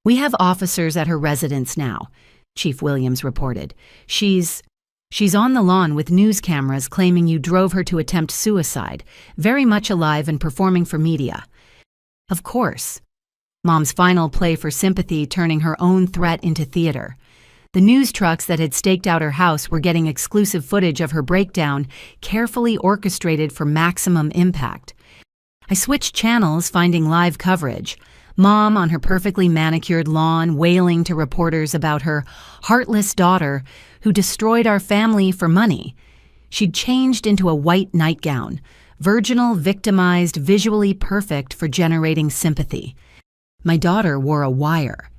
We have officers at her residence now, Chief Williams reported. She's on the lawn with news cameras claiming you drove her to attempt suicide, very much alive and performing for media. Of course. Mom's final play for sympathy, turning her own threat into theater. The news trucks that had staked out her house were getting exclusive footage of her breakdown, carefully orchestrated for maximum impact. I switched channels, finding live coverage. Mom on her perfectly manicured lawn, wailing to reporters about her heartless daughter who destroyed our family for money. She'd changed into a white nightgown, virginal, victimized, visually perfect for generating sympathy. My daughter wore a wire.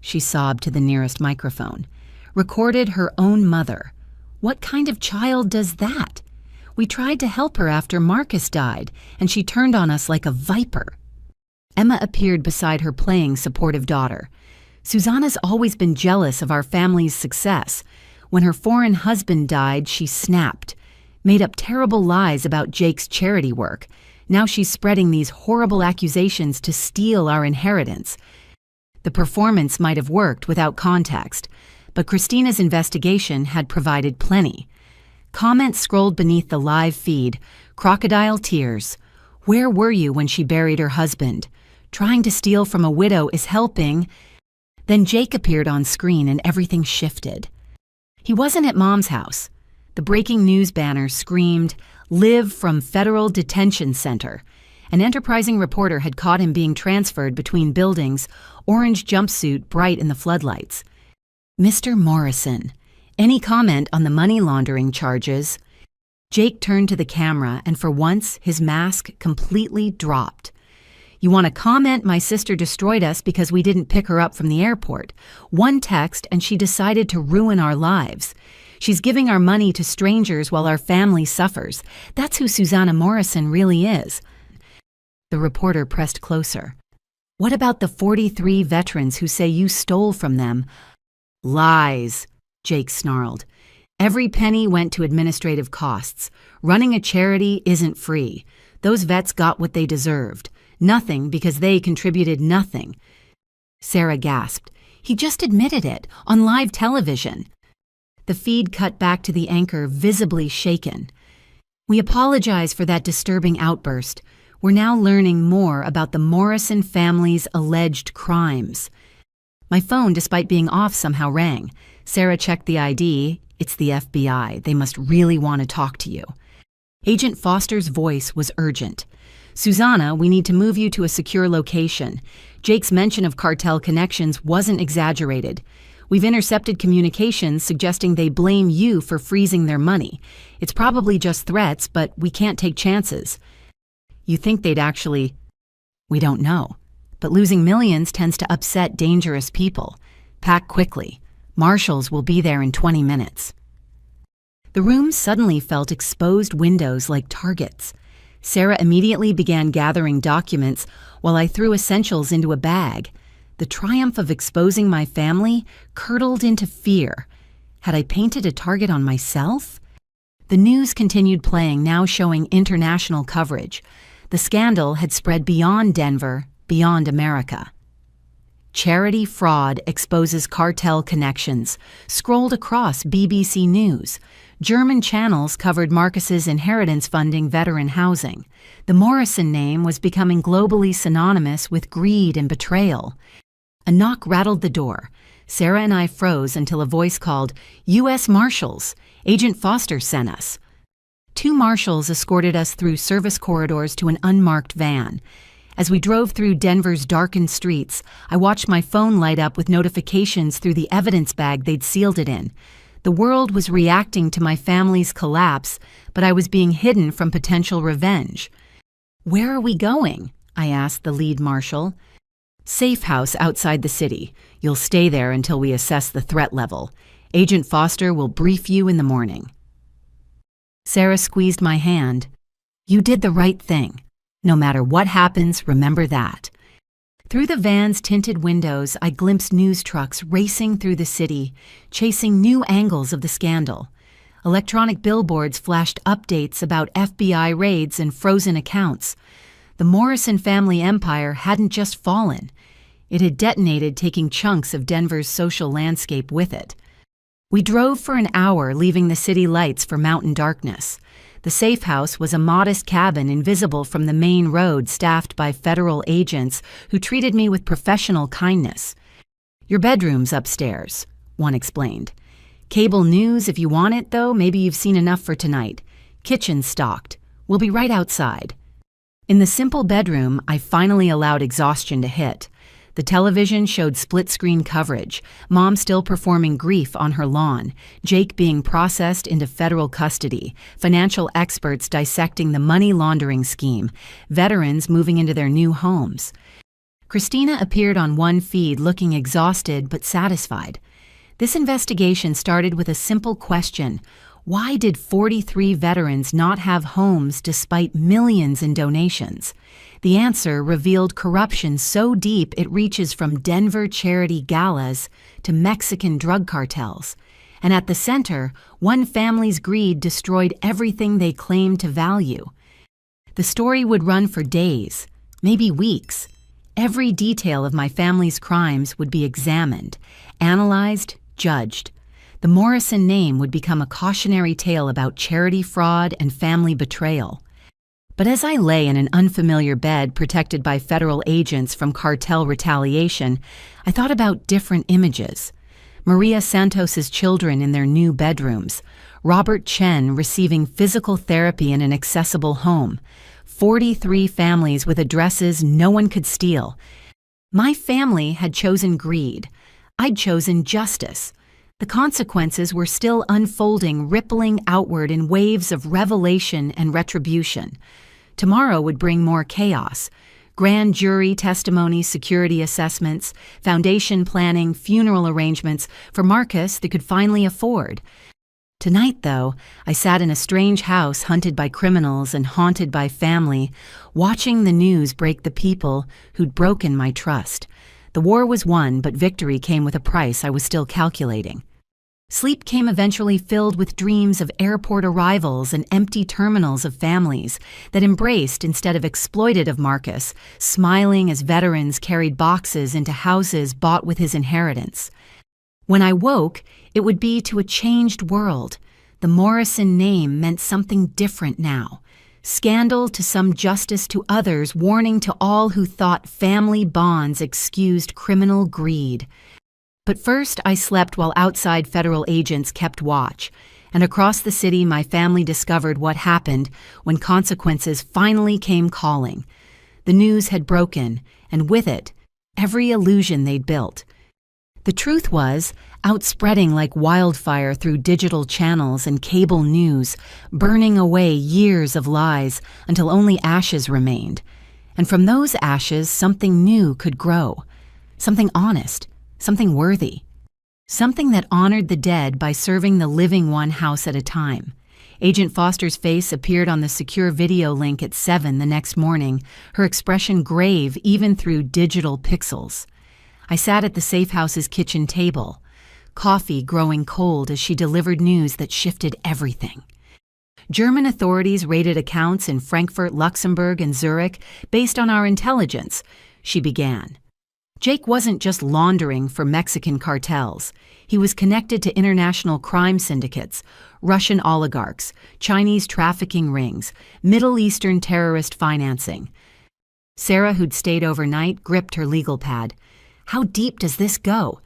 She sobbed to the nearest microphone. Recorded her own mother. What kind of child does that? We tried to help her after Marcus died, and she turned on us like a viper. Emma appeared beside her playing supportive daughter. Susanna's always been jealous of our family's success. When her foreign husband died, she snapped, made up terrible lies about Jake's charity work. Now she's spreading these horrible accusations to steal our inheritance. The performance might have worked without context, but Christina's investigation had provided plenty. Comments scrolled beneath the live feed, crocodile tears. Where were you when she buried her husband? Trying to steal from a widow is helping. Then Jake appeared on screen and everything shifted. He wasn't at Mom's house. The breaking news banner screamed, "Live from Federal Detention Center." An enterprising reporter had caught him being transferred between buildings, orange jumpsuit bright in the floodlights. Mr. Morrison, any comment on the money laundering charges? Jake turned to the camera, and for once, his mask completely dropped. You want to comment my sister destroyed us because we didn't pick her up from the airport. One text, and she decided to ruin our lives. She's giving our money to strangers while our family suffers. That's who Susanna Morrison really is. The reporter pressed closer. What about the 43 veterans who say you stole from them? Lies, Jake snarled. Every penny went to administrative costs. Running a charity isn't free. Those vets got what they deserved. Nothing because they contributed nothing. Sarah gasped. He just admitted it, on live television. The feed cut back to the anchor, visibly shaken. We apologize for that disturbing outburst. We're now learning more about the Morrison family's alleged crimes. My phone, despite being off, somehow rang. Sarah checked the ID. It's the FBI. They must really want to talk to you. Agent Foster's voice was urgent. Susanna, we need to move you to a secure location. Jake's mention of cartel connections wasn't exaggerated. We've intercepted communications suggesting they blame you for freezing their money. It's probably just threats, but we can't take chances. You think they'd actually... We don't know. But losing millions tends to upset dangerous people. Pack quickly. Marshals will be there in 20 minutes. The room suddenly felt exposed windows like targets. Sarah immediately began gathering documents while I threw essentials into a bag. The triumph of exposing my family curdled into fear. Had I painted a target on myself? The news continued playing, now showing international coverage. The scandal had spread beyond Denver, beyond America. Charity fraud exposes cartel connections, scrolled across BBC News. German channels covered Marcus's inheritance funding veteran housing. The Morrison name was becoming globally synonymous with greed and betrayal. A knock rattled the door. Sarah and I froze until a voice called, "U.S. Marshals! Agent Foster sent us." 2 marshals escorted us through service corridors to an unmarked van. As we drove through Denver's darkened streets, I watched my phone light up with notifications through the evidence bag they'd sealed it in. The world was reacting to my family's collapse, but I was being hidden from potential revenge. "Where are we going?" I asked the lead marshal. "Safe house outside the city. You'll stay there until we assess the threat level. Agent Foster will brief you in the morning." Sarah squeezed my hand. "You did the right thing. No matter what happens, remember that." Through the van's tinted windows, I glimpsed news trucks racing through the city, chasing new angles of the scandal. Electronic billboards flashed updates about FBI raids and frozen accounts. The Morrison family empire hadn't just fallen. It had detonated, taking chunks of Denver's social landscape with it. We drove for an hour, leaving the city lights for mountain darkness. The safe house was a modest cabin invisible from the main road, staffed by federal agents who treated me with professional kindness. "Your bedroom's upstairs," one explained. "Cable news if you want it, though. Maybe you've seen enough for tonight. Kitchen stocked. We'll be right outside." In the simple bedroom, I finally allowed exhaustion to hit. The television showed split-screen coverage, Mom still performing grief on her lawn, Jake being processed into federal custody, financial experts dissecting the money laundering scheme, veterans moving into their new homes. Christina appeared on one feed looking exhausted but satisfied. This investigation started with a simple question. Why did 43 veterans not have homes despite millions in donations? The answer revealed corruption so deep it reaches from Denver charity galas to Mexican drug cartels. And at the center, one family's greed destroyed everything they claimed to value. The story would run for days, maybe weeks. Every detail of my family's crimes would be examined, analyzed, judged. The Morrison name would become a cautionary tale about charity fraud and family betrayal. But as I lay in an unfamiliar bed protected by federal agents from cartel retaliation, I thought about different images. Maria Santos's children in their new bedrooms, Robert Chen receiving physical therapy in an accessible home, 43 families with addresses no one could steal. My family had chosen greed. I'd chosen justice. The consequences were still unfolding, rippling outward in waves of revelation and retribution. Tomorrow would bring more chaos. Grand jury testimony, security assessments, foundation planning, funeral arrangements for Marcus they could finally afford. Tonight, though, I sat in a strange house hunted by criminals and haunted by family, watching the news break the people who'd broken my trust. The war was won, but victory came with a price I was still calculating. Sleep came eventually filled with dreams of airport arrivals and empty terminals of families that embraced instead of exploited of Marcus, smiling as veterans carried boxes into houses bought with his inheritance. When I woke, it would be to a changed world. The Morrison name meant something different now. Scandal to some, justice to others, warning to all who thought family bonds excused criminal greed. But first, I slept while outside federal agents kept watch, and across the city my family discovered what happened when consequences finally came calling. The news had broken, and with it, every illusion they'd built. The truth was, outspreading like wildfire through digital channels and cable news, burning away years of lies until only ashes remained. And from those ashes, something new could grow. Something honest, something worthy. Something that honored the dead by serving the living one house at a time. Agent Foster's face appeared on the secure video link at 7 the next morning, her expression grave even through digital pixels. I sat at the safe house's kitchen table, coffee growing cold as she delivered news that shifted everything. German authorities raided accounts in Frankfurt, Luxembourg, and Zurich based on our intelligence, she began. Jake wasn't just laundering for Mexican cartels. He was connected to international crime syndicates, Russian oligarchs, Chinese trafficking rings, Middle Eastern terrorist financing. Sarah, who'd stayed overnight, gripped her legal pad. How deep does this go?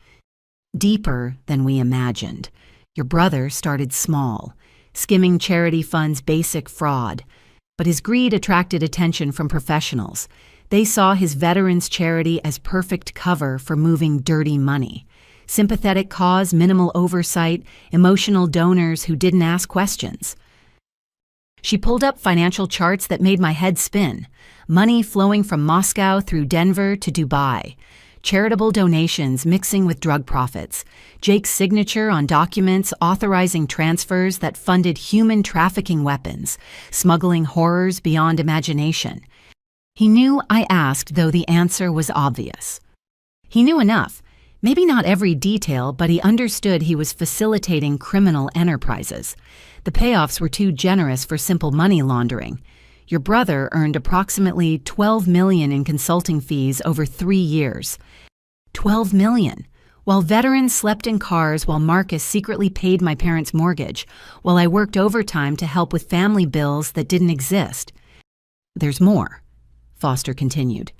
Deeper than we imagined. Your brother started small, skimming charity funds' basic fraud. But his greed attracted attention from professionals. They saw his veterans' charity as perfect cover for moving dirty money. Sympathetic cause, minimal oversight, emotional donors who didn't ask questions. She pulled up financial charts that made my head spin. Money flowing from Moscow through Denver to Dubai. Charitable donations mixing with drug profits. Jake's signature on documents authorizing transfers that funded human trafficking weapons, smuggling horrors beyond imagination. He knew I asked, though the answer was obvious. He knew enough. Maybe not every detail, but he understood he was facilitating criminal enterprises. The payoffs were too generous for simple money laundering. Your brother earned approximately $12 million in consulting fees over 3 years. $12 million. While veterans slept in cars, while Marcus secretly paid my parents' mortgage, while I worked overtime to help with family bills that didn't exist. There's more, Foster continued.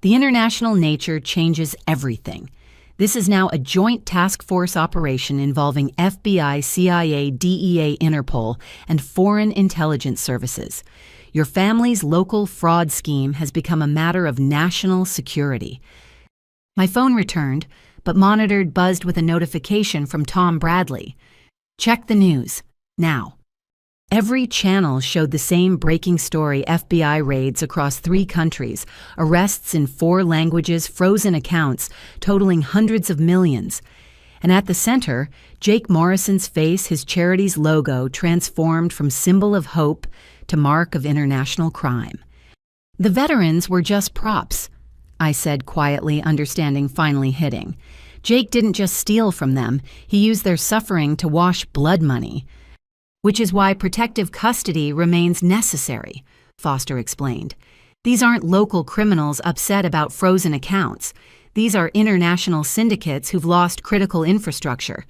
The international nature changes everything. This is now a joint task force operation involving FBI, CIA, DEA, Interpol, and foreign intelligence services. Your family's local fraud scheme has become a matter of national security. My phone returned, but monitored buzzed with a notification from Tom Bradley. Check the news, now. Every channel showed the same breaking story: FBI raids across 3 countries, arrests in 4 languages, frozen accounts totaling hundreds of millions. And at the center, Jake Morrison's face, his charity's logo, transformed from symbol of hope to mark of international crime. The veterans were just props, I said quietly, understanding finally hitting. Jake didn't just steal from them, he used their suffering to wash blood money. Which is why protective custody remains necessary, Foster explained. These aren't local criminals upset about frozen accounts. These are international syndicates who've lost critical infrastructure.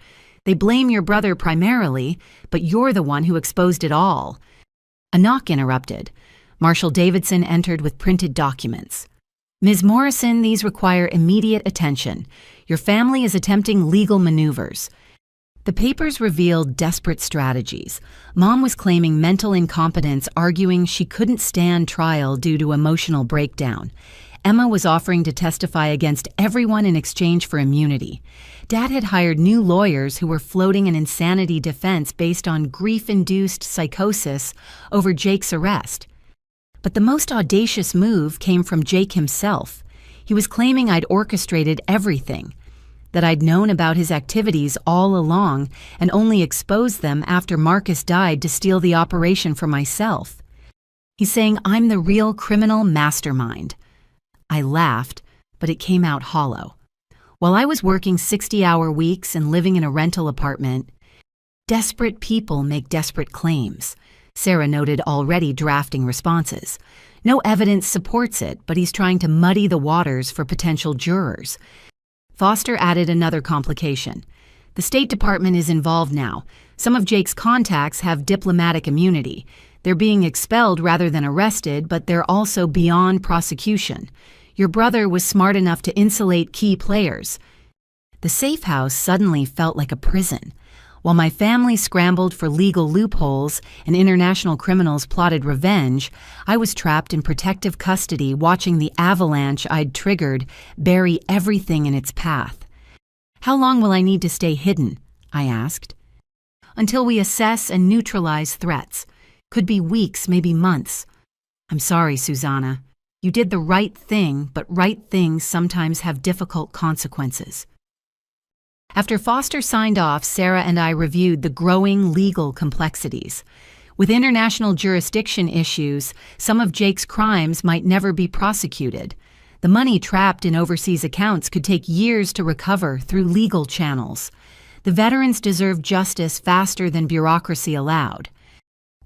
They blame your brother primarily, but you're the one who exposed it all. A knock interrupted. Marshal Davidson entered with printed documents. Ms. Morrison, these require immediate attention. Your family is attempting legal maneuvers. The papers revealed desperate strategies. Mom was claiming mental incompetence, arguing she couldn't stand trial due to emotional breakdown. Emma was offering to testify against everyone in exchange for immunity. Dad had hired new lawyers who were floating an insanity defense based on grief-induced psychosis over Jake's arrest. But the most audacious move came from Jake himself. He was claiming I'd orchestrated everything, that I'd known about his activities all along and only exposed them after Marcus died to steal the operation for myself. He's saying I'm the real criminal mastermind. I laughed, but it came out hollow. While I was working 60-hour weeks and living in a rental apartment, desperate people make desperate claims, Sarah noted, already drafting responses. No evidence supports it, but he's trying to muddy the waters for potential jurors. Foster added another complication. The State Department is involved now. Some of Jake's contacts have diplomatic immunity. They're being expelled rather than arrested, but they're also beyond prosecution. Your brother was smart enough to insulate key players. The safe house suddenly felt like a prison. While my family scrambled for legal loopholes and international criminals plotted revenge, I was trapped in protective custody watching the avalanche I'd triggered bury everything in its path. "How long will I need to stay hidden?" I asked. "Until we assess and neutralize threats. Could be weeks, maybe months." "I'm sorry, Susanna. You did the right thing, but right things sometimes have difficult consequences." After Foster signed off, Sarah and I reviewed the growing legal complexities. With international jurisdiction issues, some of Jake's crimes might never be prosecuted. The money trapped in overseas accounts could take years to recover through legal channels. The veterans deserve justice faster than bureaucracy allowed.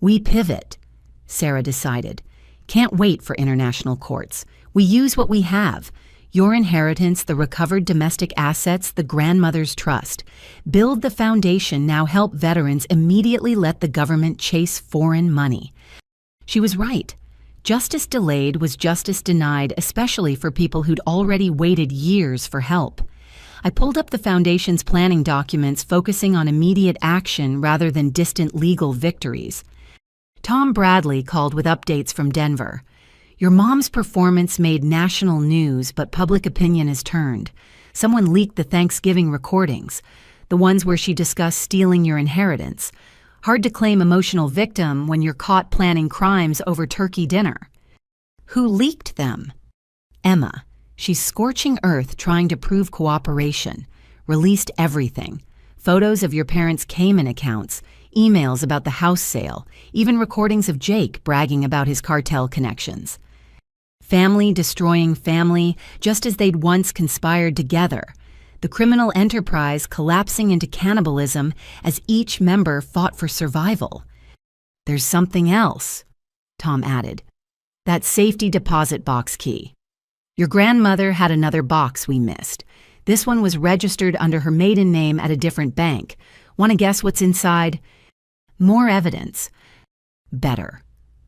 "We pivot," Sarah decided. "Can't wait for international courts. We use what we have. Your inheritance, the recovered domestic assets, the grandmother's trust. Build the foundation, now help veterans immediately let the government chase foreign money." She was right. Justice delayed was justice denied, especially for people who'd already waited years for help. I pulled up the foundation's planning documents, focusing on immediate action rather than distant legal victories. Tom Bradley called with updates from Denver. "Your mom's performance made national news, but public opinion has turned. Someone leaked the Thanksgiving recordings, the ones where she discussed stealing your inheritance. Hard to claim emotional victim when you're caught planning crimes over turkey dinner." "Who leaked them?" "Emma. She's scorching earth trying to prove cooperation. Released everything. Photos of your parents' Cayman accounts, emails about the house sale, even recordings of Jake bragging about his cartel connections. Family destroying family, just as they'd once conspired together. The criminal enterprise collapsing into cannibalism as each member fought for survival." "There's something else," Tom added. "That safety deposit box key. Your grandmother had another box we missed. This one was registered under her maiden name at a different bank. Want to guess what's inside?" "More evidence." "Better.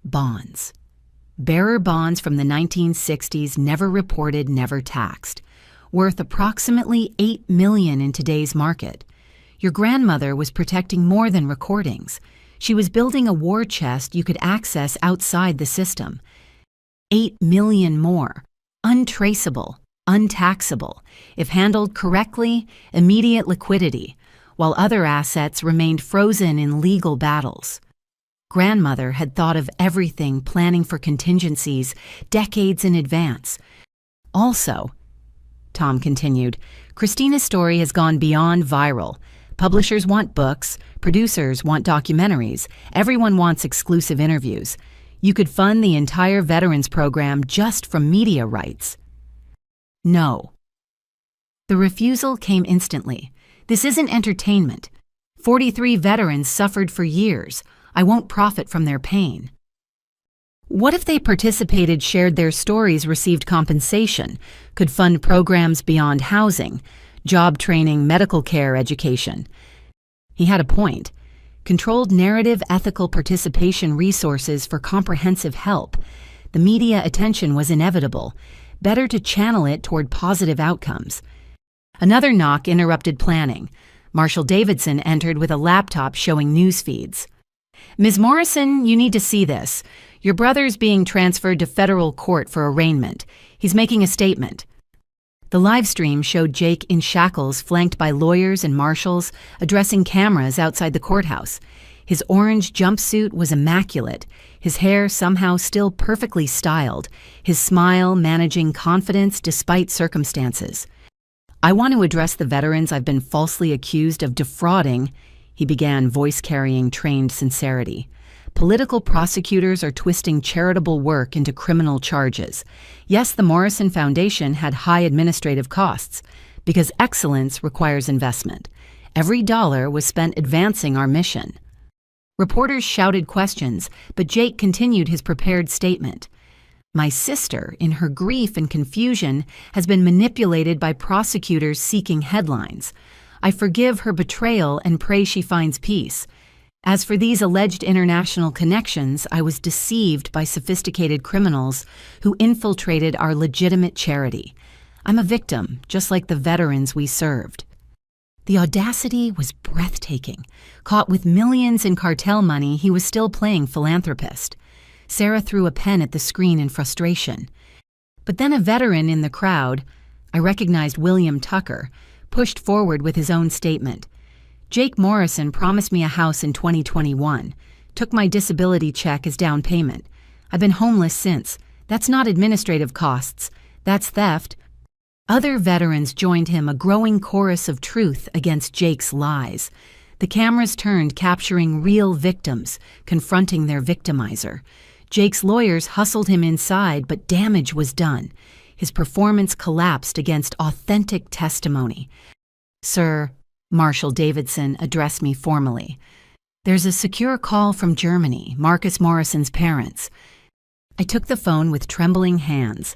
Bonds. Bearer bonds from the 1960s, never reported, never taxed. Worth approximately $8 million in today's market. Your grandmother was protecting more than recordings. She was building a war chest you could access outside the system. $8 million more. Untraceable, untaxable. If handled correctly, immediate liquidity, while other assets remained frozen in legal battles. Grandmother had thought of everything, planning for contingencies decades in advance. Also," Tom continued, "Christina's story has gone beyond viral. Publishers want books, producers want documentaries, everyone wants exclusive interviews. You could fund the entire veterans program just from media rights." "No." The refusal came instantly. "This isn't entertainment. 43 veterans suffered for years. I won't profit from their pain." "What if they participated, shared their stories, received compensation, could fund programs beyond housing, job training, medical care, education?" He had a point. Controlled narrative, ethical participation resources for comprehensive help. The media attention was inevitable. Better to channel it toward positive outcomes. Another knock interrupted planning. Marshall Davidson entered with a laptop showing news feeds. "Ms. Morrison, you need to see this. Your brother's being transferred to federal court for arraignment. He's making a statement." The live stream showed Jake in shackles, flanked by lawyers and marshals, addressing cameras outside the courthouse. His orange jumpsuit was immaculate, his hair somehow still perfectly styled, his smile managing confidence despite circumstances. "I want to address the veterans I've been falsely accused of defrauding," he began, voice-carrying trained sincerity. "Political prosecutors are twisting charitable work into criminal charges. Yes, the Morrison Foundation had high administrative costs, because excellence requires investment. Every dollar was spent advancing our mission." Reporters shouted questions, but Jake continued his prepared statement. "My sister, in her grief and confusion, has been manipulated by prosecutors seeking headlines. I forgive her betrayal and pray she finds peace. As for these alleged international connections, I was deceived by sophisticated criminals who infiltrated our legitimate charity. I'm a victim, just like the veterans we served. The audacity was breathtaking. Caught with millions in cartel money, he was still playing philanthropist. Sarah threw a pen at the screen in frustration. But then a veteran in the crowd, I recognized William Tucker, pushed forward with his own statement. Jake Morrison promised me a house in 2021, took my disability check as down payment. I've been homeless since. That's not administrative costs. That's theft. Other veterans joined him, a growing chorus of truth against Jake's lies. The cameras turned, capturing real victims, confronting their victimizer. Jake's lawyers hustled him inside, but damage was done. His performance collapsed against authentic testimony. Sir, Marshal Davidson addressed me formally. There's a secure call from Germany, Marcus Morrison's parents. I took the phone with trembling hands.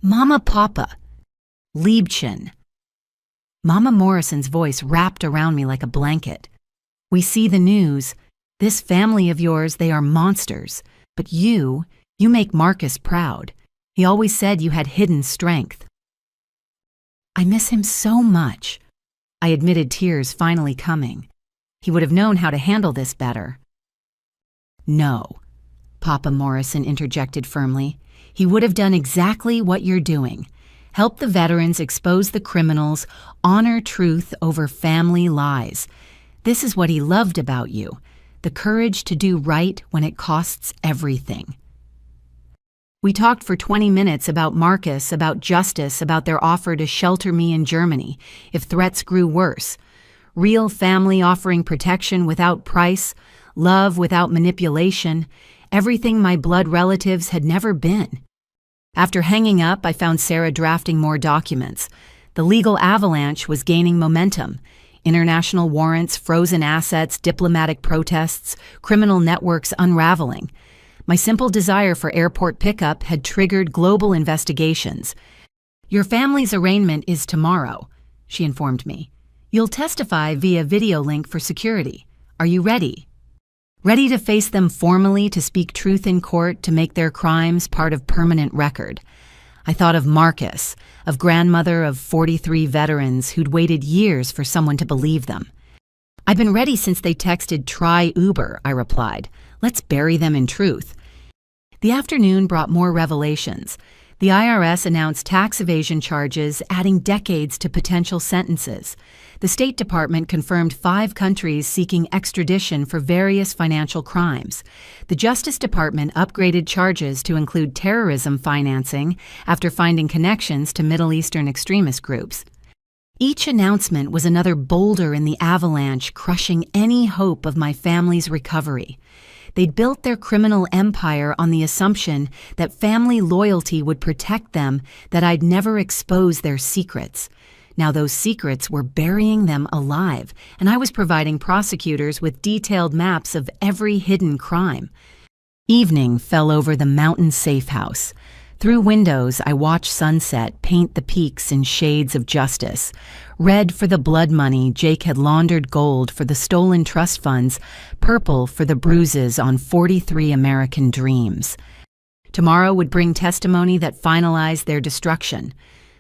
Mama, Papa. Liebchen. Mama Morrison's voice wrapped around me like a blanket. We see the news. This family of yours, they are monsters. But you make Marcus proud. He always said you had hidden strength. I miss him so much. I admitted, tears finally coming. He would have known how to handle this better. No, Papa Morrison interjected firmly. He would have done exactly what you're doing. Help the veterans expose the criminals, honor truth over family lies. This is what he loved about you, the courage to do right when it costs everything. We talked for 20 minutes about Marcus, about justice, about their offer to shelter me in Germany if threats grew worse. Real family offering protection without price, love without manipulation, everything my blood relatives had never been. After hanging up, I found Sarah drafting more documents. The legal avalanche was gaining momentum. International warrants, frozen assets, diplomatic protests, criminal networks unraveling. My simple desire for airport pickup had triggered global investigations. Your family's arraignment is tomorrow, she informed me. You'll testify via video link for security. Are you ready? Ready to face them formally, to speak truth in court, to make their crimes part of permanent record. I thought of Marcus, of grandmother of 43 veterans who'd waited years for someone to believe them. I've been ready since they texted, "Try Uber," I replied. Let's bury them in truth. The afternoon brought more revelations. The IRS announced tax evasion charges, adding decades to potential sentences. The State Department confirmed 5 countries seeking extradition for various financial crimes. The Justice Department upgraded charges to include terrorism financing after finding connections to Middle Eastern extremist groups. Each announcement was another boulder in the avalanche, crushing any hope of my family's recovery. They'd built their criminal empire on the assumption that family loyalty would protect them, that I'd never expose their secrets. Now those secrets were burying them alive, and I was providing prosecutors with detailed maps of every hidden crime. Evening fell over the mountain safe house. Through windows, I watched sunset paint the peaks in shades of justice. Red for the blood money Jake had laundered, gold for the stolen trust funds, purple for the bruises on 43 American dreams. Tomorrow would bring testimony that finalized their destruction.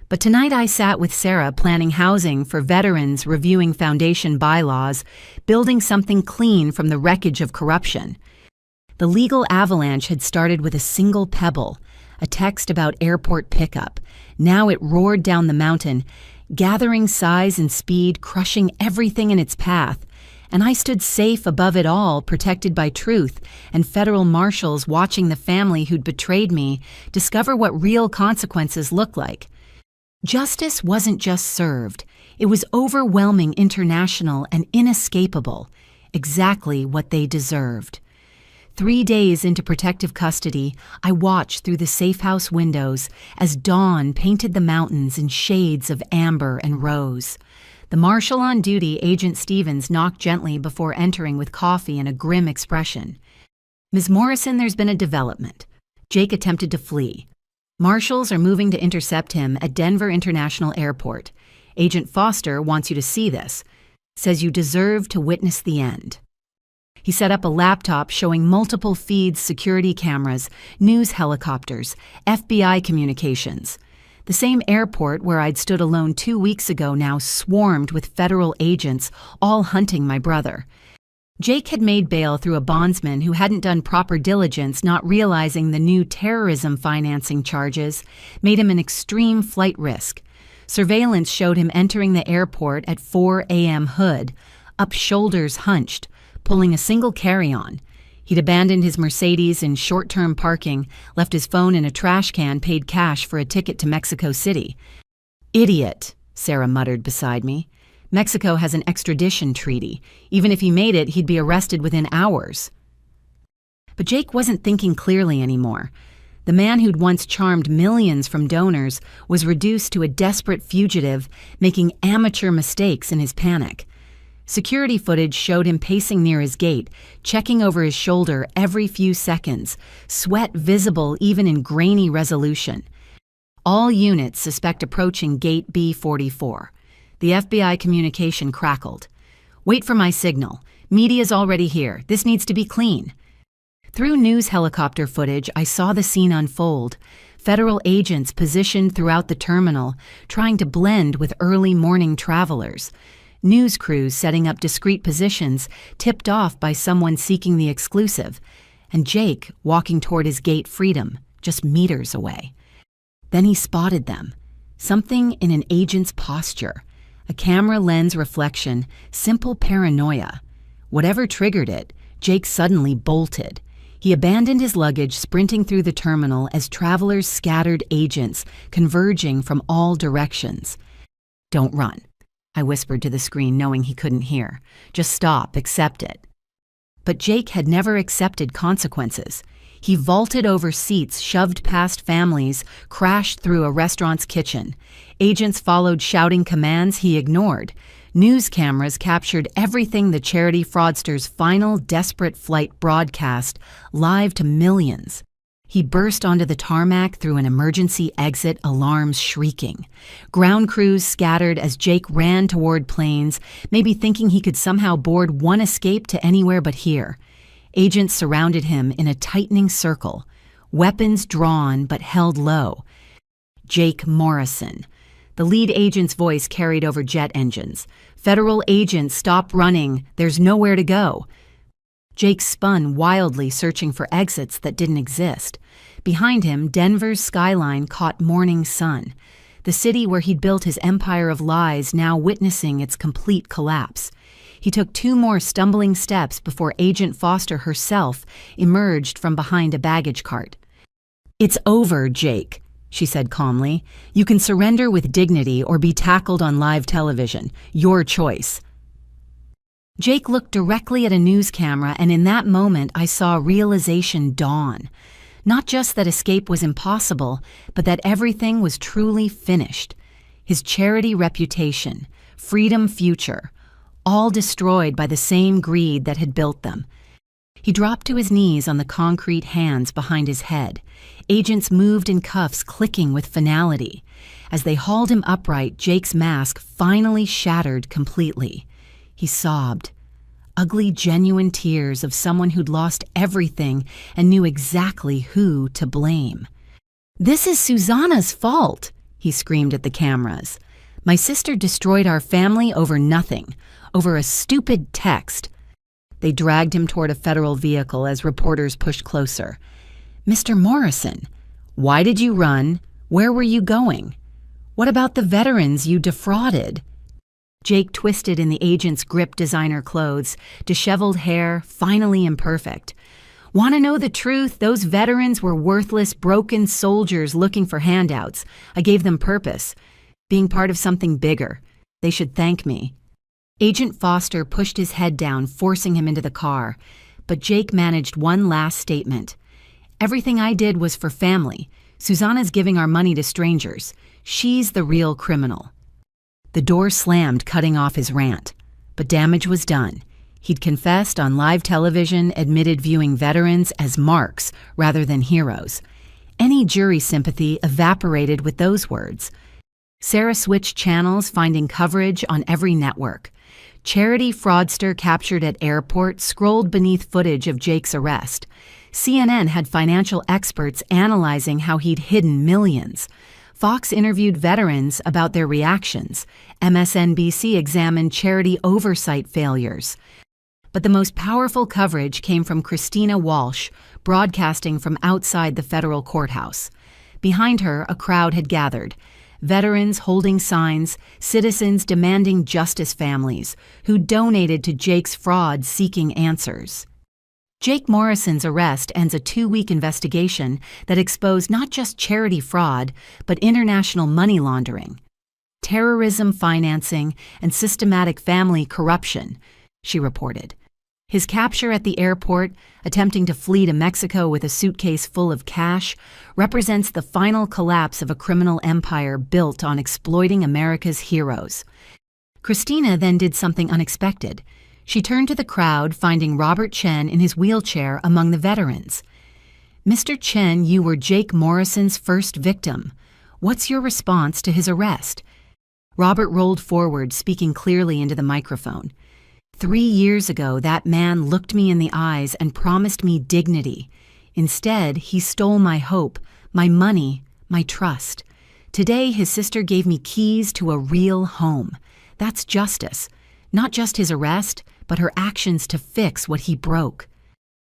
But tonight I sat with Sarah planning housing for veterans, reviewing foundation bylaws, building something clean from the wreckage of corruption. The legal avalanche had started with a single pebble, a text about airport pickup. Now it roared down the mountain, gathering size and speed, crushing everything in its path. And I stood safe above it all, protected by truth, and federal marshals watching the family who'd betrayed me discover what real consequences look like. Justice wasn't just served. It was overwhelming, international, and inescapable. Exactly what they deserved. 3 days into protective custody, I watched through the safe house windows as dawn painted the mountains in shades of amber and rose. The marshal on duty, Agent Stevens, knocked gently before entering with coffee and a grim expression. "Ms. Morrison, there's been a development. Jake attempted to flee. Marshals are moving to intercept him at Denver International Airport. Agent Foster wants you to see this. Says you deserve to witness the end." He set up a laptop showing multiple feeds, security cameras, news helicopters, FBI communications. The same airport where I'd stood alone 2 weeks ago now swarmed with federal agents, all hunting my brother. Jake had made bail through a bondsman who hadn't done proper diligence, not realizing the new terrorism financing charges made him an extreme flight risk. Surveillance showed him entering the airport at 4 a.m. hood, up shoulders hunched, pulling a single carry-on. He'd abandoned his Mercedes in short-term parking, left his phone in a trash can, paid cash for a ticket to Mexico City. "Idiot," Sarah muttered beside me. "Mexico has an extradition treaty. Even if he made it, he'd be arrested within hours." But Jake wasn't thinking clearly anymore. The man who'd once charmed millions from donors was reduced to a desperate fugitive, making amateur mistakes in his panic. Security footage showed him pacing near his gate, checking over his shoulder every few seconds, sweat visible even in grainy resolution. All units suspect approaching gate B44. The FBI communication crackled. "Wait for my signal. Media's already here. This needs to be clean." Through news helicopter footage, I saw the scene unfold. Federal agents positioned throughout the terminal, trying to blend with early morning travelers. News crews setting up discreet positions, tipped off by someone seeking the exclusive. And Jake walking toward his gate freedom, just meters away. Then he spotted them. Something in an agent's posture. A camera lens reflection, simple paranoia. Whatever triggered it, Jake suddenly bolted. He abandoned his luggage, sprinting through the terminal as travelers scattered agents, converging from all directions. "Don't run," I whispered to the screen, knowing he couldn't hear. "Just stop, accept it." But Jake had never accepted consequences. He vaulted over seats, shoved past families, crashed through a restaurant's kitchen. Agents followed, shouting commands he ignored. News cameras captured everything the charity fraudster's final desperate flight broadcast, live to millions. He burst onto the tarmac through an emergency exit, alarms shrieking. Ground crews scattered as Jake ran toward planes, maybe thinking he could somehow board one escape to anywhere but here. Agents surrounded him in a tightening circle, weapons drawn but held low. "Jake Morrison." The lead agent's voice carried over jet engines. "Federal agents, stop running. There's nowhere to go." Jake spun wildly, searching for exits that didn't exist. Behind him, Denver's skyline caught morning sun. The city where he'd built his empire of lies now witnessing its complete collapse. He took 2 more stumbling steps before Agent Foster herself emerged from behind a baggage cart. "It's over, Jake," she said calmly. "You can surrender with dignity or be tackled on live television. Your choice." Jake looked directly at a news camera, and in that moment I saw realization dawn. Not just that escape was impossible, but that everything was truly finished. His charity reputation, freedom future, all destroyed by the same greed that had built them. He dropped to his knees on the concrete, hands behind his head. Agents moved in cuffs, clicking with finality. As they hauled him upright, Jake's mask finally shattered completely. He sobbed. Ugly, genuine tears of someone who'd lost everything and knew exactly who to blame. "This is Susanna's fault," he screamed at the cameras. "My sister destroyed our family over nothing, over a stupid text." They dragged him toward a federal vehicle as reporters pushed closer. "Mr. Morrison, why did you run? Where were you going? What about the veterans you defrauded?" Jake twisted in the agent's grip, designer clothes, disheveled hair, finally imperfect. "Want to know the truth? Those veterans were worthless, broken soldiers looking for handouts. I gave them purpose, being part of something bigger. They should thank me." Agent Foster pushed his head down, forcing him into the car. But Jake managed one last statement. "Everything I did was for family. Susanna's giving our money to strangers. She's the real criminal." The door slammed, cutting off his rant. But damage was done. He'd confessed on live television, admitted viewing veterans as marks rather than heroes. Any jury sympathy evaporated with those words. Sarah switched channels, finding coverage on every network. Charity fraudster captured at airport scrolled beneath footage of Jake's arrest. CNN had financial experts analyzing how he'd hidden millions. Fox interviewed veterans about their reactions. MSNBC examined charity oversight failures. But the most powerful coverage came from Christina Walsh, broadcasting from outside the federal courthouse. Behind her, a crowd had gathered. Veterans holding signs, citizens demanding justice, families who donated to Jake's fraud seeking answers. Jake Morrison's arrest ends a 2-week investigation that exposed not just charity fraud, but international money laundering, terrorism financing, and systematic family corruption, she reported. His capture at the airport, attempting to flee to Mexico with a suitcase full of cash, represents the final collapse of a criminal empire built on exploiting America's heroes. Christina then did something unexpected. She turned to the crowd, finding Robert Chen in his wheelchair among the veterans. "Mr. Chen, you were Jake Morrison's first victim. What's your response to his arrest?" Robert rolled forward, speaking clearly into the microphone. 3 years ago, that man looked me in the eyes and promised me dignity. Instead, he stole my hope, my money, my trust. Today, his sister gave me keys to a real home. That's justice. Not just his arrest, but her actions to fix what he broke.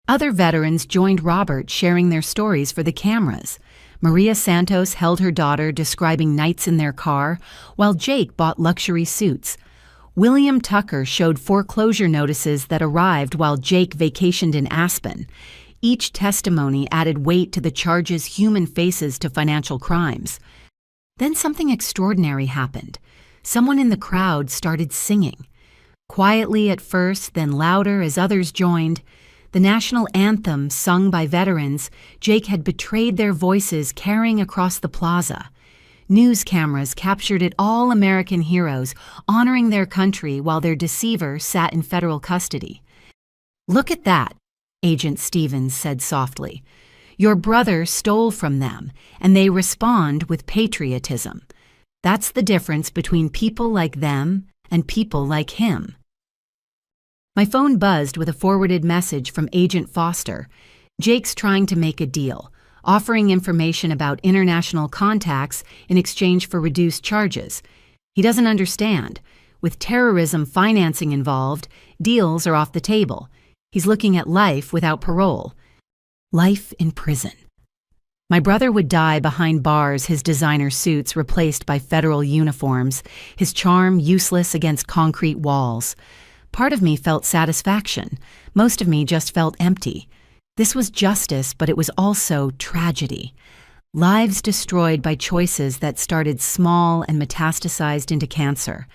Other veterans joined Robert, sharing their stories for the cameras. Maria Santos held her daughter, describing nights in their car, while Jake bought luxury suits. William Tucker showed foreclosure notices that arrived while Jake vacationed in Aspen. Each testimony added weight to the charges human faces to financial crimes. Then something extraordinary happened. Someone in the crowd started singing. Quietly at first, then louder as others joined. The national anthem sung by veterans, Jake had betrayed their voices carrying across the plaza. News cameras captured it, all American heroes, honoring their country while their deceiver sat in federal custody. "Look at that," Agent Stevens said softly. "Your brother stole from them, and they respond with patriotism. That's the difference between people like them and people like him." My phone buzzed with a forwarded message from Agent Foster. "Jake's trying to make a deal, offering information about international contacts in exchange for reduced charges. He doesn't understand. With terrorism financing involved, deals are off the table. He's looking at life without parole. Life in prison." My brother would die behind bars, his designer suits replaced by federal uniforms, his charm useless against concrete walls. Part of me felt satisfaction. Most of me just felt empty. This was justice, but it was also tragedy. Lives destroyed by choices that started small and metastasized into cancer.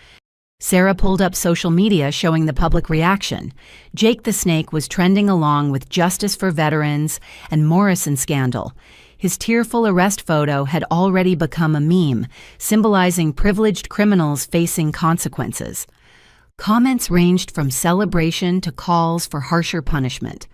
Sarah pulled up social media showing the public reaction. Jake the Snake was trending along with Justice for Veterans and Morrison scandal. His tearful arrest photo had already become a meme, symbolizing privileged criminals facing consequences. Comments ranged from celebration to calls for harsher punishment.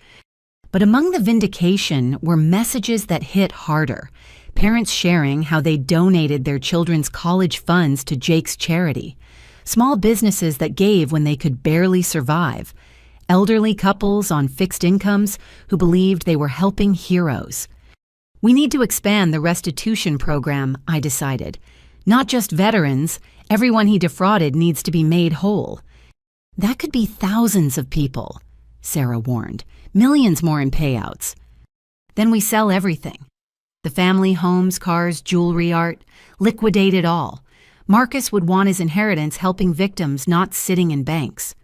But among the vindication were messages that hit harder. Parents sharing how they donated their children's college funds to Jake's charity. Small businesses that gave when they could barely survive. Elderly couples on fixed incomes who believed they were helping heroes. We need to expand the restitution program, I decided. Not just veterans, everyone he defrauded needs to be made whole. That could be thousands of people, Sarah warned. Millions more in payouts. Then we sell everything. The family, homes, cars, jewelry, art. Liquidate it all. Marcus would want his inheritance helping victims, not sitting in banks.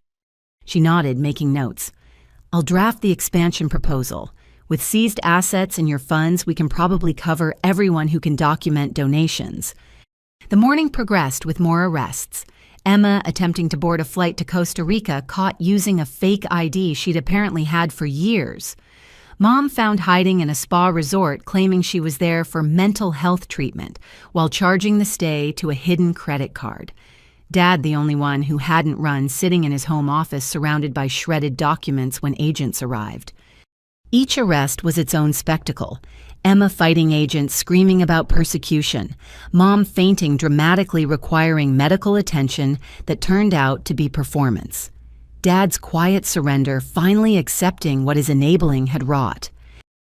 She nodded, making notes. "I'll draft the expansion proposal. With seized assets in your funds, we can probably cover everyone who can document donations." The morning progressed with more arrests. Emma, attempting to board a flight to Costa Rica, caught using a fake ID she'd apparently had for years. Mom found hiding in a spa resort, claiming she was there for mental health treatment, while charging the stay to a hidden credit card. Dad, the only one who hadn't run, sitting in his home office surrounded by shredded documents when agents arrived. Each arrest was its own spectacle. Emma fighting agent screaming about persecution, Mom fainting dramatically requiring medical attention that turned out to be performance. Dad's quiet surrender finally accepting what his enabling had wrought.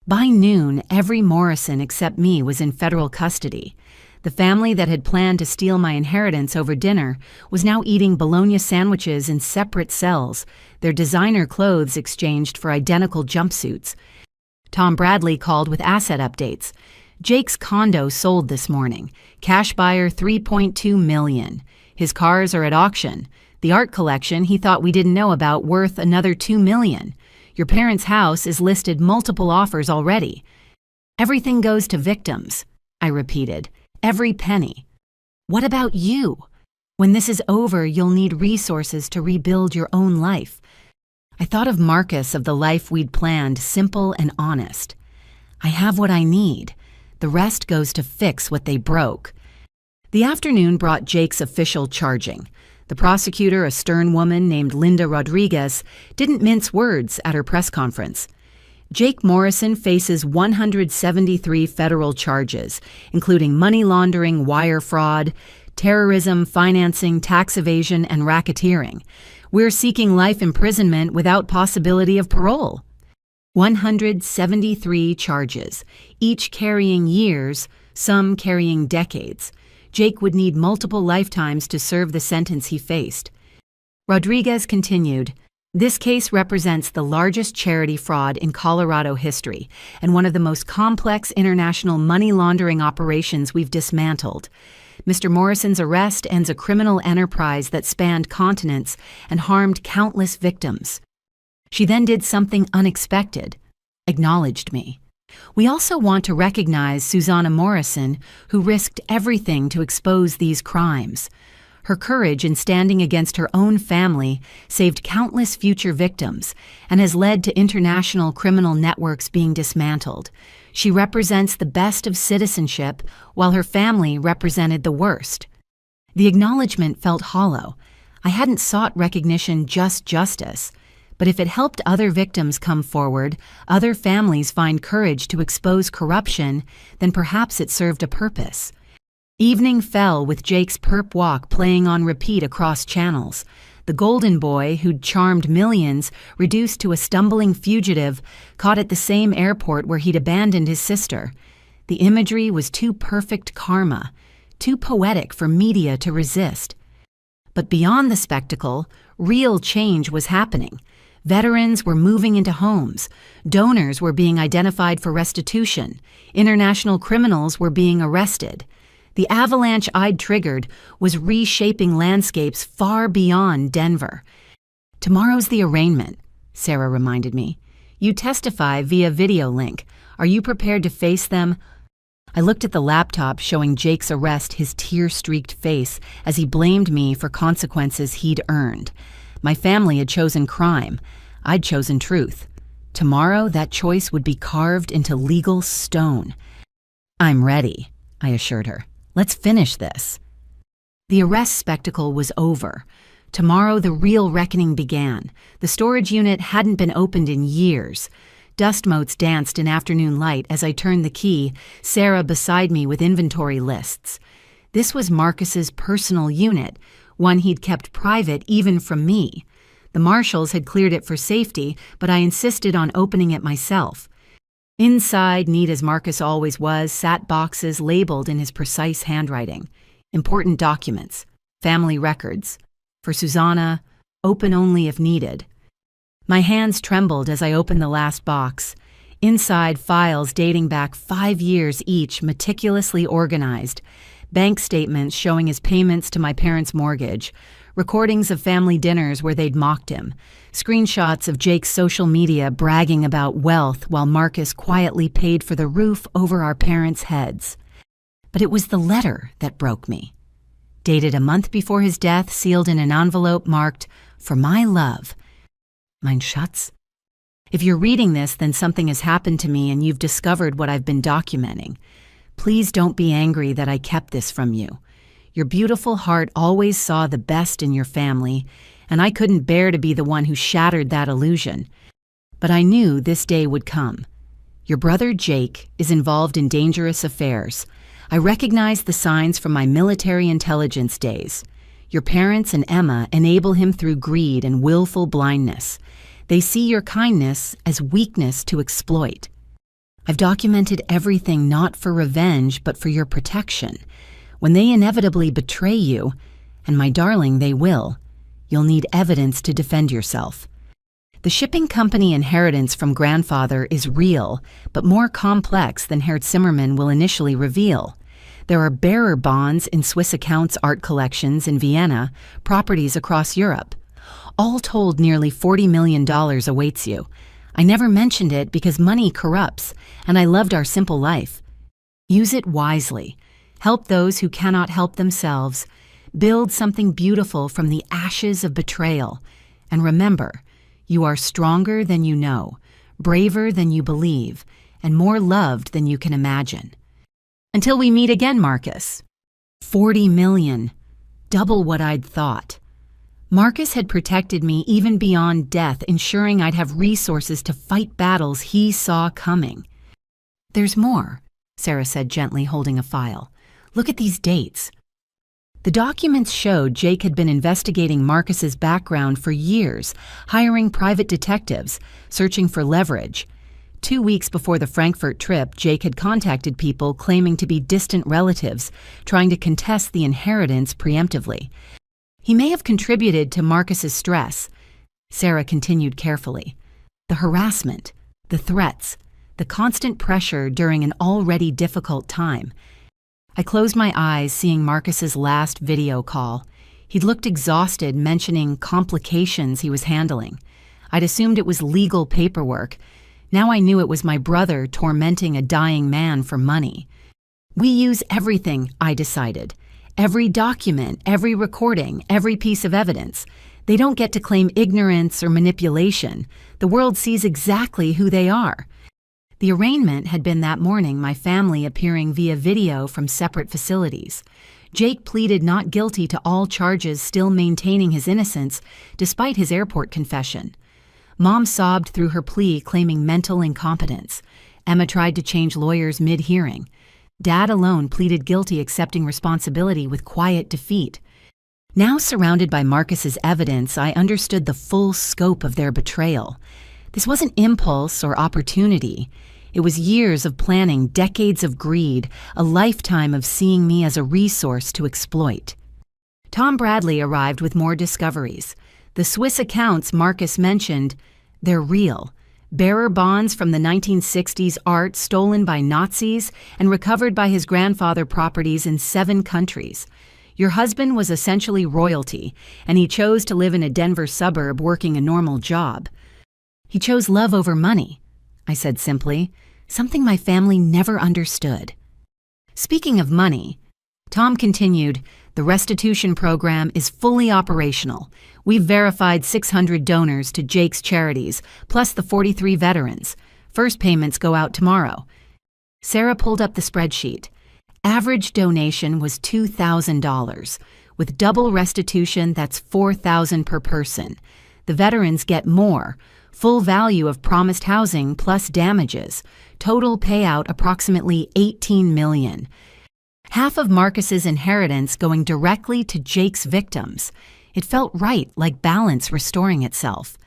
By noon, every Morrison except me was in federal custody. The family that had planned to steal my inheritance over dinner was now eating bologna sandwiches in separate cells, their designer clothes exchanged for identical jumpsuits. Tom Bradley called with asset updates. Jake's condo sold this morning. Cash buyer $3.2 million. His cars are at auction. The art collection he thought we didn't know about worth another $2 million. Your parents' house is listed multiple offers already. Everything goes to victims, I repeated. Every penny. What about you? When this is over, you'll need resources to rebuild your own life. I thought of Marcus, of the life we'd planned, simple and honest. I have what I need. The rest goes to fix what they broke. The afternoon brought Jake's official charging. The prosecutor, a stern woman named Linda Rodriguez, didn't mince words at her press conference. Jake Morrison faces 173 federal charges, including money laundering, wire fraud, terrorism, financing, tax evasion, and racketeering. We're seeking life imprisonment without possibility of parole. 173 charges, each carrying years, some carrying decades. Jake would need multiple lifetimes to serve the sentence he faced. Rodriguez continued, "This case represents the largest charity fraud in Colorado history and one of the most complex international money laundering operations we've dismantled. Mr. Morrison's arrest ends a criminal enterprise that spanned continents and harmed countless victims." She then did something unexpected, acknowledged me. "We also want to recognize Susanna Morrison, who risked everything to expose these crimes. Her courage in standing against her own family saved countless future victims and has led to international criminal networks being dismantled. She represents the best of citizenship, while her family represented the worst." The acknowledgement felt hollow. I hadn't sought recognition, just justice. But if it helped other victims come forward, other families find courage to expose corruption, then perhaps it served a purpose. Evening fell with Jake's perp walk playing on repeat across channels. The golden boy, who'd charmed millions, reduced to a stumbling fugitive, caught at the same airport where he'd abandoned his sister. The imagery was too perfect karma, too poetic for media to resist. But beyond the spectacle, real change was happening. Veterans were moving into homes. Donors were being identified for restitution. International criminals were being arrested. The avalanche I'd triggered was reshaping landscapes far beyond Denver. "Tomorrow's the arraignment," Sarah reminded me. "You testify via video link. Are you prepared to face them?" I looked at the laptop showing Jake's arrest, his tear-streaked face, as he blamed me for consequences he'd earned. My family had chosen crime. I'd chosen truth. Tomorrow, that choice would be carved into legal stone. "I'm ready," I assured her. "Let's finish this." The arrest spectacle was over. Tomorrow, the real reckoning began. The storage unit hadn't been opened in years. Dust motes danced in afternoon light as I turned the key, Sarah beside me with inventory lists. This was Marcus's personal unit, one he'd kept private even from me. The marshals had cleared it for safety, but I insisted on opening it myself. Inside, neat as Marcus always was, sat boxes labeled in his precise handwriting. Important documents, family records. For Susanna, open only if needed. My hands trembled as I opened the last box. Inside, files dating back 5 years each, meticulously organized. Bank statements showing his payments to my parents' mortgage, recordings of family dinners where they'd mocked him, screenshots of Jake's social media bragging about wealth while Marcus quietly paid for the roof over our parents' heads. But it was the letter that broke me. Dated a month before his death, sealed in an envelope marked, "For my love." Mein Schatz? If you're reading this, then something has happened to me and you've discovered what I've been documenting. Please don't be angry that I kept this from you. Your beautiful heart always saw the best in your family, and I couldn't bear to be the one who shattered that illusion. But I knew this day would come. Your brother Jake is involved in dangerous affairs. I recognize the signs from my military intelligence days. Your parents and Emma enable him through greed and willful blindness. They see your kindness as weakness to exploit. I've documented everything not for revenge but for your protection. When they inevitably betray you, and my darling, they will, you'll need evidence to defend yourself. The shipping company inheritance from grandfather is real, but more complex than Herr Zimmermann will initially reveal. There are bearer bonds in Swiss accounts art collections in Vienna, properties across Europe. All told, nearly $40 million awaits you. I never mentioned it because money corrupts, and I loved our simple life. Use it wisely. Help those who cannot help themselves. Build something beautiful from the ashes of betrayal. And remember, you are stronger than you know, braver than you believe, and more loved than you can imagine. Until we meet again, Marcus. 40 million. Double what I'd thought. Marcus had protected me even beyond death, ensuring I'd have resources to fight battles he saw coming. There's more, Sarah said gently, holding a file. Look at these dates. The documents showed Jake had been investigating Marcus's background for years, hiring private detectives, searching for leverage. 2 weeks before the Frankfurt trip, Jake had contacted people claiming to be distant relatives, trying to contest the inheritance preemptively. He may have contributed to Marcus's stress. Sarah continued carefully. The harassment, the threats, the constant pressure during an already difficult time. I closed my eyes, seeing Marcus's last video call. He'd looked exhausted, mentioning complications he was handling. I'd assumed it was legal paperwork. Now I knew it was my brother tormenting a dying man for money. We use everything, I decided. Every document, every recording, every piece of evidence. They don't get to claim ignorance or manipulation. The world sees exactly who they are. The arraignment had been that morning, my family appearing via video from separate facilities. Jake pleaded not guilty to all charges, still maintaining his innocence despite his airport confession. Mom sobbed through her plea, claiming mental incompetence. Emma tried to change lawyers mid-hearing. Dad alone pleaded guilty, accepting responsibility with quiet defeat. Now surrounded by Marcus's evidence, I understood the full scope of their betrayal. This wasn't impulse or opportunity. It was years of planning, decades of greed, a lifetime of seeing me as a resource to exploit. Tom Bradley arrived with more discoveries. The Swiss accounts Marcus mentioned, they're real. Bearer bonds from the 1960s art stolen by Nazis and recovered by his grandfather properties in 7 countries. Your husband was essentially royalty, and he chose to live in a Denver suburb working a normal job. He chose love over money, I said simply, something my family never understood. Speaking of money, Tom continued, the restitution program is fully operational. We've verified 600 donors to Jake's charities, plus the 43 veterans. First payments go out tomorrow. Sarah pulled up the spreadsheet. Average donation was $2,000. With double restitution, that's $4,000 per person. The veterans get more. Full value of promised housing plus damages. Total payout approximately $18 million. Half of Marcus's inheritance going directly to Jake's victims. It felt right, like balance restoring itself.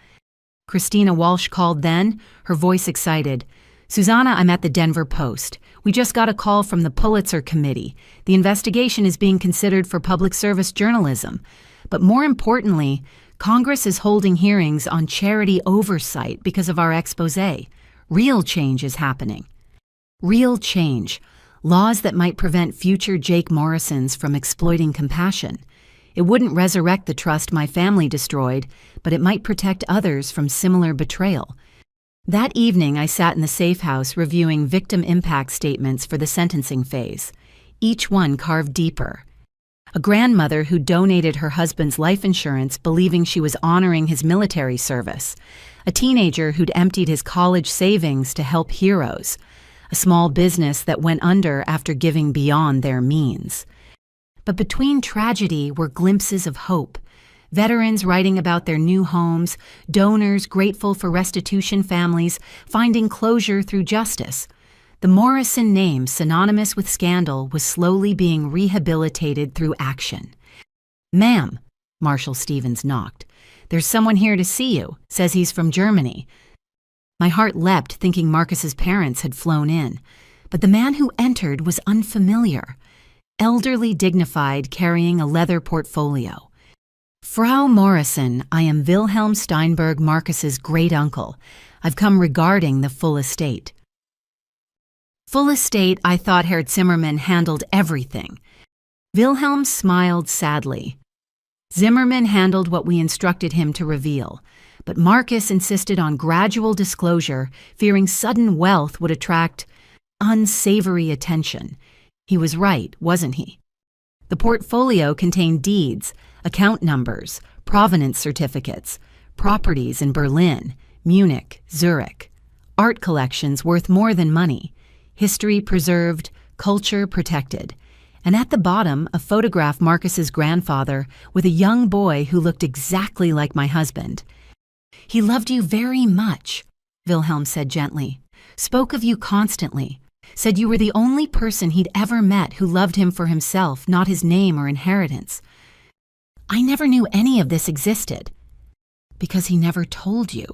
Christina Walsh called then, her voice excited. Susanna, I'm at the Denver Post. We just got a call from the Pulitzer Committee. The investigation is being considered for public service journalism. But more importantly, Congress is holding hearings on charity oversight because of our expose. Real change is happening. Real change. Laws that might prevent future Jake Morrisons from exploiting compassion. It wouldn't resurrect the trust my family destroyed, but it might protect others from similar betrayal. That evening, I sat in the safe house reviewing victim impact statements for the sentencing phase, each one carved deeper. A grandmother who donated her husband's life insurance believing she was honoring his military service. A teenager who'd emptied his college savings to help heroes. A small business that went under after giving beyond their means. But between tragedy were glimpses of hope. Veterans writing about their new homes, donors grateful for restitution families, finding closure through justice. The Morrison name, synonymous with scandal, was slowly being rehabilitated through action. "Ma'am," Marshal Stevens knocked. "There's someone here to see you. Says he's from Germany." My heart leapt, thinking Marcus's parents had flown in. But the man who entered was unfamiliar. Elderly, dignified, carrying a leather portfolio. "Frau Morrison, I am Wilhelm Steinberg, Marcus's great-uncle. I've come regarding the full estate." Full estate, I thought Herr Zimmermann handled everything. Wilhelm smiled sadly. Zimmermann handled what we instructed him to reveal, but Marcus insisted on gradual disclosure, fearing sudden wealth would attract unsavory attention. He was right, wasn't he? The portfolio contained deeds, account numbers, provenance certificates, properties in Berlin, Munich, Zurich, art collections worth more than money, history preserved, culture protected, and at the bottom a photograph Marcus's grandfather with a young boy who looked exactly like my husband. "He loved you very much," Wilhelm said gently, "spoke of you constantly, said you were the only person he'd ever met who loved him for himself, not his name or inheritance. I never knew any of this existed." "Because he never told you.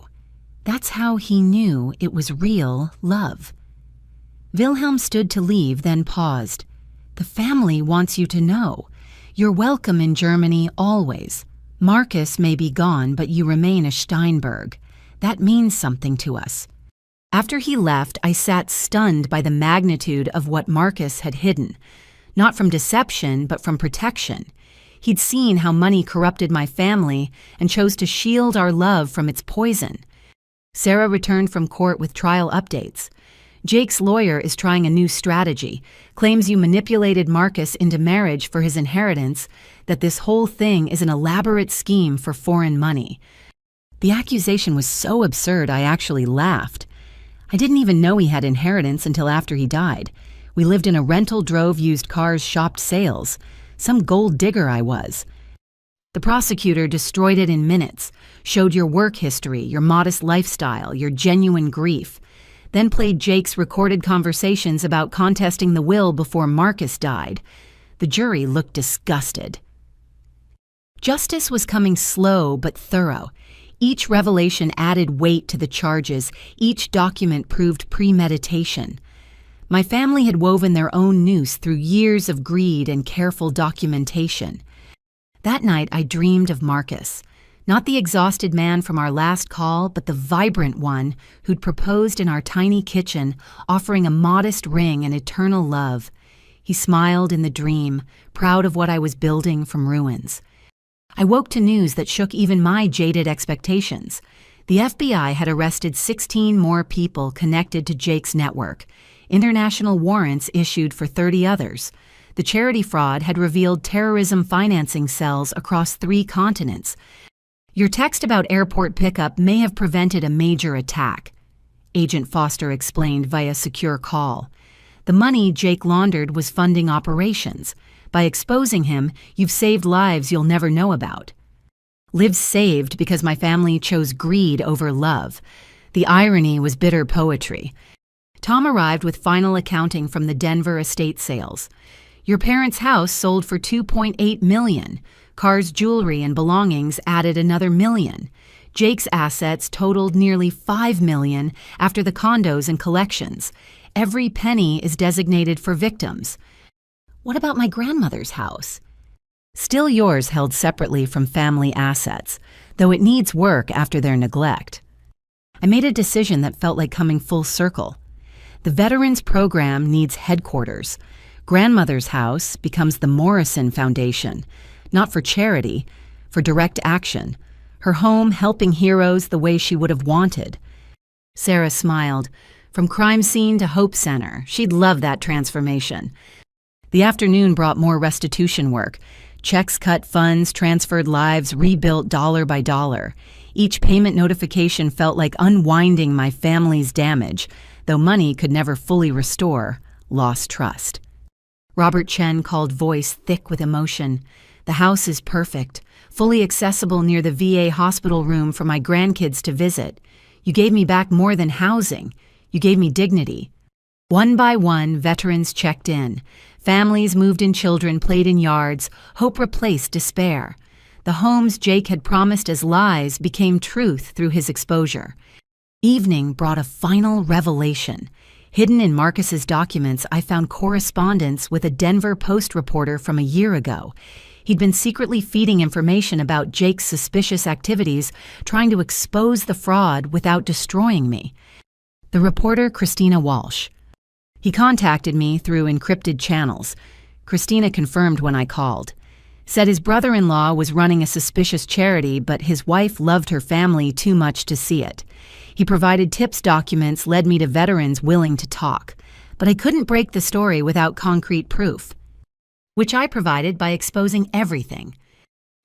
That's how he knew it was real love." Wilhelm stood to leave, then paused. "The family wants you to know. You're welcome in Germany always. Marcus may be gone, but you remain a Steinberg. That means something to us." After he left, I sat stunned by the magnitude of what Marcus had hidden. Not from deception, but from protection. He'd seen how money corrupted my family and chose to shield our love from its poison. Sarah returned from court with trial updates. Jake's lawyer is trying a new strategy, claims you manipulated Marcus into marriage for his inheritance, that this whole thing is an elaborate scheme for foreign money. The accusation was so absurd I actually laughed. I didn't even know he had inheritance until after he died. We lived in a rental, drove used cars, shopped sales. Some gold digger I was. The prosecutor destroyed it in minutes, showed your work history, your modest lifestyle, your genuine grief, then played Jake's recorded conversations about contesting the will before Marcus died. The jury looked disgusted. Justice was coming slow but thorough. Each revelation added weight to the charges. Each document proved premeditation. My family had woven their own noose through years of greed and careful documentation. That night I dreamed of Marcus. Not the exhausted man from our last call, but the vibrant one who'd proposed in our tiny kitchen, offering a modest ring and eternal love. He smiled in the dream, proud of what I was building from ruins. I woke to news that shook even my jaded expectations. The FBI had arrested 16 more people connected to Jake's network. International warrants issued for 30 others. The charity fraud had revealed terrorism financing cells across 3 continents. "Your text about airport pickup may have prevented a major attack," Agent Foster explained via secure call. "The money Jake laundered was funding operations. By exposing him, you've saved lives you'll never know about." Lives saved because my family chose greed over love. The irony was bitter poetry. Tom arrived with final accounting from the Denver estate sales. "Your parents' house sold for $2.8 million. Cars, jewelry, and belongings added another $1 million. Jake's assets totaled nearly $5 million after the condos and collections. Every penny is designated for victims." "What about my grandmother's house?" "Still yours, held separately from family assets, though it needs work after their neglect." I made a decision that felt like coming full circle. The Veterans Program needs headquarters. Grandmother's house becomes the Morrison Foundation. Not for charity, for direct action. Her home helping heroes the way she would have wanted. Sarah smiled. From crime scene to Hope Center, she'd love that transformation. The afternoon brought more restitution work. Checks cut funds, transferred lives, rebuilt dollar by dollar. Each payment notification felt like unwinding my family's damage, though money could never fully restore lost trust. Robert Chen called, voice thick with emotion. "The house is perfect. fully accessible near the VA hospital room for my grandkids to visit. You gave me back more than housing. You gave me dignity. One by one, veterans checked in. Families moved in, children played in yards. Hope replaced despair. The homes Jake had promised as lies became truth through his exposure. Evening brought a final revelation. Hidden in Marcus's documents, I found correspondence with a Denver Post reporter from a year ago. He'd been secretly feeding information about Jake's suspicious activities, trying to expose the fraud without destroying me. The reporter, Christina Walsh. He contacted me through encrypted channels. Christina confirmed when I called. Said his brother-in-law was running a suspicious charity, but his wife loved her family too much to see it. He provided tips documents, led me to veterans willing to talk. But I couldn't break the story without concrete proof, which I provided by exposing everything.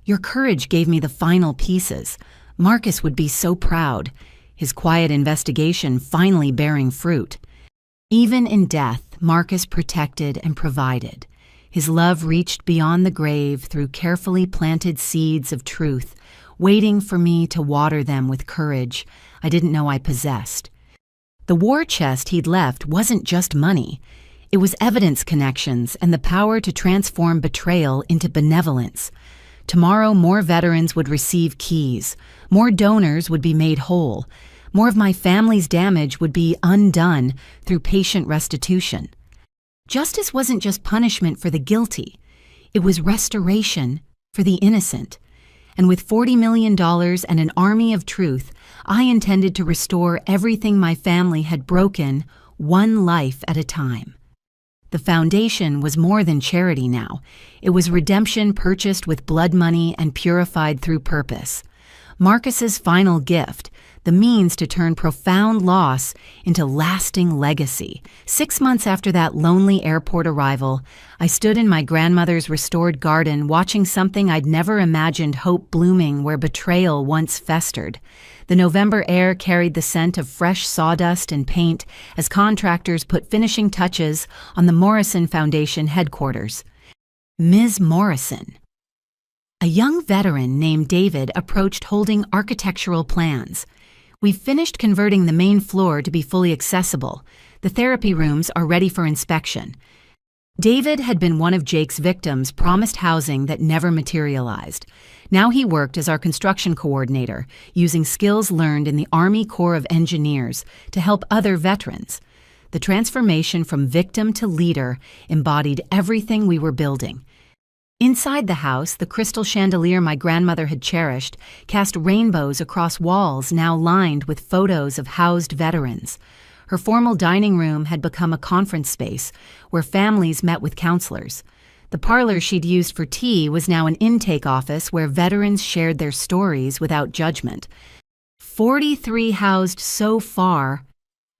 Your courage gave me the final pieces. Marcus would be so proud. His quiet investigation finally bearing fruit. Even in death, Marcus protected and provided. His love reached beyond the grave through carefully planted seeds of truth, waiting for me to water them with courage I didn't know I possessed. The war chest he'd left wasn't just money. It was evidence connections and the power to transform betrayal into benevolence. Tomorrow, more veterans would receive keys. More donors would be made whole. More of my family's damage would be undone through patient restitution. Justice wasn't just punishment for the guilty. It was restoration for the innocent. And with $40 million and an army of truth, I intended to restore everything my family had broken, one life at a time. The foundation was more than charity now. It was redemption purchased with blood money and purified through purpose. Marcus's final gift, the means to turn profound loss into lasting legacy. 6 months after that lonely airport arrival, I stood in my grandmother's restored garden watching something I'd never imagined hope blooming where betrayal once festered. The November air carried the scent of fresh sawdust and paint as contractors put finishing touches on the Morrison Foundation headquarters. Ms. Morrison. A young veteran named David approached holding architectural plans. We've finished converting the main floor to be fully accessible. The therapy rooms are ready for inspection. David had been one of Jake's victims promised housing that never materialized. Now he worked as our construction coordinator, using skills learned in the Army Corps of Engineers to help other veterans. The transformation from victim to leader embodied everything we were building. Inside the house, the crystal chandelier my grandmother had cherished cast rainbows across walls now lined with photos of housed veterans. Her formal dining room had become a conference space where families met with counselors. The parlor she'd used for tea was now an intake office where veterans shared their stories without judgment. 43 housed so far,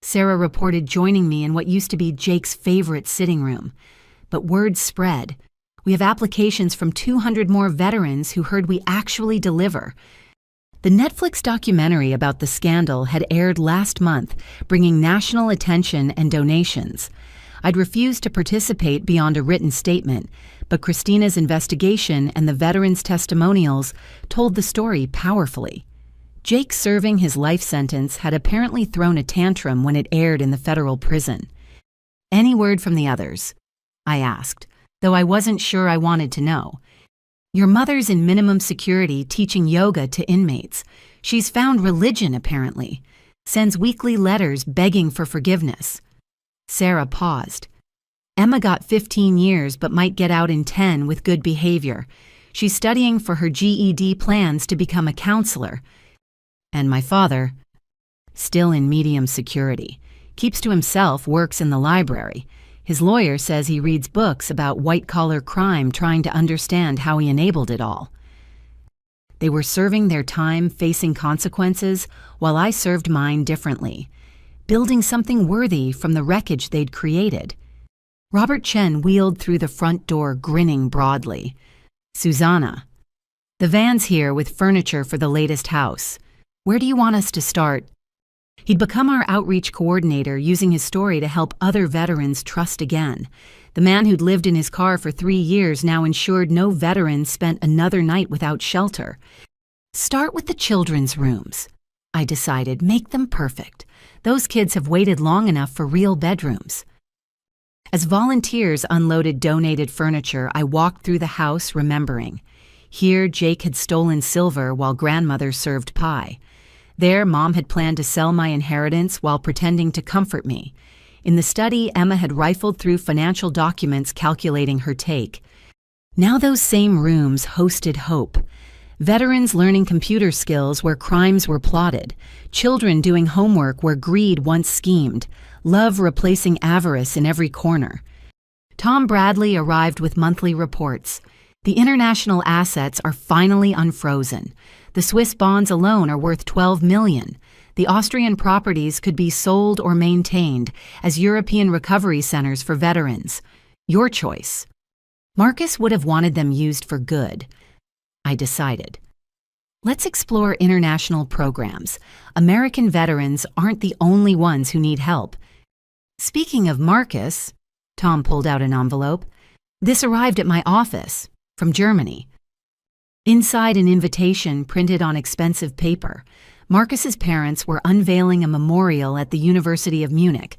Sarah reported, joining me in what used to be Jake's favorite sitting room. But word spread. We have applications from 200 more veterans who heard we actually deliver. The Netflix documentary about the scandal had aired last month, bringing national attention and donations. I'd refused to participate beyond a written statement, but Christina's investigation and the veterans' testimonials told the story powerfully. Jake serving his life sentence had apparently thrown a tantrum when it aired in the federal prison. Any word from the others? I asked, though I wasn't sure I wanted to know. Your mother's in minimum security teaching yoga to inmates. She's found religion, apparently. Sends weekly letters begging for forgiveness. Sarah paused. Emma got 15 years but might get out in 10 with good behavior. She's studying for her GED plans to become a counselor. And my father, still in medium security, keeps to himself, works in the library. His lawyer says he reads books about white-collar crime, trying to understand how he enabled it all. They were serving their time, facing consequences, while I served mine differently, building something worthy from the wreckage they'd created. Robert Chen wheeled through the front door, grinning broadly. Susanna. The van's here with furniture for the latest house. Where do you want us to start? He'd become our outreach coordinator, using his story to help other veterans trust again. The man who'd lived in his car for 3 years now ensured no veteran spent another night without shelter. Start with the children's rooms. I decided, make them perfect. Those kids have waited long enough for real bedrooms. As volunteers unloaded donated furniture, I walked through the house remembering. Here, Jake had stolen silver while grandmother served pie. There, Mom had planned to sell my inheritance while pretending to comfort me. In the study, Emma had rifled through financial documents calculating her take. Now those same rooms hosted hope. Veterans learning computer skills where crimes were plotted. Children doing homework where greed once schemed. Love replacing avarice in every corner. Tom Bradley arrived with monthly reports. The international assets are finally unfrozen. The Swiss bonds alone are worth $12 million. The Austrian properties could be sold or maintained as European recovery centers for veterans. Your choice. Marcus would have wanted them used for good. I decided. Let's explore international programs. American veterans aren't the only ones who need help. Speaking of Marcus, Tom pulled out an envelope. This arrived at my office, from Germany. Inside an invitation printed on expensive paper. Marcus's parents were unveiling a memorial at the University of Munich,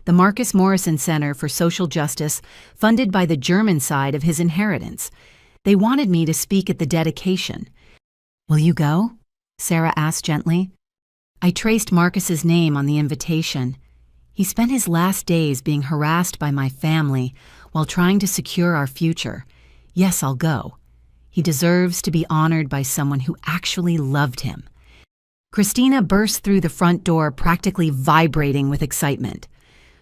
the Marcus Morrison Center for Social Justice, funded by the German side of his inheritance. They wanted me to speak at the dedication. Will you go? Sarah asked gently. I traced Marcus's name on the invitation. He spent his last days being harassed by my family while trying to secure our future. Yes, I'll go. He deserves to be honored by someone who actually loved him. Christina burst through the front door, practically vibrating with excitement.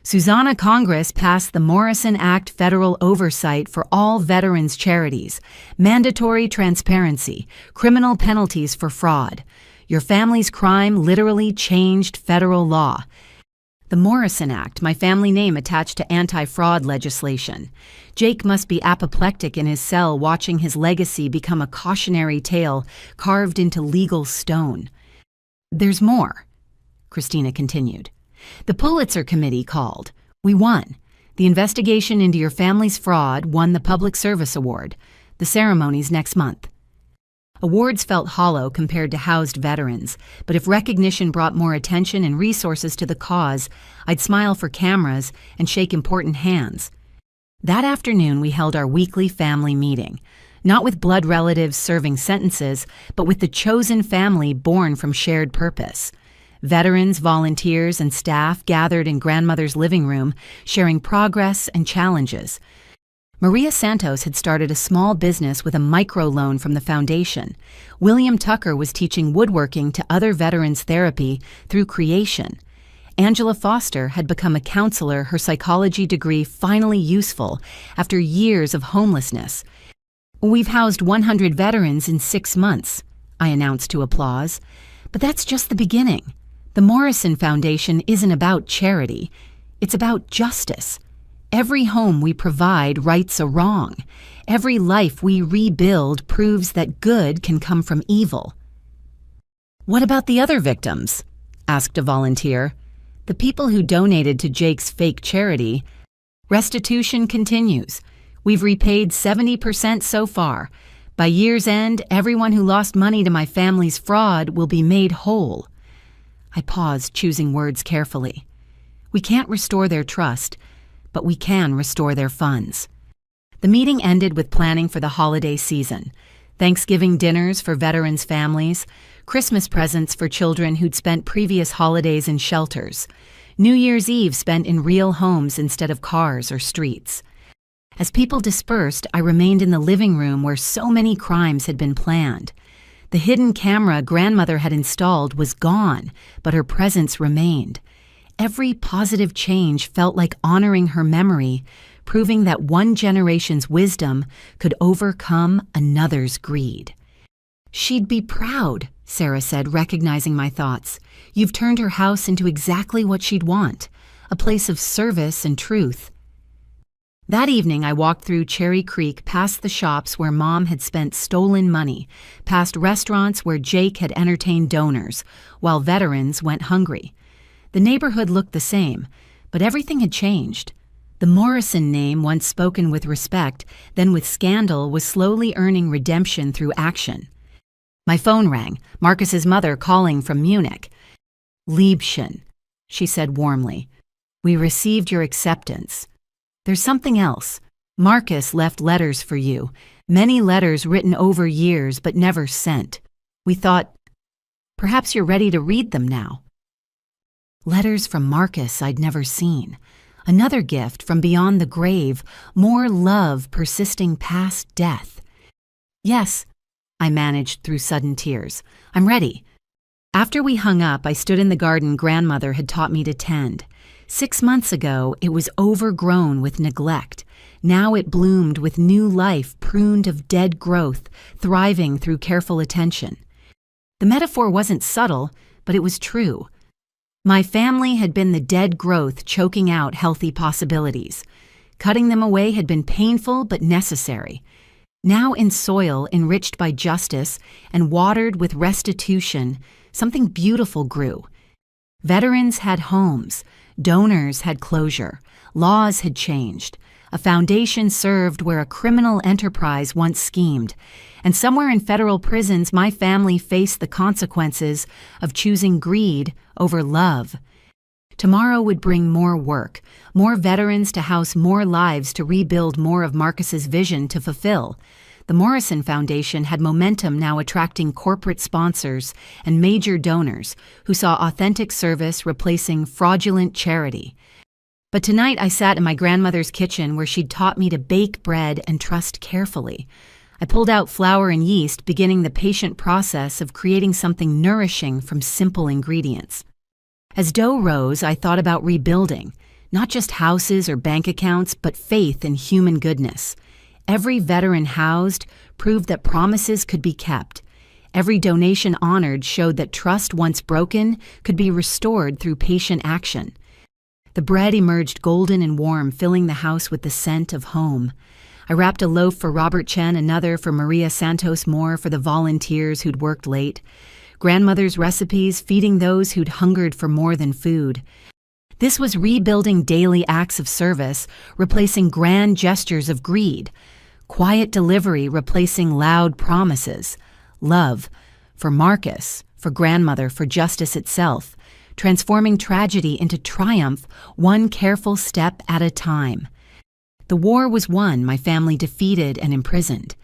Susanna Congress passed the Morrison Act federal oversight for all veterans charities, mandatory transparency, criminal penalties for fraud. Your family's crime literally changed federal law. The Morrison Act, my family name attached to anti-fraud legislation. Jake must be apoplectic in his cell watching his legacy become a cautionary tale carved into legal stone. There's more, Christina continued. The Pulitzer Committee called. We won. The investigation into your family's fraud won the Public Service Award. The ceremony's next month. Awards felt hollow compared to housed veterans, but if recognition brought more attention and resources to the cause, I'd smile for cameras and shake important hands. That afternoon, we held our weekly family meeting, not with blood relatives serving sentences, but with the chosen family born from shared purpose. Veterans, volunteers, and staff gathered in grandmother's living room, sharing progress and challenges. Maria Santos had started a small business with a microloan from the foundation. William Tucker was teaching woodworking to other veterans therapy through creation. Angela Foster had become a counselor, her psychology degree finally useful after years of homelessness. We've housed 100 veterans in 6 months, I announced to applause. But that's just the beginning. The Morrison Foundation isn't about charity. It's about justice. Every home we provide rights a wrong. Every life we rebuild proves that good can come from evil. What about the other victims? Asked a volunteer. The people who donated to Jake's fake charity. Restitution continues. We've repaid 70% so far. By year's end, everyone who lost money to my family's fraud will be made whole. I paused, choosing words carefully. We can't restore their trust, but we can restore their funds. The meeting ended with planning for the holiday season. Thanksgiving dinners for veterans' families, Christmas presents for children who'd spent previous holidays in shelters, New Year's Eve spent in real homes instead of cars or streets. As people dispersed, I remained in the living room where so many crimes had been planned. The hidden camera grandmother had installed was gone, but her presence remained. Every positive change felt like honoring her memory, proving that one generation's wisdom could overcome another's greed. She'd be proud, Sarah said, recognizing my thoughts. You've turned her house into exactly what she'd want, a place of service and truth. That evening, I walked through Cherry Creek past the shops where Mom had spent stolen money, past restaurants where Jake had entertained donors, while veterans went hungry. The neighborhood looked the same, but everything had changed. The Morrison name, once spoken with respect, then with scandal, was slowly earning redemption through action. My phone rang, Marcus's mother calling from Munich. "Liebchen," she said warmly, "we received your acceptance. There's something else. Marcus left letters for you, many letters written over years but never sent. We thought, perhaps you're ready to read them now." Letters from Marcus I'd never seen. Another gift from beyond the grave, more love persisting past death. "Yes," I managed through sudden tears. "I'm ready." After we hung up, I stood in the garden grandmother had taught me to tend. 6 months ago, it was overgrown with neglect. Now it bloomed with new life, pruned of dead growth, thriving through careful attention. The metaphor wasn't subtle, but it was true. My family had been the dead growth choking out healthy possibilities. Cutting them away had been painful but necessary. Now in soil enriched by justice and watered with restitution, something beautiful grew. Veterans had homes, donors had closure, laws had changed. A foundation served where a criminal enterprise once schemed, and somewhere in federal prisons my family faced the consequences of choosing greed over love. Tomorrow would bring more work, more veterans to house more lives to rebuild more of Marcus's vision to fulfill. The Morrison Foundation had momentum now, attracting corporate sponsors and major donors who saw authentic service replacing fraudulent charity. But tonight I sat in my grandmother's kitchen where she'd taught me to bake bread and trust carefully. I pulled out flour and yeast, beginning the patient process of creating something nourishing from simple ingredients. As dough rose, I thought about rebuilding, not just houses or bank accounts, but faith in human goodness. Every veteran housed proved that promises could be kept. Every donation honored showed that trust once broken could be restored through patient action. The bread emerged golden and warm, filling the house with the scent of home. I wrapped a loaf for Robert Chen, another for Maria Santos, more for the volunteers who'd worked late. Grandmother's recipes feeding those who'd hungered for more than food. This was rebuilding daily acts of service, replacing grand gestures of greed. Quiet delivery replacing loud promises. Love for Marcus, for grandmother, for justice itself. Transforming tragedy into triumph, one careful step at a time. The war was won, my family defeated and imprisoned.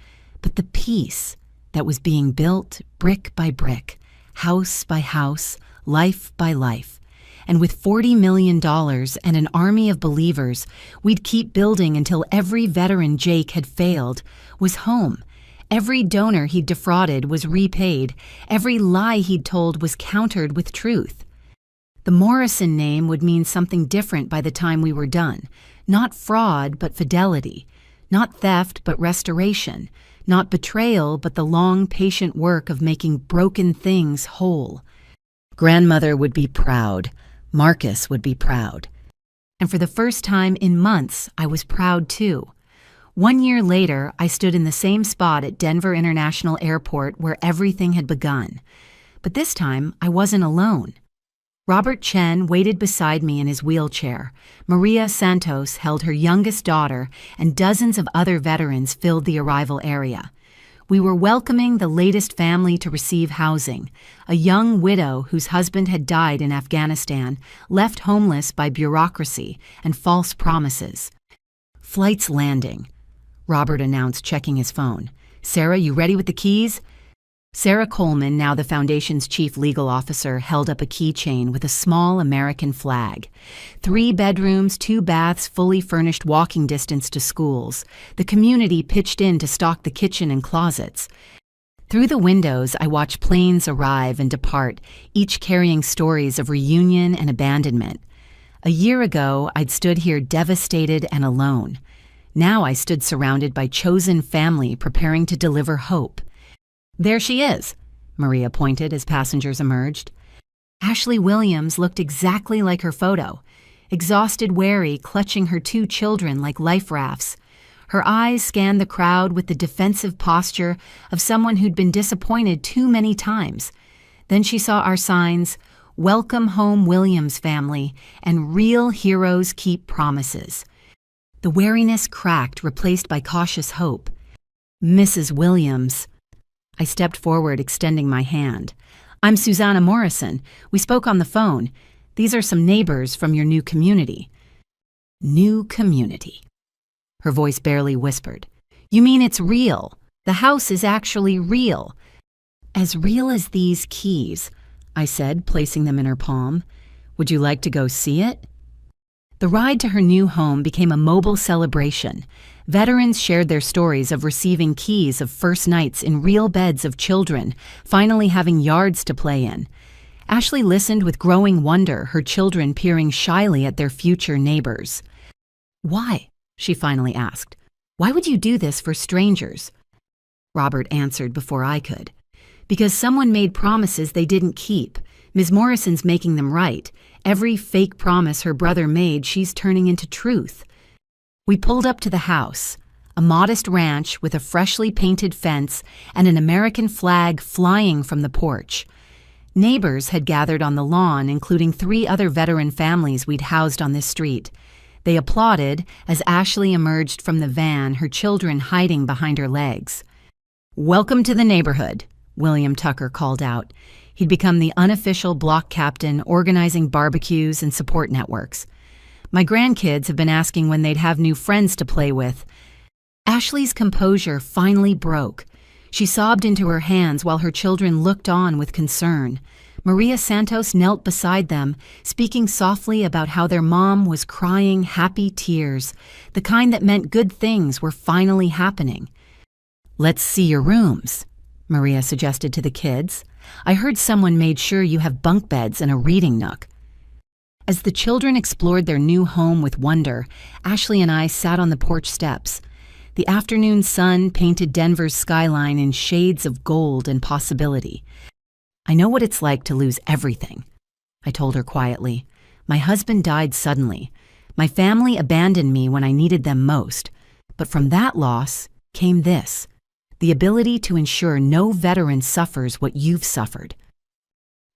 But the peace that was being built brick by brick, house by house, life by life. And with $40 million and an army of believers, we'd keep building until every veteran Jake had failed was home. Every donor he'd defrauded was repaid. Every lie he'd told was countered with truth. The Morrison name would mean something different by the time we were done. Not fraud, but fidelity. Not theft, but restoration. Not betrayal, but the long, patient work of making broken things whole. Grandmother would be proud. Marcus would be proud. And for the first time in months, I was proud too. 1 year later, I stood in the same spot at Denver International Airport where everything had begun. But this time, I wasn't alone. Robert Chen waited beside me in his wheelchair. Maria Santos held her youngest daughter, and dozens of other veterans filled the arrival area. We were welcoming the latest family to receive housing, a young widow whose husband had died in Afghanistan, left homeless by bureaucracy and false promises. "Flight's landing," Robert announced, checking his phone. "Sarah, you ready with the keys?" Sarah Coleman, now the Foundation's chief legal officer, held up a keychain with a small American flag. 3 bedrooms, 2 baths, fully furnished, walking distance to schools. The community pitched in to stock the kitchen and closets. Through the windows, I watched planes arrive and depart, each carrying stories of reunion and abandonment. A year ago, I'd stood here devastated and alone. Now I stood surrounded by chosen family preparing to deliver hope. "There she is," Maria pointed as passengers emerged. Ashley Williams looked exactly like her photo, exhausted, wary, clutching her 2 children like life rafts. Her eyes scanned the crowd with the defensive posture of someone who'd been disappointed too many times. Then she saw our signs, "Welcome home, Williams family," and "Real heroes keep promises." The wariness cracked, replaced by cautious hope. "Mrs. Williams." I stepped forward, extending my hand. "I'm Susanna Morrison. We spoke on the phone. These are some neighbors from your new community." "New community." Her voice barely whispered. "You mean it's real? The house is actually real." "As real as these keys," I said, placing them in her palm. "Would you like to go see it?" The ride to her new home became a mobile celebration. Veterans shared their stories of receiving keys of first nights in real beds of children, finally having yards to play in. Ashley listened with growing wonder, her children peering shyly at their future neighbors. "Why?" she finally asked. "Why would you do this for strangers?" Robert answered before I could. "Because someone made promises they didn't keep. Ms. Morrison's making them right. Every fake promise her brother made, she's turning into truth." We pulled up to the house, a modest ranch with a freshly painted fence and an American flag flying from the porch. Neighbors had gathered on the lawn, including 3 other veteran families we'd housed on this street. They applauded as Ashley emerged from the van, her children hiding behind her legs. "Welcome to the neighborhood," William Tucker called out. He'd become the unofficial block captain, organizing barbecues and support networks. "My grandkids have been asking when they'd have new friends to play with." Ashley's composure finally broke. She sobbed into her hands while her children looked on with concern. Maria Santos knelt beside them, speaking softly about how their mom was crying happy tears, the kind that meant good things were finally happening. "Let's see your rooms," Maria suggested to the kids. "I heard someone made sure you have bunk beds and a reading nook." As the children explored their new home with wonder, Ashley and I sat on the porch steps. The afternoon sun painted Denver's skyline in shades of gold and possibility. "I know what it's like to lose everything," I told her quietly. "My husband died suddenly. My family abandoned me when I needed them most. But from that loss came this, the ability to ensure no veteran suffers what you've suffered."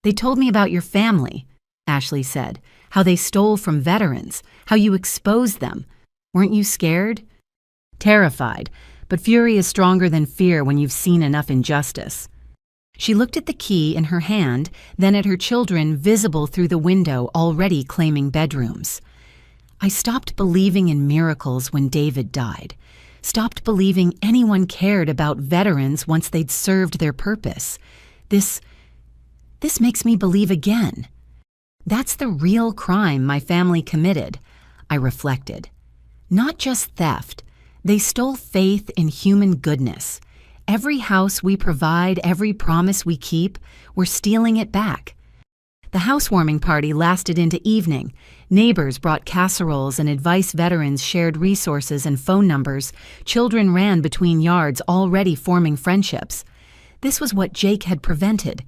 "They told me about your family," Ashley said, "how they stole from veterans, how you exposed them. Weren't you scared?" "Terrified, but fury is stronger than fear when you've seen enough injustice." She looked at the key in her hand, then at her children visible through the window already claiming bedrooms. "I stopped believing in miracles when David died. Stopped believing anyone cared about veterans once they'd served their purpose. This makes me believe again. That's the real crime my family committed," I reflected. "Not just theft. They stole faith in human goodness. Every house we provide, every promise we keep, we're stealing it back." The housewarming party lasted into evening. Neighbors brought casseroles and advice, veterans shared resources and phone numbers. Children ran between yards, already forming friendships. This was what Jake had prevented.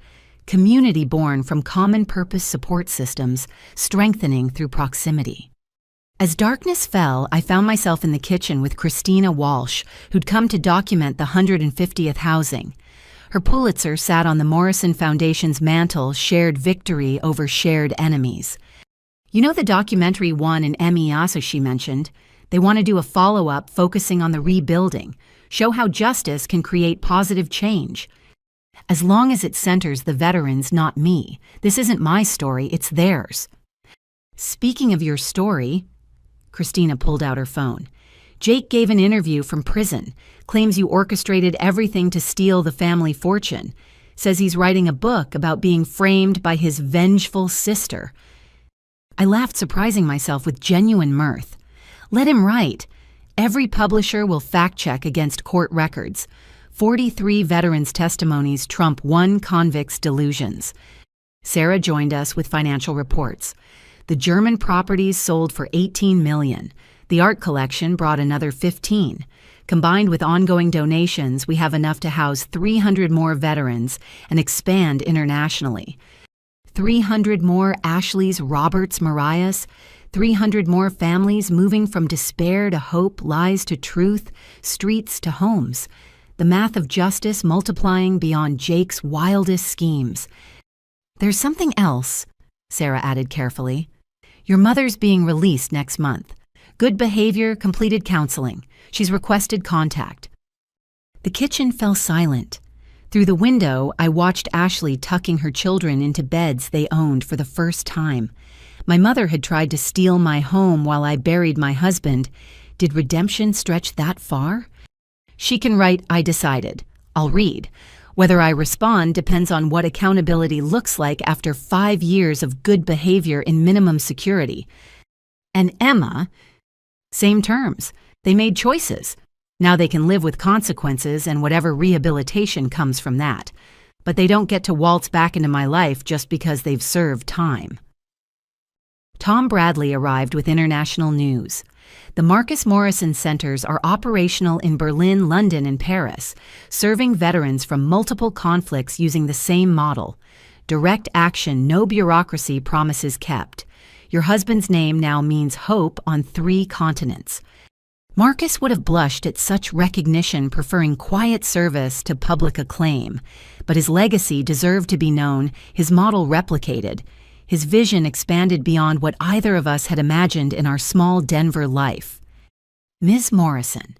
Community born from common purpose support systems, strengthening through proximity. As darkness fell, I found myself in the kitchen with Christina Walsh, who'd come to document the 150th housing. Her Pulitzer sat on the Morrison Foundation's mantle, Shared Victory Over Shared Enemies. "You know the documentary won an Emmy also," she mentioned. "They want to do a follow-up focusing on the rebuilding, show how justice can create positive change. As long as it centers the veterans, not me. This isn't my story, it's theirs." "Speaking of your story," Christina pulled out her phone. "Jake gave an interview from prison, claims you orchestrated everything to steal the family fortune, says he's writing a book about being framed by his vengeful sister." I laughed, surprising myself with genuine mirth. "Let him write. Every publisher will fact-check against court records. 43 veterans' testimonies trump one convict's delusions." Sarah joined us with financial reports. The German properties sold for $18 million. The art collection brought another 15. Combined with ongoing donations, we have enough to house 300 more veterans and expand internationally. 300 more Ashleys, Roberts, Mariahs. 300 more families moving from despair to hope, lies to truth, streets to homes. The math of justice multiplying beyond Jake's wildest schemes. "There's something else," Sarah added carefully. "Your mother's being released next month. Good behavior, completed counseling. She's requested contact. The kitchen fell silent. Through the window, I watched Ashley tucking her children into beds they owned for the first time. My mother had tried to steal my home while I buried my husband. Did redemption stretch that far? She can write, "I decided." I'll read. Whether I respond depends on what accountability looks like after 5 years of good behavior in minimum security. And Emma, same terms. They made choices. Now they can live with consequences and whatever rehabilitation comes from that. But they don't get to waltz back into my life just because they've served time. Tom Bradley arrived with international news. The Marcus Morrison Centers are operational in Berlin, London, and Paris, serving veterans from multiple conflicts using the same model. Direct action, no bureaucracy, promises kept. Your husband's name now means hope on 3 continents. Marcus would have blushed at such recognition, preferring quiet service to public acclaim. But his legacy deserved to be known, his model replicated. His vision expanded beyond what either of us had imagined in our small Denver life. Ms. Morrison.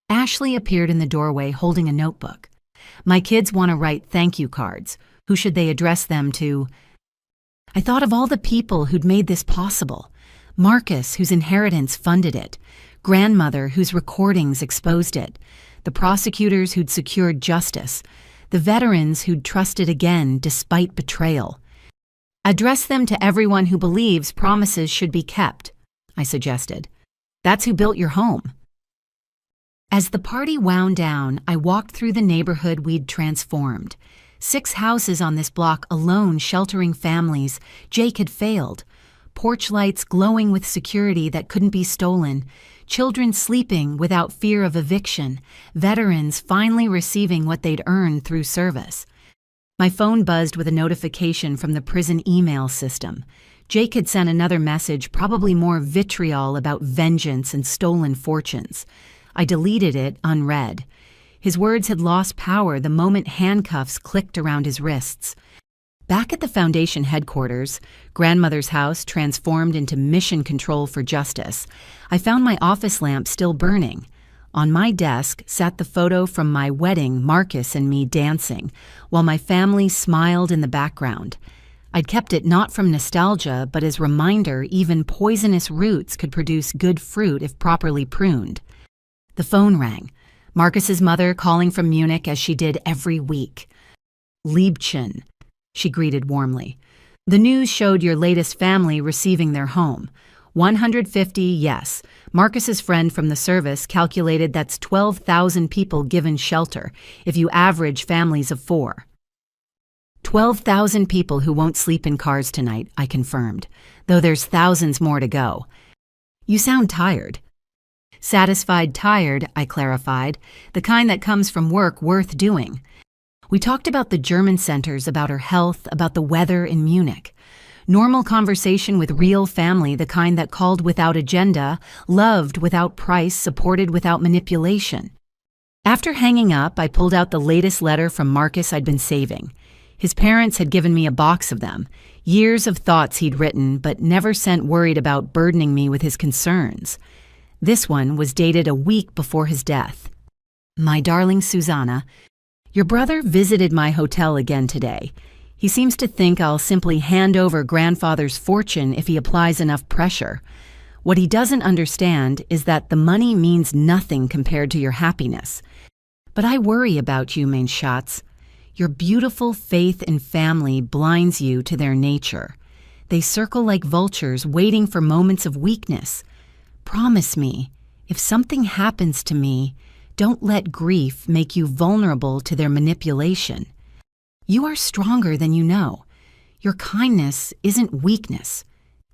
Ashley appeared in the doorway holding a notebook. My kids want to write thank you cards. Who should they address them to? I thought of all the people who'd made this possible. Marcus, whose inheritance funded it. Grandmother, whose recordings exposed it. The prosecutors who'd secured justice. The veterans who'd trusted again despite betrayal. Address them to everyone who believes promises should be kept, I suggested. That's who built your home. As the party wound down, I walked through the neighborhood we'd transformed. 6 houses on this block alone sheltering families. Jake had failed. Porch lights glowing with security that couldn't be stolen. Children sleeping without fear of eviction. Veterans finally receiving what they'd earned through service. My phone buzzed with a notification from the prison email system. Jake had sent another message, probably more vitriol about vengeance and stolen fortunes. I deleted it unread. His words had lost power the moment handcuffs clicked around his wrists. Back at the Foundation headquarters, grandmother's house transformed into mission control for justice, I found my office lamp still burning. On my desk sat the photo from my wedding, Marcus and me dancing, while my family smiled in the background. I'd kept it not from nostalgia, but as reminder even poisonous roots could produce good fruit if properly pruned. The phone rang. Marcus's mother calling from Munich as she did every week. "Liebchen," she greeted warmly. "The news showed your latest family receiving their home. 150, yes. Marcus's friend from the service calculated that's 12,000 people given shelter, if you average families of 4. 12,000 people who won't sleep in cars tonight, I confirmed, though there's thousands more to go. You sound tired." "Satisfied tired," I clarified, "the kind that comes from work worth doing." We talked about the German centers, about her health, about the weather in Munich. Normal conversation with real family, the kind that called without agenda, loved without price, supported without manipulation. After hanging up, I pulled out the latest letter from Marcus I'd been saving. His parents had given me a box of them, years of thoughts he'd written, but never sent worried about burdening me with his concerns. This one was dated a week before his death. "My darling Susanna, your brother visited my hotel again today. He seems to think I'll simply hand over grandfather's fortune if he applies enough pressure. What he doesn't understand is that the money means nothing compared to your happiness. But I worry about you, mein Schatz. Your beautiful faith in family blinds you to their nature. They circle like vultures, waiting for moments of weakness. Promise me, if something happens to me, don't let grief make you vulnerable to their manipulation. You are stronger than you know. Your kindness isn't weakness.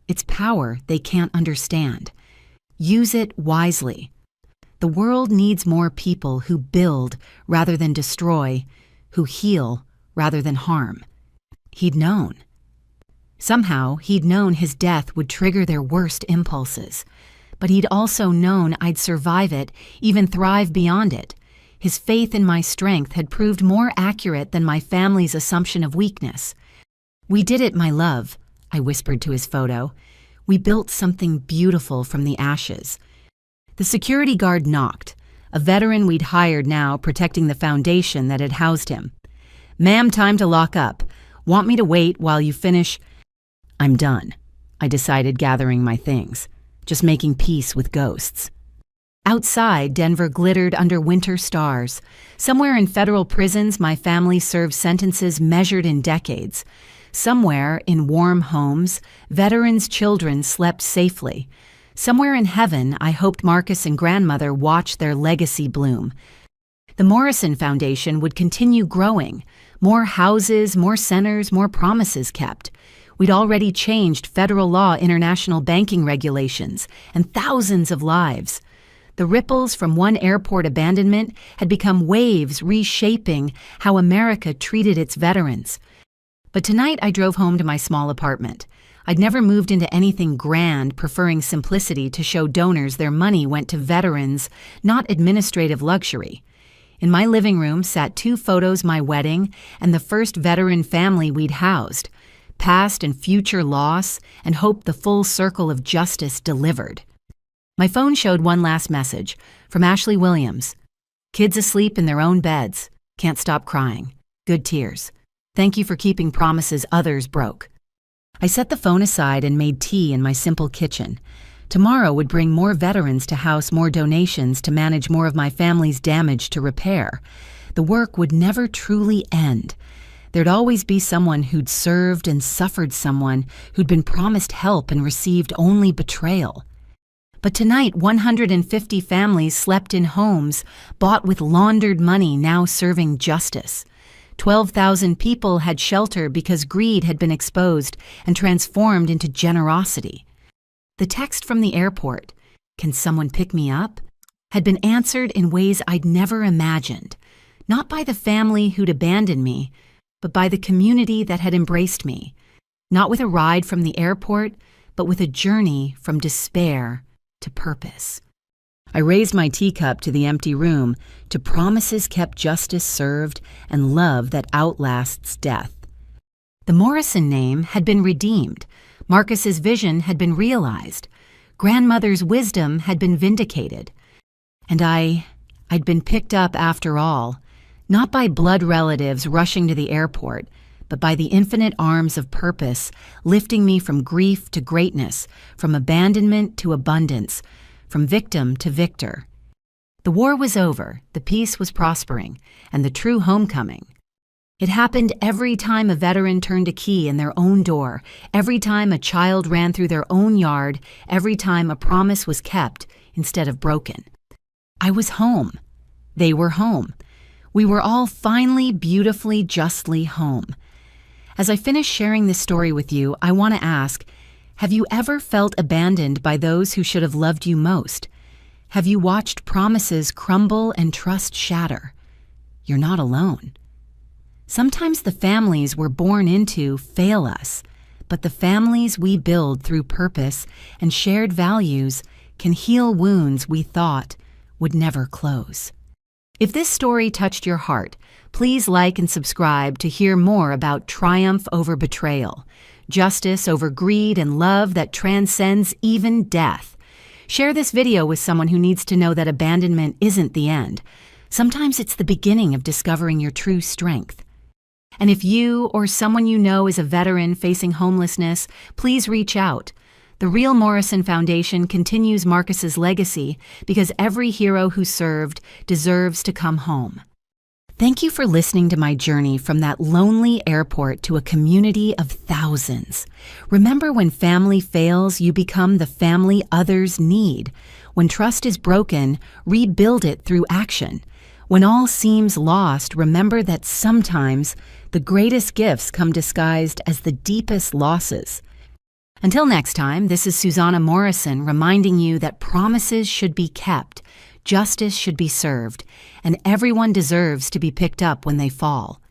It's power they can't understand. Use it wisely. The world needs more people who build rather than destroy, who heal rather than harm." He'd known. Somehow, he'd known his death would trigger their worst impulses. But he'd also known I'd survive it, even thrive beyond it. His faith in my strength had proved more accurate than my family's assumption of weakness. "We did it, my love," I whispered to his photo. We built something beautiful from the ashes. The security guard knocked, a veteran we'd hired now protecting the foundation that had housed him. "Ma'am, time to lock up. Want me to wait while you finish?" "I'm done," I decided, gathering my things, just making peace with ghosts. Outside, Denver glittered under winter stars. Somewhere in federal prisons, my family served sentences measured in decades. Somewhere, in warm homes, veterans' children slept safely. Somewhere in heaven, I hoped Marcus and grandmother watched their legacy bloom. The Morrison Foundation would continue growing. More houses, more centers, more promises kept. We'd already changed federal law, international banking regulations, and thousands of lives. The ripples from one airport abandonment had become waves reshaping how America treated its veterans. But tonight I drove home to my small apartment. I'd never moved into anything grand, preferring simplicity to show donors their money went to veterans, not administrative luxury. In my living room sat 2 photos, my wedding and the first veteran family we'd housed. Past and future loss, and hope the full circle of justice delivered. My phone showed one last message from Ashley Williams. "Kids asleep in their own beds. Can't stop crying. Good tears. Thank you for keeping promises others broke." I set the phone aside and made tea in my simple kitchen. Tomorrow would bring more veterans to house, more donations to manage more of my family's damage to repair. The work would never truly end. There'd always be someone who'd served and suffered, someone who'd been promised help and received only betrayal. But tonight, 150 families slept in homes bought with laundered money, now serving justice. 12,000 people had shelter because greed had been exposed and transformed into generosity. The text from the airport, "Can someone pick me up?" had been answered in ways I'd never imagined, not by the family who'd abandoned me, but by the community that had embraced me, not with a ride from the airport, but with a journey from despair to purpose. I raised my teacup to the empty room, to promises kept, justice served, and love that outlasts death. The Morrison name had been redeemed. Marcus's vision had been realized. Grandmother's wisdom had been vindicated. And I'd been picked up after all, not by blood relatives rushing to the airport, but by the infinite arms of purpose, lifting me from grief to greatness, from abandonment to abundance, from victim to victor. The war was over, the peace was prospering, and the true homecoming. It happened every time a veteran turned a key in their own door, every time a child ran through their own yard, every time a promise was kept instead of broken. I was home. They were home. We were all finally, beautifully, justly home. As I finish sharing this story with you, I want to ask, have you ever felt abandoned by those who should have loved you most? Have you watched promises crumble and trust shatter? You're not alone. Sometimes the families we're born into fail us, but the families we build through purpose and shared values can heal wounds we thought would never close. If this story touched your heart, please like and subscribe to hear more about triumph over betrayal, justice over greed, and love that transcends even death. Share this video with someone who needs to know that abandonment isn't the end. Sometimes it's the beginning of discovering your true strength. And if you or someone you know is a veteran facing homelessness, please reach out. The Real Morrison Foundation continues Marcus's legacy because every hero who served deserves to come home. Thank you for listening to my journey from that lonely airport to a community of thousands. Remember, when family fails, you become the family others need. When trust is broken, rebuild it through action. When all seems lost, remember that sometimes the greatest gifts come disguised as the deepest losses. Until next time, this is Susanna Morrison reminding you that promises should be kept, justice should be served, and everyone deserves to be picked up when they fall.